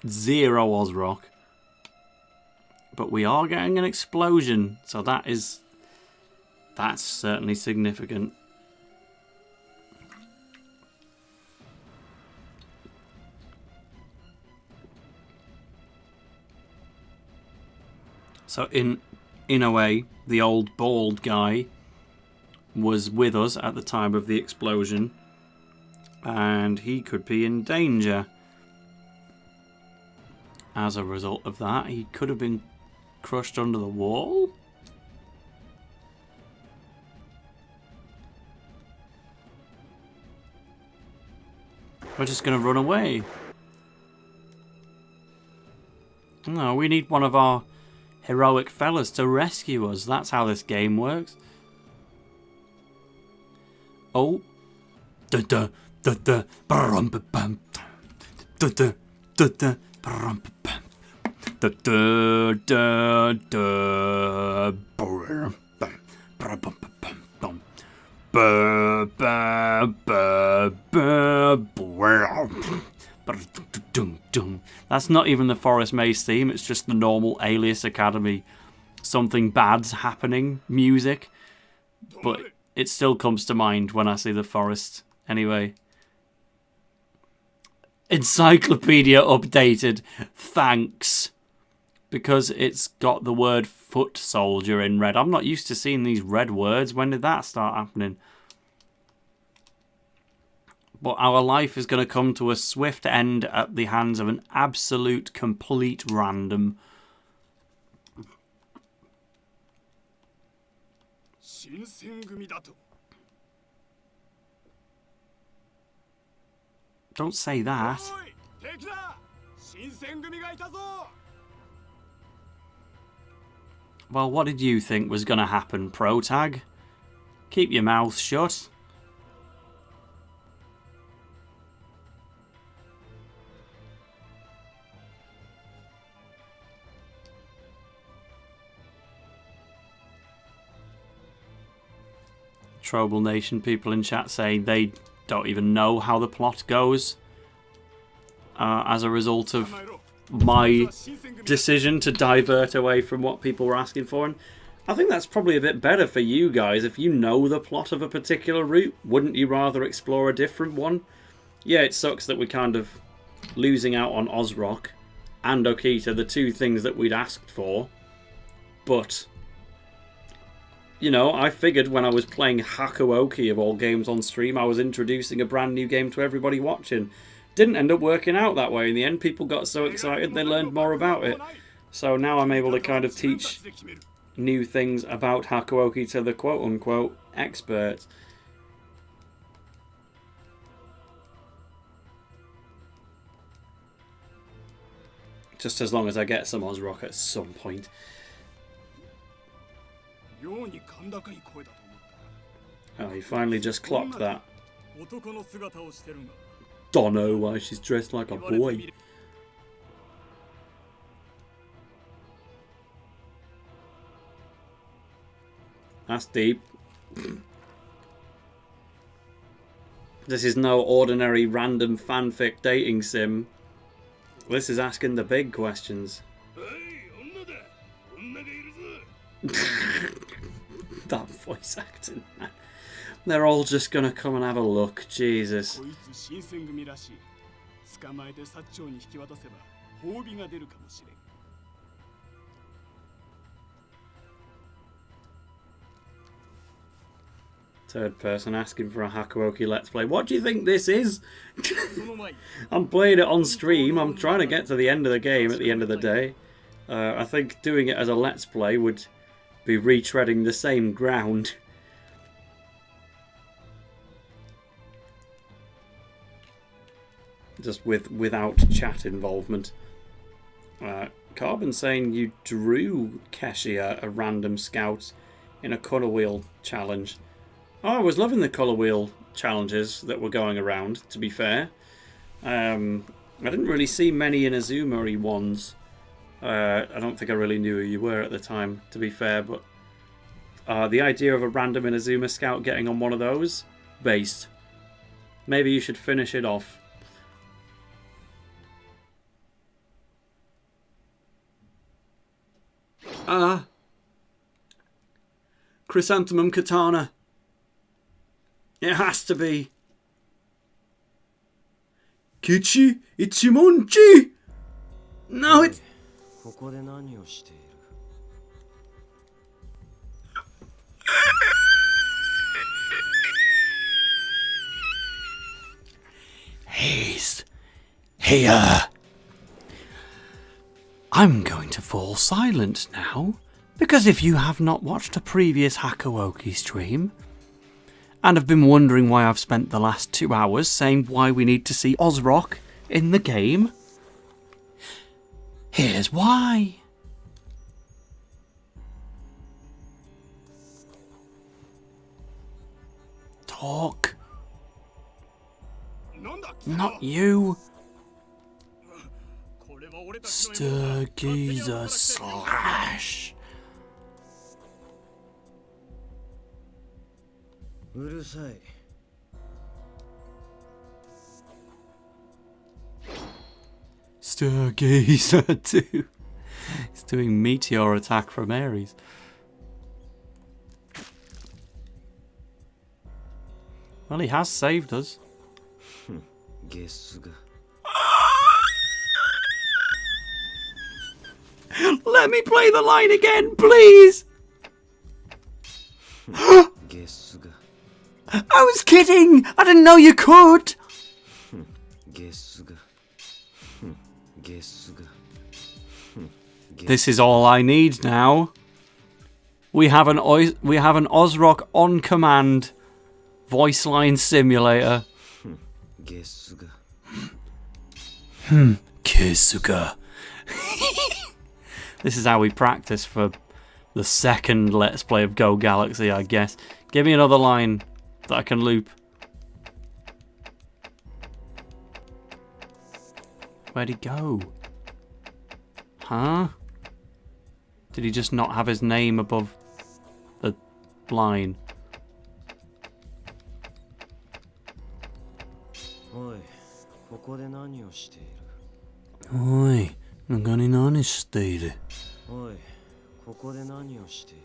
Speaker 1: 0 Ozrock. But we are getting an explosion, so that's certainly significant. So in a way, the old bald guy was with us at the time of the explosion, and he could be in danger. As a result of that, he could have been crushed under the wall? We're just going to run away. No, we need one of our heroic fellas to rescue us. That's how this game works. Oh. Da da da da bum bum. Da da da da bum bum. Da da da da bum bum bum. Ba ba ba ba. That's not even the Forest Maze theme, it's just the normal Alias Academy something bad's happening music, but it still comes to mind when I see the forest. Anyway, encyclopedia updated, thanks, because it's got the word foot soldier in red. I'm not used to seeing these red words. When did that start happening? But our life is going to come to a swift end at the hands of an absolute, complete random. Don't say that. Well, what did you think was going to happen, Protag? Keep your mouth shut. Trobal Nation people in chat saying they don't even know how the plot goes as a result of my decision to divert away from what people were asking for. And I think that's probably a bit better for you guys. If you know the plot of a particular route, wouldn't you rather explore a different one? Yeah, it sucks that we're kind of losing out on Ozrock and Okita, the two things that we'd asked for. But, you know, I figured when I was playing Hakuoki of all games on stream, I was introducing a brand new game to everybody watching. Didn't end up working out that way. In the end, people got so excited they learned more about it. So now I'm able to kind of teach new things about Hakuoki to the quote-unquote experts. Just as long as I get some Ozrock at some point. Oh, he finally just clocked that. Don't know why she's dressed like a boy. That's deep. This is no ordinary random fanfic dating sim. This is asking the big questions. That voice acting, man. They're all just gonna come and have a look. Jesus. Third person asking for a Hakuoki Let's Play. What do you think this is? I'm playing it on stream. I'm trying to get to the end of the game at the end of the day. I think doing it as a Let's Play would be retreading the same ground. Just without chat involvement. Carbon saying you drew Keshia, a random scout, in a colour wheel challenge. Oh, I was loving the colour wheel challenges that were going around, to be fair. I didn't really see many Inazuma-y ones. I don't think I really knew who you were at the time, to be fair, but the idea of a random Inazuma scout getting on one of those, based. Maybe you should finish it off. Chrysanthemum Katana. It has to be. Kichi Ichimonchi! No, it's... He's here. I'm going to fall silent now, because if you have not watched a previous Hakuoki stream, and have been wondering why I've spent the last 2 hours saying why we need to see Ozrock in the game, here's why. Talk. Not you. Sturgiza slash. Stargazer too. He's doing meteor attack from Ares. Well, he has saved us. Let me play the line again, please. I was kidding! I didn't know you could! This is all I need now. We have an Ozrock on command voice line simulator. Kesuga. This is how we practice for the second Let's Play of Go Galaxy, I guess. Give me another line that I can loop. Where'd he go? Huh? Did he just not have his name above the line?
Speaker 3: Oi, ここで何をしている?
Speaker 4: Oi, 何している?
Speaker 3: Oi, ここで何をしている?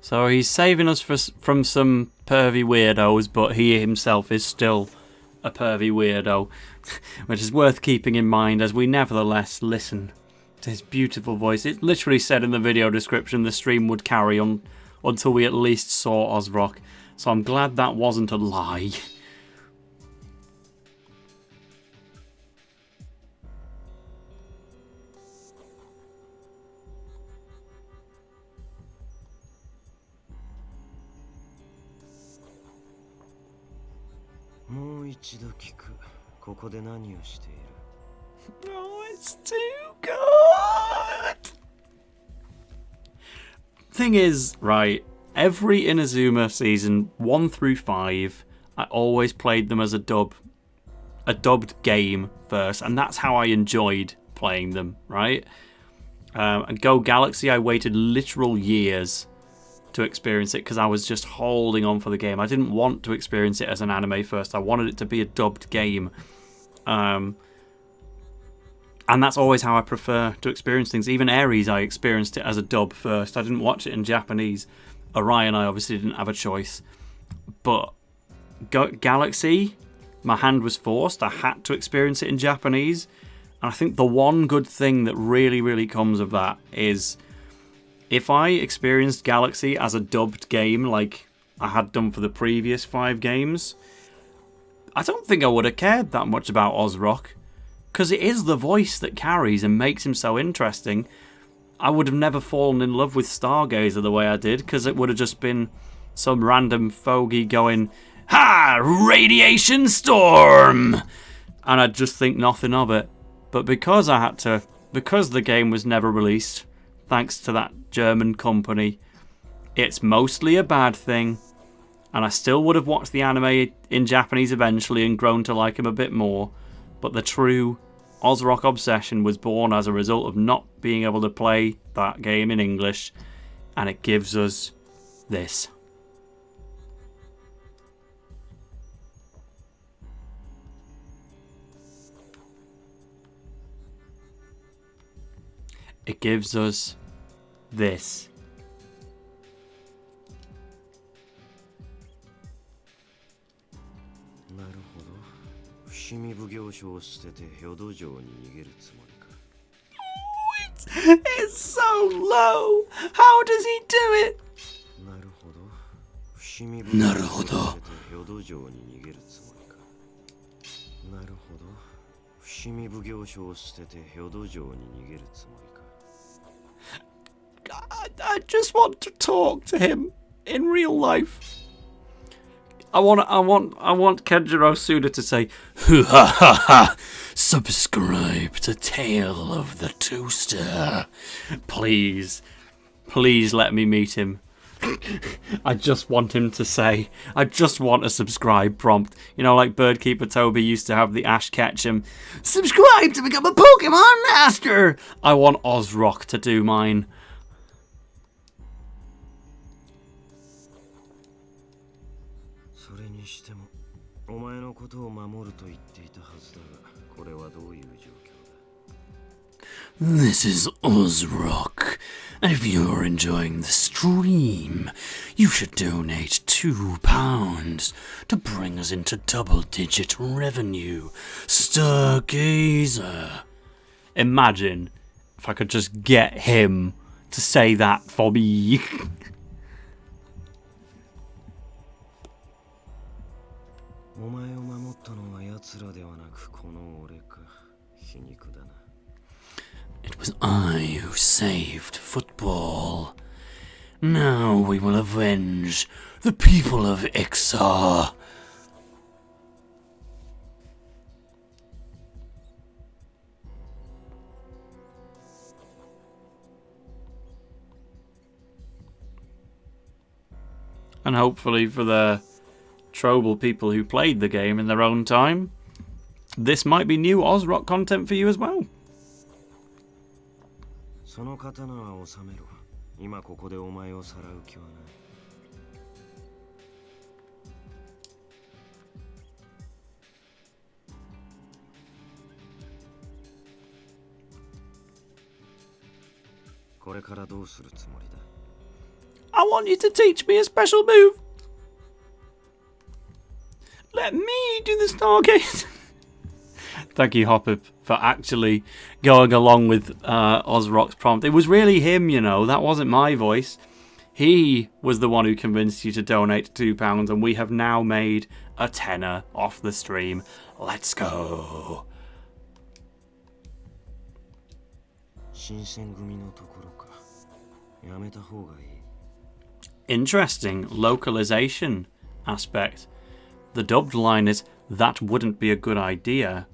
Speaker 1: So he's saving us from some pervy weirdos, but he himself is still a pervy weirdo, which is worth keeping in mind as we nevertheless listen to his beautiful voice. It literally said in the video description the stream would carry on until we at least saw Ozrock, so I'm glad that wasn't a lie.
Speaker 3: Oh,
Speaker 1: it's too good! Thing is, right, every Inazuma season 1 through 5, I always played them as a dubbed game first, and that's how I enjoyed playing them, right? And Go Galaxy, I waited literal years to experience it because I was just holding on for the game. I didn't want to experience it as an anime first. I wanted it to be a dubbed game. And that's always how I prefer to experience things. Even Ares, I experienced it as a dub first. I didn't watch it in Japanese. Orion, I obviously didn't have a choice. But Galaxy, my hand was forced. I had to experience it in Japanese. And I think the one good thing that really, really comes of that is if I experienced Galaxy as a dubbed game like I had done for the previous 5 games, I don't think I would have cared that much about Ozrock, because it is the voice that carries and makes him so interesting. I would have never fallen in love with Stargazer the way I did, because it would have just been some random fogey going, "Ha! Radiation storm!" And I'd just think nothing of it. But because the game was never released, thanks to that German company, it's mostly a bad thing. And I still would have watched the anime in Japanese eventually and grown to like him a bit more. But the true Ozrock obsession was born as a result of not being able to play that game in English. And it gives us this. It gives us this. It's so low. How does he do it?
Speaker 4: なるほど。
Speaker 1: I just want to talk to him in real life. I want Kenjiro Tsuda to say, "Ha ha ha! Subscribe to Tale of the Toaster. Please let me meet him." I just want him to say, I just want a subscribe prompt. You know, like Birdkeeper Toby used to have the Ash Ketchum, "Subscribe to become a Pokemon Master." I want Ozrock to do mine.
Speaker 4: This is Ozrock, and if you're enjoying the stream, you should donate £2 to bring us into double-digit revenue. Stargazer.
Speaker 1: Imagine if I could just get him to say that for me.
Speaker 4: It was I who saved football. Now we will avenge the people of Ixar.
Speaker 1: And hopefully for the Trobal people who played the game in their own time, this might be new Ozrock content for you as well.
Speaker 3: これからどうするつもりだ?
Speaker 1: I want you to teach me a special move. Let me do the Stargate. Thank you, Hopper, for actually going along with Ozrock's prompt. It was really him, you know. That wasn't my voice. He was the one who convinced you to donate £2, and we have now made a tenner off the stream. Let's go.
Speaker 3: Shinsengumi no tokoro ka. Yameta hou ga ii.
Speaker 1: Interesting localization aspect. The dubbed line is, that wouldn't be a good idea.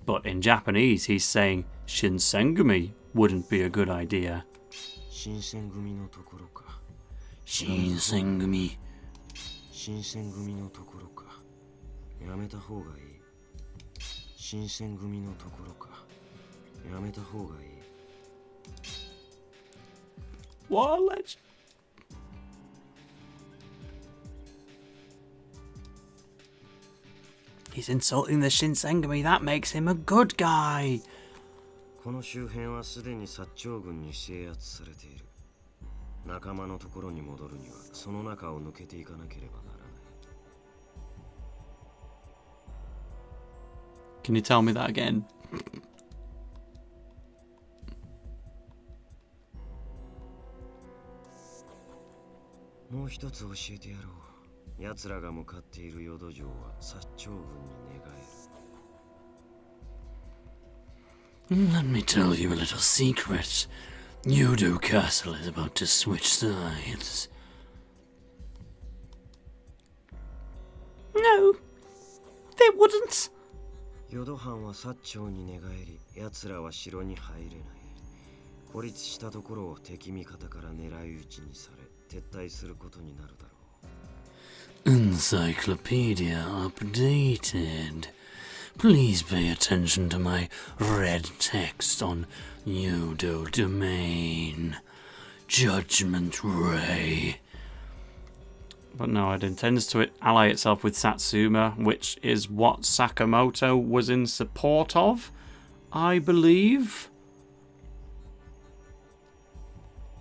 Speaker 1: But in Japanese, he's saying, Shinsengumi wouldn't be a good idea.
Speaker 3: Shinsengumi no tokoro ka.
Speaker 4: Shinsengumi.
Speaker 3: Shinsengumi no tokoro ka. Yameta hou ga ii. Shinsengumi no tokoro ka. Yameta hou ga ii.
Speaker 1: What a legend. He's insulting the Shinsengumi. That makes him a good guy.
Speaker 3: この周辺はすでに薩長軍に制圧されている。仲間のところに戻るにはその中を抜けていかなければならない。
Speaker 1: Can you tell me that again?
Speaker 3: もう一つ教えてやろう。奴らが向かっている淀城は薩長軍に寝返る。
Speaker 4: Let me tell you a little secret. Yodo Castle is about to switch sides.
Speaker 1: No, they wouldn't.
Speaker 3: 淀藩は薩長に寝返り、奴らは城に入れない。孤立したところを敵味方から狙い撃ちにされ、撤退することになるだろう。
Speaker 4: Encyclopedia updated. Please pay attention to my red text on Yodo Domain. Judgment Ray.
Speaker 1: But no, it intends to ally itself with Satsuma, which is what Sakamoto was in support of, I believe.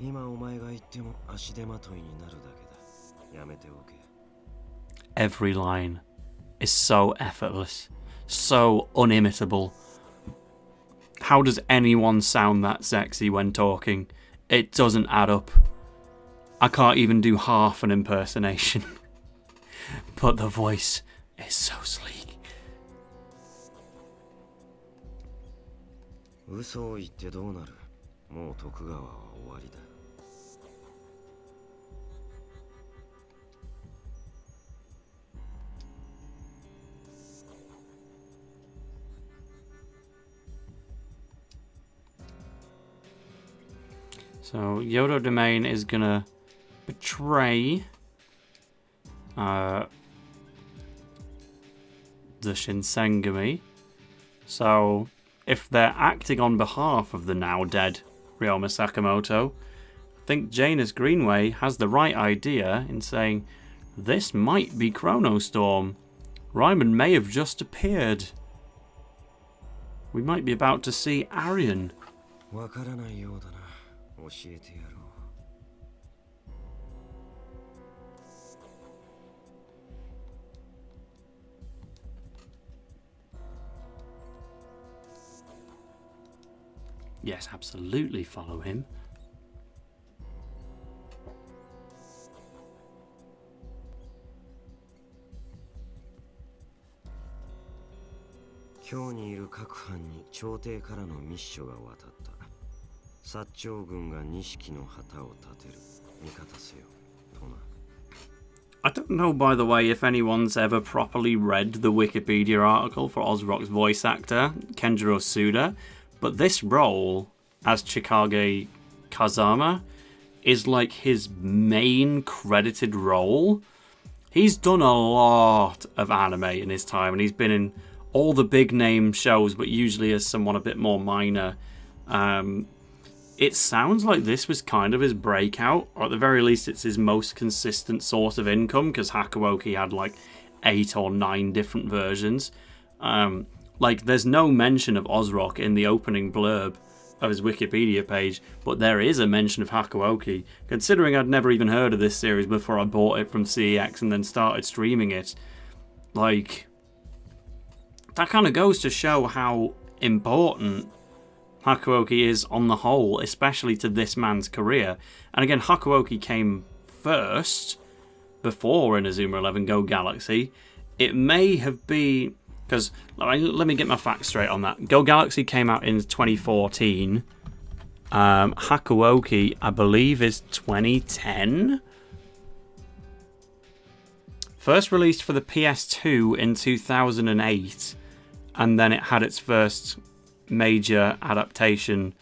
Speaker 3: 今お前が言っても足手まといになるだけだ。やめておけ。
Speaker 1: Every line is so effortless, so unimitable. How does anyone sound that sexy when talking? It doesn't add up. I can't even do half an impersonation. But the voice is so sleek.
Speaker 3: 嘘を言ってどうなる。もう徳川は終わりだ。
Speaker 1: So Yodo Domain is gonna betray the Shinsengumi. So if they're acting on behalf of the now dead Ryoma Sakamoto, I think Janus Greenway has the right idea in saying this might be Chrono Storm. Ryman may have just appeared. We might be about to see Arion.
Speaker 3: わからないようだな。教えてやろう。
Speaker 1: Yes, absolutely follow him.
Speaker 3: 京にいる各藩に朝廷からの密書が渡った。薩長軍が錦の旗を立てる。味方せよ。とな。
Speaker 1: I don't know, by the way, if anyone's ever properly read the Wikipedia article for Ozrock's voice actor, Kenjiro Tsuda, but this role as Chikage Kazama is like his main credited role. He's done a lot of anime in his time, and he's been in all the big name shows, but usually as someone a bit more minor. It sounds like this was kind of his breakout, or at the very least it's his most consistent source of income, because Hakuoki had like 8 or 9 different versions. Like, there's no mention of Ozrock in the opening blurb of his Wikipedia page, but there is a mention of Hakuoki. Considering I'd never even heard of this series before I bought it from CEX and then started streaming it, like, that kind of goes to show how important Hakuoki is on the whole, especially to this man's career. And again, Hakuoki came first, before Inazuma 11 Go Galaxy. It may have been... Because, let me get my facts straight on that. Go Galaxy came out in 2014. Hakuoki, I believe, is 2010. First released for the PS2 in 2008. And then it had its first major adaptation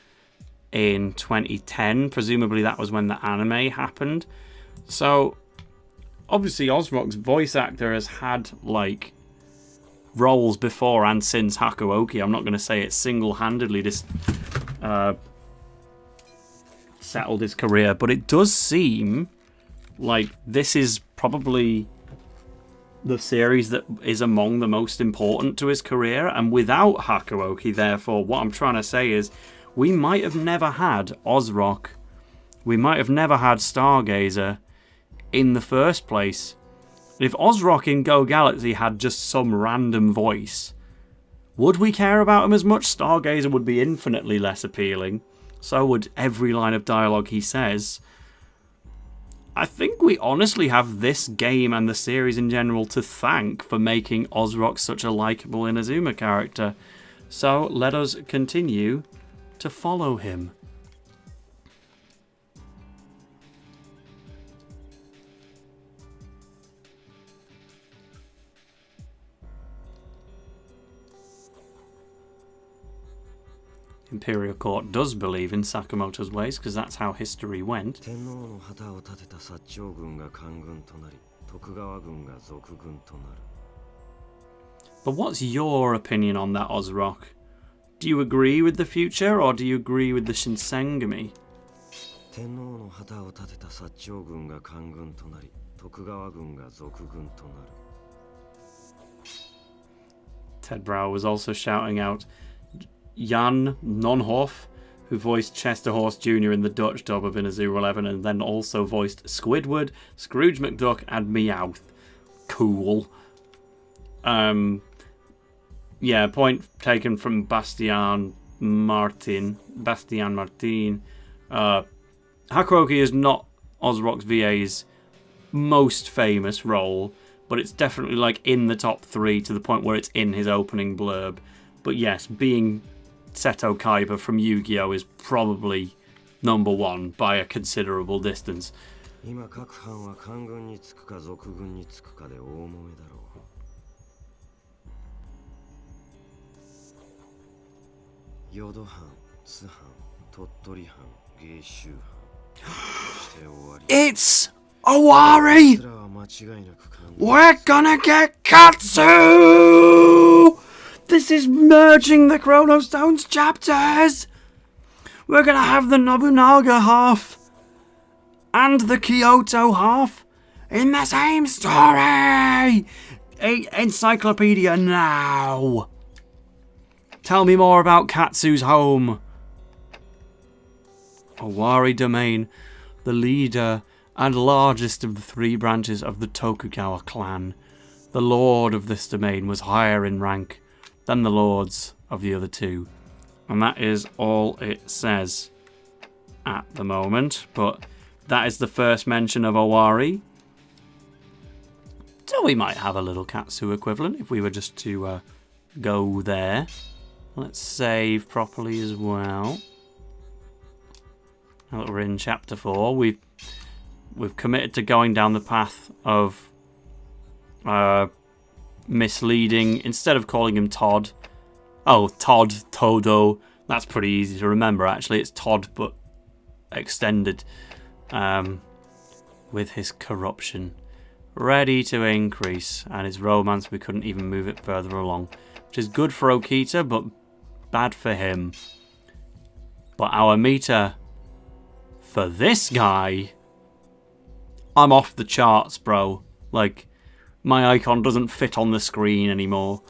Speaker 1: in 2010. Presumably that was when the anime happened. So, obviously Ozrock's voice actor has had, like, roles before and since Hakuoki. I'm not going to say it single-handedly settled his career, but it does seem like this is probably the series that is among the most important to his career, and without Hakuoki, therefore, what I'm trying to say is we might have never had Ozrock, we might have never had Stargazer in the first place. If Ozrock in Go Galaxy had just some random voice, would we care about him as much? Stargazer would be infinitely less appealing. So would every line of dialogue he says. I think we honestly have this game and the series in general to thank for making Ozrock such a likeable Inazuma character. So let us continue to follow him. Imperial Court does believe in Sakamoto's ways, because that's how history went. But what's your opinion on that, Ozrock? Do you agree with the future, or do you agree with the Shinsengumi? Ted Brower was also shouting out Jan Nonhoff, who voiced Chester Horse Jr. in the Dutch dub of Inazuma 11 and then also voiced Squidward, Scrooge McDuck and Meowth. Cool. Yeah, point taken from Bastian Martin. Hakuoki is not Ozrock VA's most famous role, but it's definitely like in the top 3 to the point where it's in his opening blurb. But yes, being Seto Kaiba from Yu-Gi-Oh! Is probably number 1 by a considerable distance. It's Owari! We're gonna get Katsu! This is merging the Chrono Stones chapters! We're gonna have the Nobunaga half and the Kyoto half in the same story! Encyclopedia now! Tell me more about Katsu's home. Owari Domain, the leader and largest of the 3 branches of the Tokugawa clan. The lord of this domain was higher in rank than the lords of the other 2. And that is all it says at the moment. But that is the first mention of Owari. So we might have a little Katsu equivalent if we were just to go there. Let's save properly as well. Now that we're in chapter 4, we've committed to going down the path of misleading, instead of calling him Todd. Oh, Todd, Todo. That's pretty easy to remember, actually. It's Todd, but extended with his corruption. Ready to increase. And his romance, we couldn't even move it further along. Which is good for Okita, but bad for him. But our meter for this guy, I'm off the charts, bro. Like, my icon doesn't fit on the screen anymore.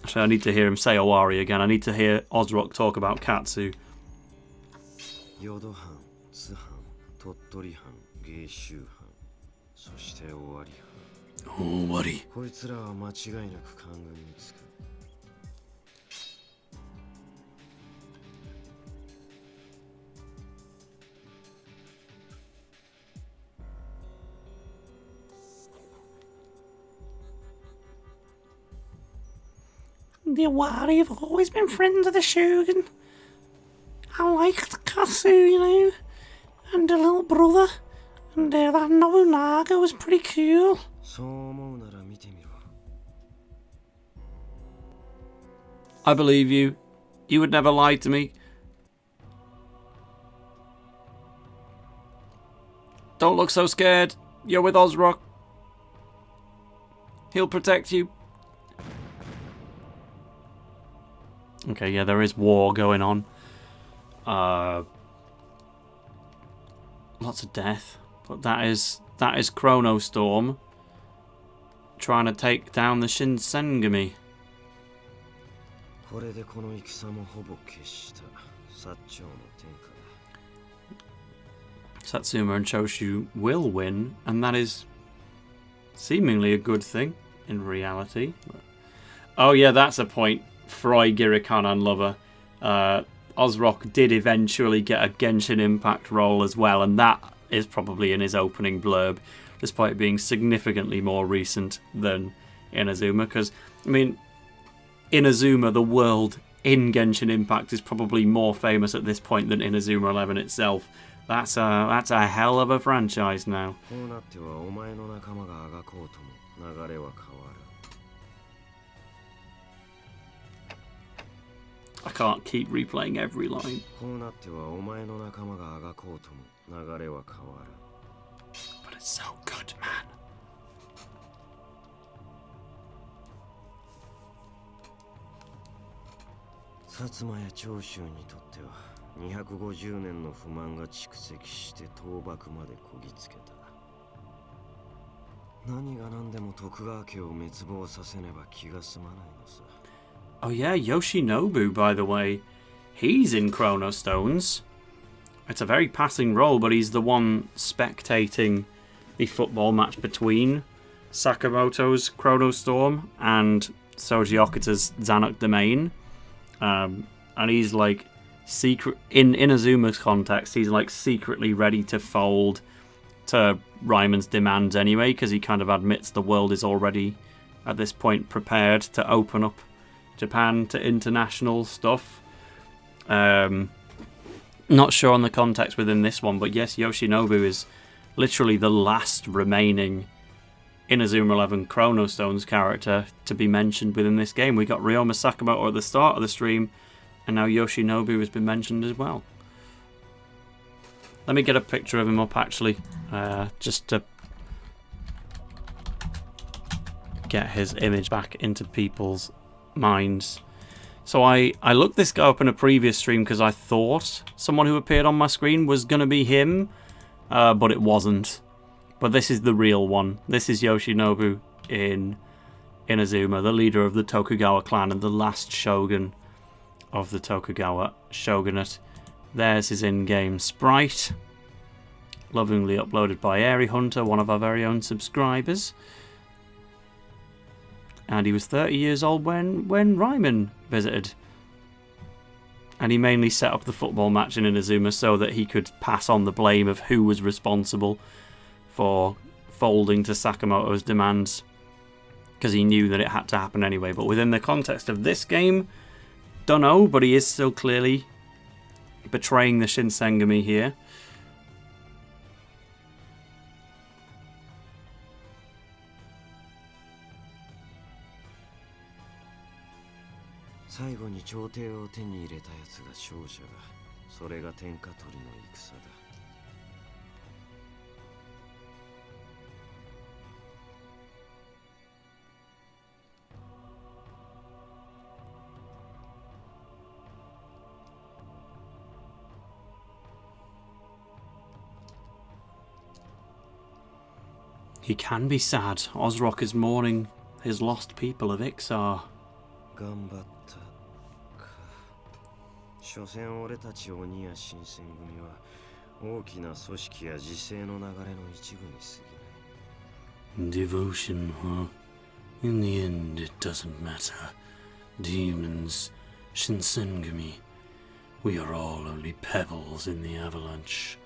Speaker 1: Actually, I need to hear him say Owari again. I need to hear Ozrock talk about Katsu.
Speaker 3: ヨド藩、津藩、鳥取藩、芸州藩、そして尾張藩。
Speaker 4: 尾張。
Speaker 3: こいつらは間違いなく官軍につく。
Speaker 4: The Owari have always been friends of the Shogun. I liked Katsu, you know, and the little brother, and that Nobunaga was pretty cool.
Speaker 3: そう思うなら見てみろ。
Speaker 1: I believe you. You would never lie to me. Don't look so scared. You're with Ozrock. He'll protect you. Okay, yeah, there is war going on. Lots of death. But that is Chrono Storm trying to take down the Shinsengumi.
Speaker 3: これでこの戦もほぼ決した。薩長の天下だ。
Speaker 1: Satsuma and Choshu will win, and that is seemingly a good thing in reality. Oh yeah, that's a point. Freud Girikanan lover. Ozrock did eventually get a Genshin Impact role as well, and that is probably in his opening blurb, despite being significantly more recent than Inazuma. Because, I mean, Inazuma, the world in Genshin Impact, is probably more famous at this point than Inazuma 11 itself. That's a hell of a franchise now. I can't keep replaying every line. But it's so good, man.
Speaker 3: 薩摩や長州にとっては250年の不満が蓄積して倒幕までこぎつけた。何が何でも徳川家を滅亡させねば気が済まないのさ。
Speaker 1: Oh yeah, Yoshinobu, by the way. He's in Chrono Stones. It's a very passing role, but he's the one spectating the football match between Sakamoto's Chrono Storm and Soji Okita's Zanuck Domain. And he's like secret in Inazuma's context, he's like secretly ready to fold to Ryman's demands anyway, because he kind of admits the world is already at this point prepared to open up Japan to international stuff. Not sure on the context within this one, but yes, Yoshinobu is literally the last remaining Inazuma 11 Chrono Stones character to be mentioned within this game. We got Ryoma Sakamoto at the start of the stream, and now Yoshinobu has been mentioned as well. Let me get a picture of him up actually, just to get his image back into people's minds. So I looked this guy up in a previous stream because I thought someone who appeared on my screen was going to be him, but it wasn't. But this is the real one. This is Yoshinobu in Inazuma, the leader of the Tokugawa clan and the last shogun of the Tokugawa shogunate. There's his in-game sprite, lovingly uploaded by Airy Hunter, one of our very own subscribers. And he was 30 years old when Ryman visited. And he mainly set up the football match in Inazuma so that he could pass on the blame of who was responsible for folding to Sakamoto's demands, because he knew that it had to happen anyway. But within the context of this game, don't know, but he is still clearly betraying the Shinsengumi here. He can be sad. Ozrock is mourning his lost people of Ixar.
Speaker 3: 頑張ったか。所詮俺たち鬼や新選組は大きな組織や時勢の流れの一部に過ぎない。
Speaker 4: Devotion, huh? In the end, it doesn't matter. Demons, Shinsengumi, we are all only pebbles in the avalanche.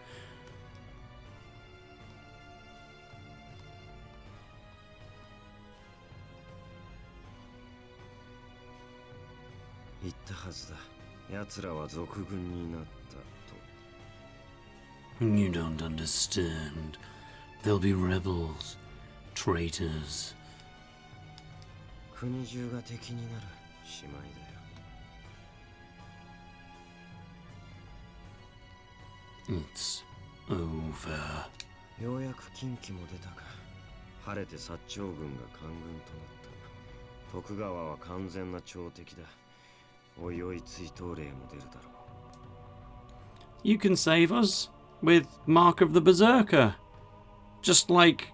Speaker 3: 言ったはずだ。奴らは賊軍になったと。
Speaker 4: You don't understand. They'll be rebels, traitors.
Speaker 3: 国中が敵になる。しまいだよ。
Speaker 4: It's over.
Speaker 3: ようやく近畿も出たか。晴れて薩長軍が官軍となった。徳川は完全な朝敵だ。おいおい追討令も出るだろう。
Speaker 1: You can save us with Mark of the Berserker. Just like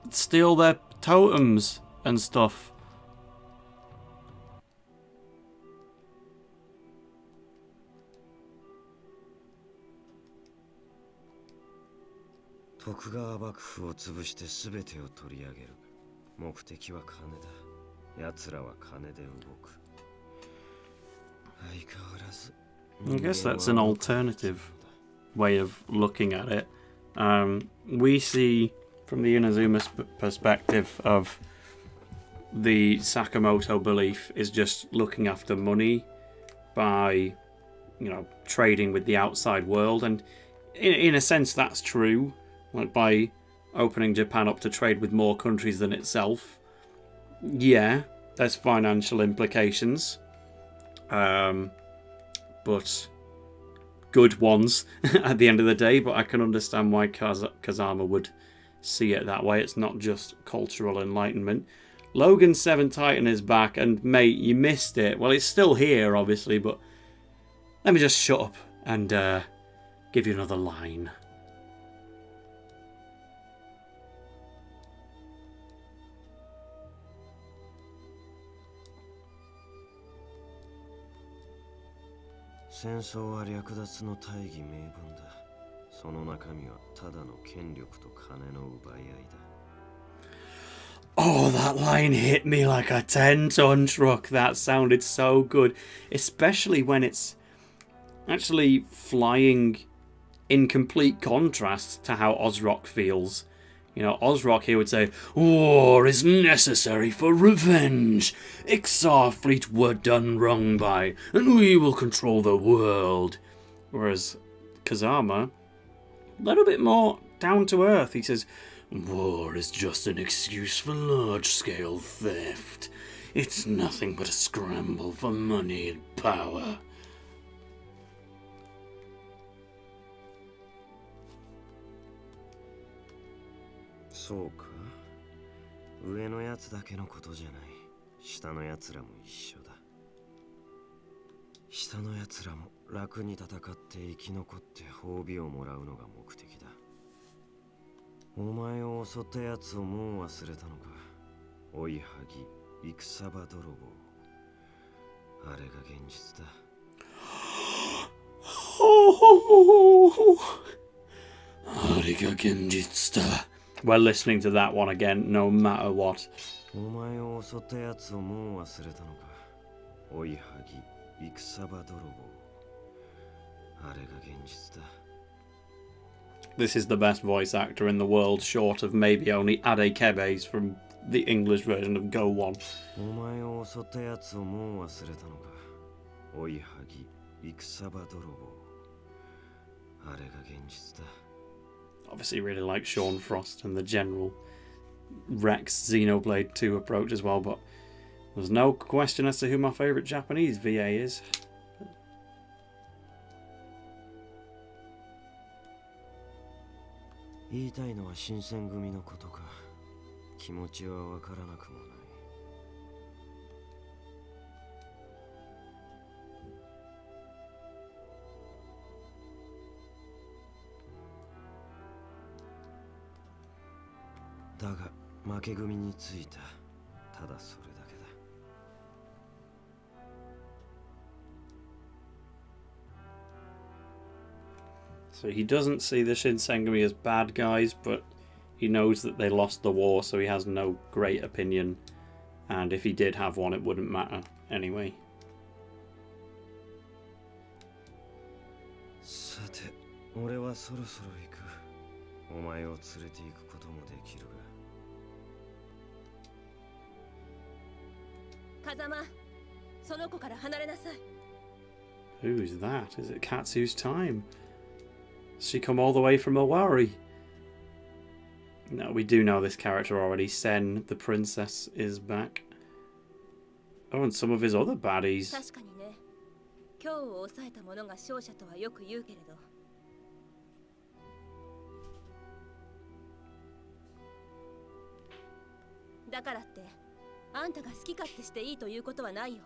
Speaker 1: steal their totems and stuff.
Speaker 3: 徳川幕府を潰して全てを取り上げる。目的は金だ。奴らは金で動く。相変わらず。
Speaker 1: I guess that's an alternative way of looking at it. We see from the Inazuma perspective of the Sakamoto belief is just looking after money by, trading with the outside world, and in a sense that's true. Like by opening Japan up to trade with more countries than itself, yeah, there's financial implications. But good ones at the end of the day. But I can understand why Kazama would see it that way. It's not just cultural enlightenment. Logan 7 Titan is back, and mate, you missed it. Well, it's still here, obviously, but let me just shut up and give you another line.
Speaker 3: 戦争は略奪の大義名分だ。その中身はただの権力と金の奪い合いだ。
Speaker 1: Oh, that line hit me like a 10-ton truck. That sounded so good. Especially when it's actually flying in complete contrast to how Ozrock feels. Ozrock here would say, "War is necessary for revenge. Ixar fleet were done wrong by, and we will control the world." Whereas Kazama, a little bit more down to earth. He says,
Speaker 4: War is just an excuse for large-scale theft. It's nothing but a scramble for money and power.
Speaker 3: そうか。上のやつだけのことじゃない。下のやつらも一緒だ。下のやつらも楽に戦って生き残って褒美をもらうのが目的だ。お前を襲ったやつをもう忘れたのか。追いはぎ、戦場泥棒。あれが現実だ。
Speaker 4: あれが現実だ。
Speaker 1: We're listening to that one again, no matter what.
Speaker 3: お前を襲ったやつをもう忘れたのか。追いはぎ、戦場泥棒。あれが現実だ。
Speaker 1: This is the best voice actor in the world, short of maybe only Ade Kebes from the English version of Go 1.
Speaker 3: お前を襲ったやつをもう忘れたのか。追いはぎ、戦場泥棒。あれが現実だ。
Speaker 1: Obviously really like Sean Frost and the general Rex Xenoblade 2 approach as well, but there's no question as to who my favourite Japanese VA is.
Speaker 3: 言いたいのは新選組のことか。気持ちはわからなくもない。だが負け組についた。ただそれだけだ。
Speaker 1: So he doesn't see the Shinsengumi as bad guys, but he knows that they lost the war, so he has no great opinion. And if he did have one, it wouldn't matter anyway.
Speaker 3: さて、俺はそろそろ行く。お前を連れて行くこともできるが。
Speaker 5: 風間、その子から離れなさい。
Speaker 1: Who's that? Is it Katsu's time? Has she come all the way from Owari? No, we do know this character already. Sen, the princess, is back. Oh, and some of his other baddies.
Speaker 5: 確かにね。今日を抑えた者が勝者とはよく言うけれど。だからって、あんたが好き勝手していいということはないよ。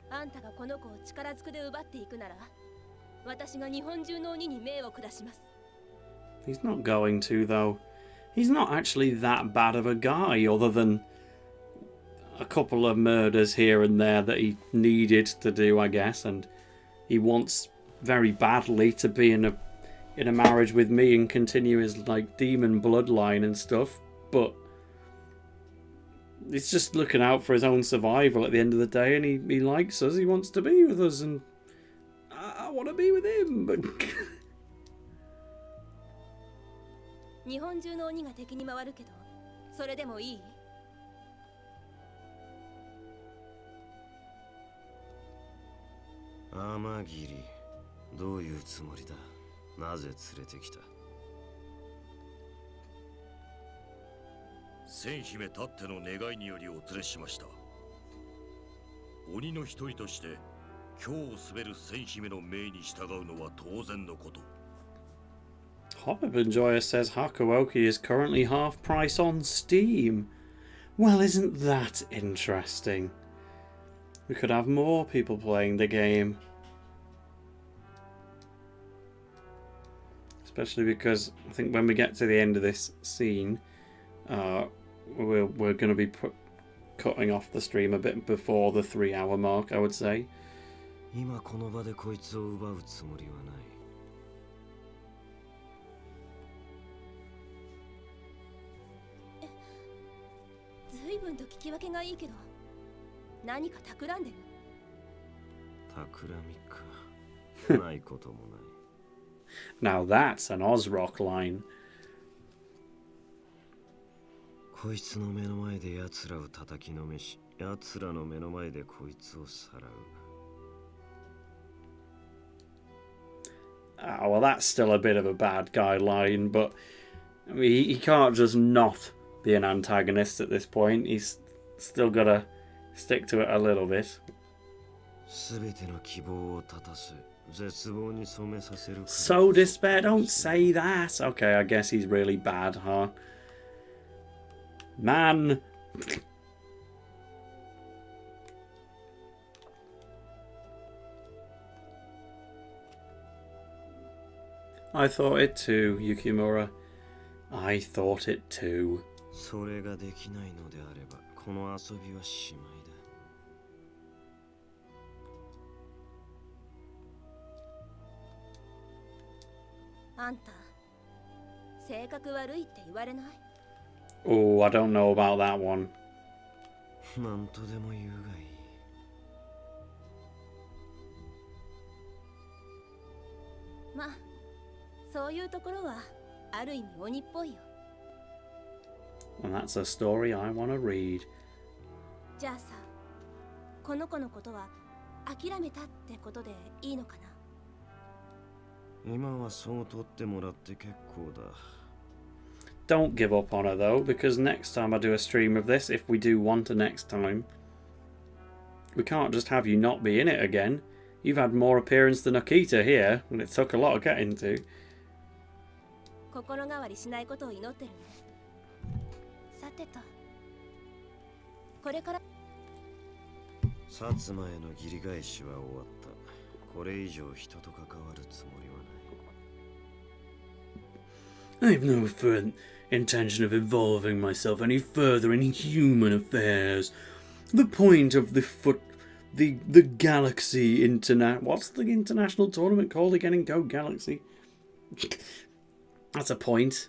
Speaker 5: あんたがこの子を力ずくで奪っていくなら、私が日本中の鬼に命を下します。
Speaker 1: He's not going to, though. He's not actually that bad of a guy, other than a couple of murders here and there that he needed to do, I guess, and he wants very badly to be in a marriage with me and continue his like demon bloodline and stuff, but he's just looking out for his own survival at the end of the day, and he likes us, he wants to be with us, and I want to be with him, but
Speaker 5: 日本中の鬼が敵に回るけど、それでもいい？
Speaker 3: 天霧、どういうつもりだ？なぜ連れてきた？
Speaker 6: 千姫たっての願いによりお連れしました。鬼の一人として今日を滑る千姫の命に従うのは当然のこと。
Speaker 1: Hobbit Enjoyer says Hakuoki is currently half price on Steam. Well, isn't that interesting? We could have more people playing the game. Especially because I think when we get to the end of this scene, we're going to be cutting off the stream a bit before the 3-hour mark, I would say.
Speaker 3: 今この場でこいつを奪うつもりはない。
Speaker 5: 随分と聞き分けがいいけど、何か企んでる？
Speaker 3: 企みか。ないこともない。
Speaker 1: Now that's an Ozrock line.
Speaker 3: こいつの目の前で奴らを叩きのめし、奴らの目の前でこいつをさらう。
Speaker 1: Oh, well, that's still a bit of a bad guy line, but I mean, he can't just not be an antagonist at this point. He's still got to stick to it a little bit.
Speaker 3: すべての希望を絶たせ、絶望に染めさせる。
Speaker 1: So despair, don't say that. Okay, I guess he's really bad, huh? Man. I thought it too, Yukimura. I thought it too.
Speaker 3: それができないのであれば、この遊びはしまいだ。
Speaker 5: あんた、性格悪いって言われない？
Speaker 1: Oh, I don't know about that one.
Speaker 3: なんとでも言うがいい。
Speaker 5: まあ、そういうところはある意味鬼っぽいよ。
Speaker 1: And that's a story I want to read.
Speaker 5: じゃあさ、この子のことは諦めたってことでいいのかな？
Speaker 3: 今はそう取ってもらって結構だ。
Speaker 1: Don't give up on her though, because next time I do a stream of this, if we do want a next time, we can't just have you not be in it again. You've had more appearance than Okita here, and it took a lot of getting to.
Speaker 5: 心変わりしないことを祈ってるね。さてと、これから
Speaker 3: 薩摩への義理返しは終わった。これ以上人と関わるつもりはない。
Speaker 4: I've no intention of involving myself any further in human affairs. The point of
Speaker 1: the Galaxy what's the international tournament called again in Go Galaxy? That's a point.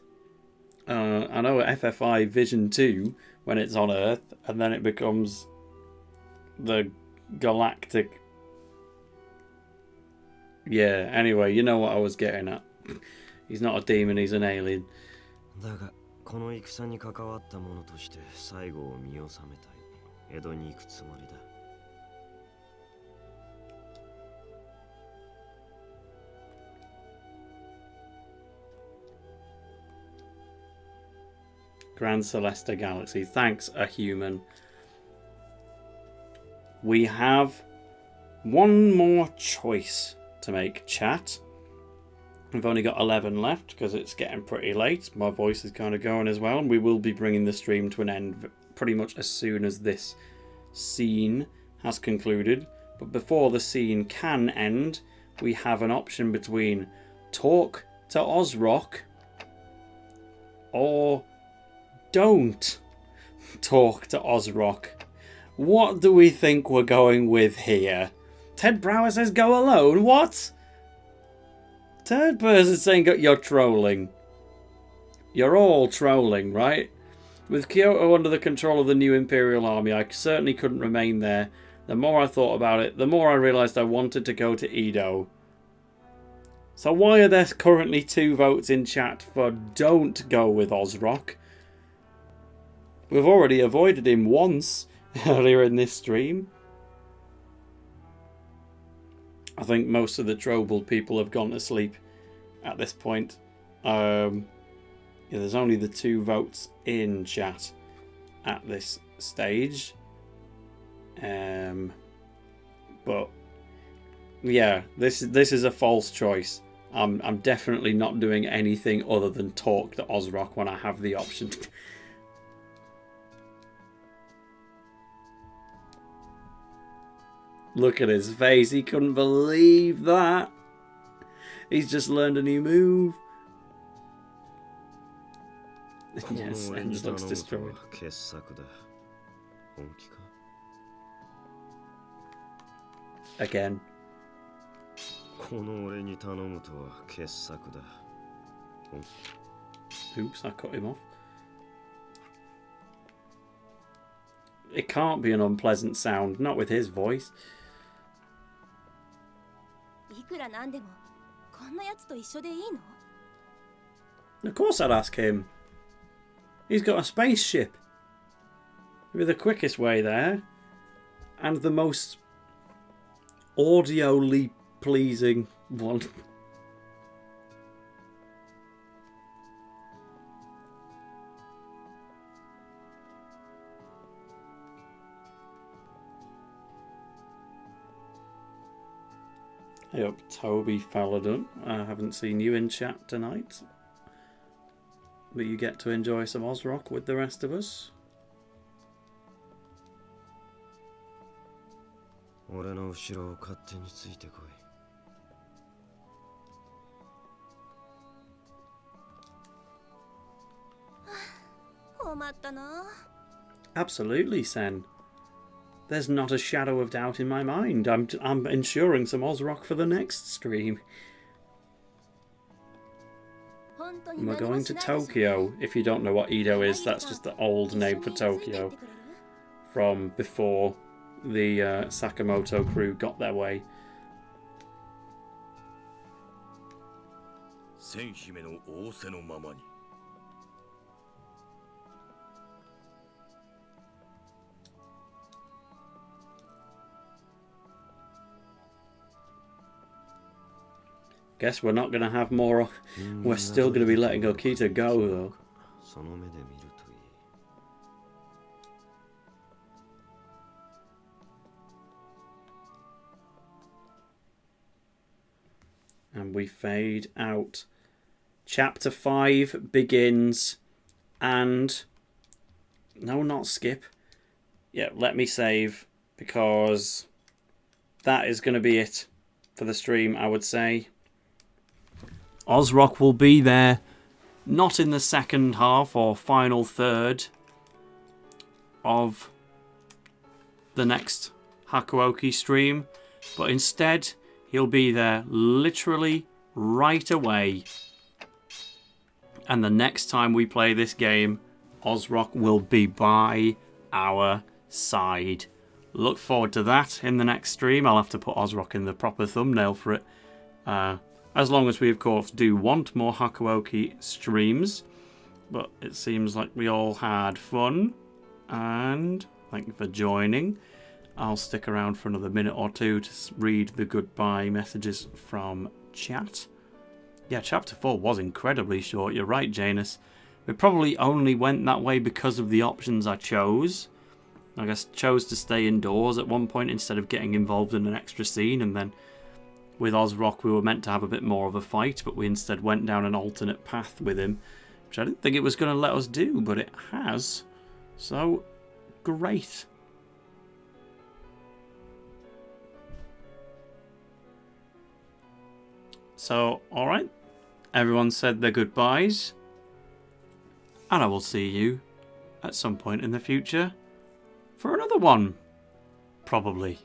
Speaker 1: I know FFI Vision 2 when it's on Earth, and then it becomes the Galactic. Yeah, anyway, you know what I was getting at. He's not a demon, he's an alien.
Speaker 3: だがこの戦に関わった者として最後を見納めたい。江戸に行くつもりだ。
Speaker 1: Grand Celesta Galaxy. Thanks, a human. We have one more choice to make, chat. We've only got 11 left because it's getting pretty late. My voice is kind of going as well. And we will be bringing the stream to an end pretty much as soon as this scene has concluded. But before the scene can end, we have an option between talk to Ozrock or don't talk to Ozrock. What do we think we're going with here? Ted Brower says go alone. What? Third person saying you're trolling. You're all trolling, right? With Kyoto under the control of the new Imperial Army, I certainly couldn't remain there. The more I thought about it, the more I realised I wanted to go to Edo. So why are there currently 2 votes in chat for don't go with Ozrock? We've already avoided him once earlier in this stream. I think most of the troubled people have gone to sleep at this point. Yeah, there's only the 2 votes in chat at this stage. But yeah, this is a false choice. I'm definitely not doing anything other than talk to Ozrock when I have the option. Look at his face. He couldn't believe that. He's just learned a new move. Yes, and looks destroyed. Again. Oops, I cut him off. It can't be an unpleasant sound, not with his voice. Of course I'd ask him. He's got a spaceship. It'd be the quickest way there. And the most audioly pleasing one. Hey up, Toby Falladon. I haven't seen you in chat tonight. But you get to enjoy some Ozrock with the rest of us. Absolutely, Sen. There's not a shadow of doubt in my mind. I'm ensuring some Ozrock for the next stream. And we're going to Tokyo. If you don't know what Edo is, that's just the old name for Tokyo. From before the Sakamoto crew got their way. Guess we're not going to have more. We're still going to be letting Okita go, though. And we fade out. Chapter 5 begins. And... no, not skip. Yeah, let me save. Because that is going to be it for the stream, I would say. Ozrock will be there, not in the second half or final third of the next Hakuoki stream, but instead he'll be there literally right away. And the next time we play this game, Ozrock will be by our side. Look forward to that in the next stream. I'll have to put Ozrock in the proper thumbnail for it. As long as we, of course, do want more Hakuoki streams. But it seems like we all had fun. And thank you for joining. I'll stick around for another minute or two to read the goodbye messages from chat. Yeah, Chapter 4 was incredibly short. You're right, Janus. It probably only went that way because of the options I chose. I guess chose to stay indoors at one point instead of getting involved in an extra scene, and then with Ozrock we were meant to have a bit more of a fight, but we instead went down an alternate path with him, which I didn't think it was going to let us do, but it has. So, great. So, alright. Everyone said their goodbyes. And I will see you at some point in the future for another one. Probably.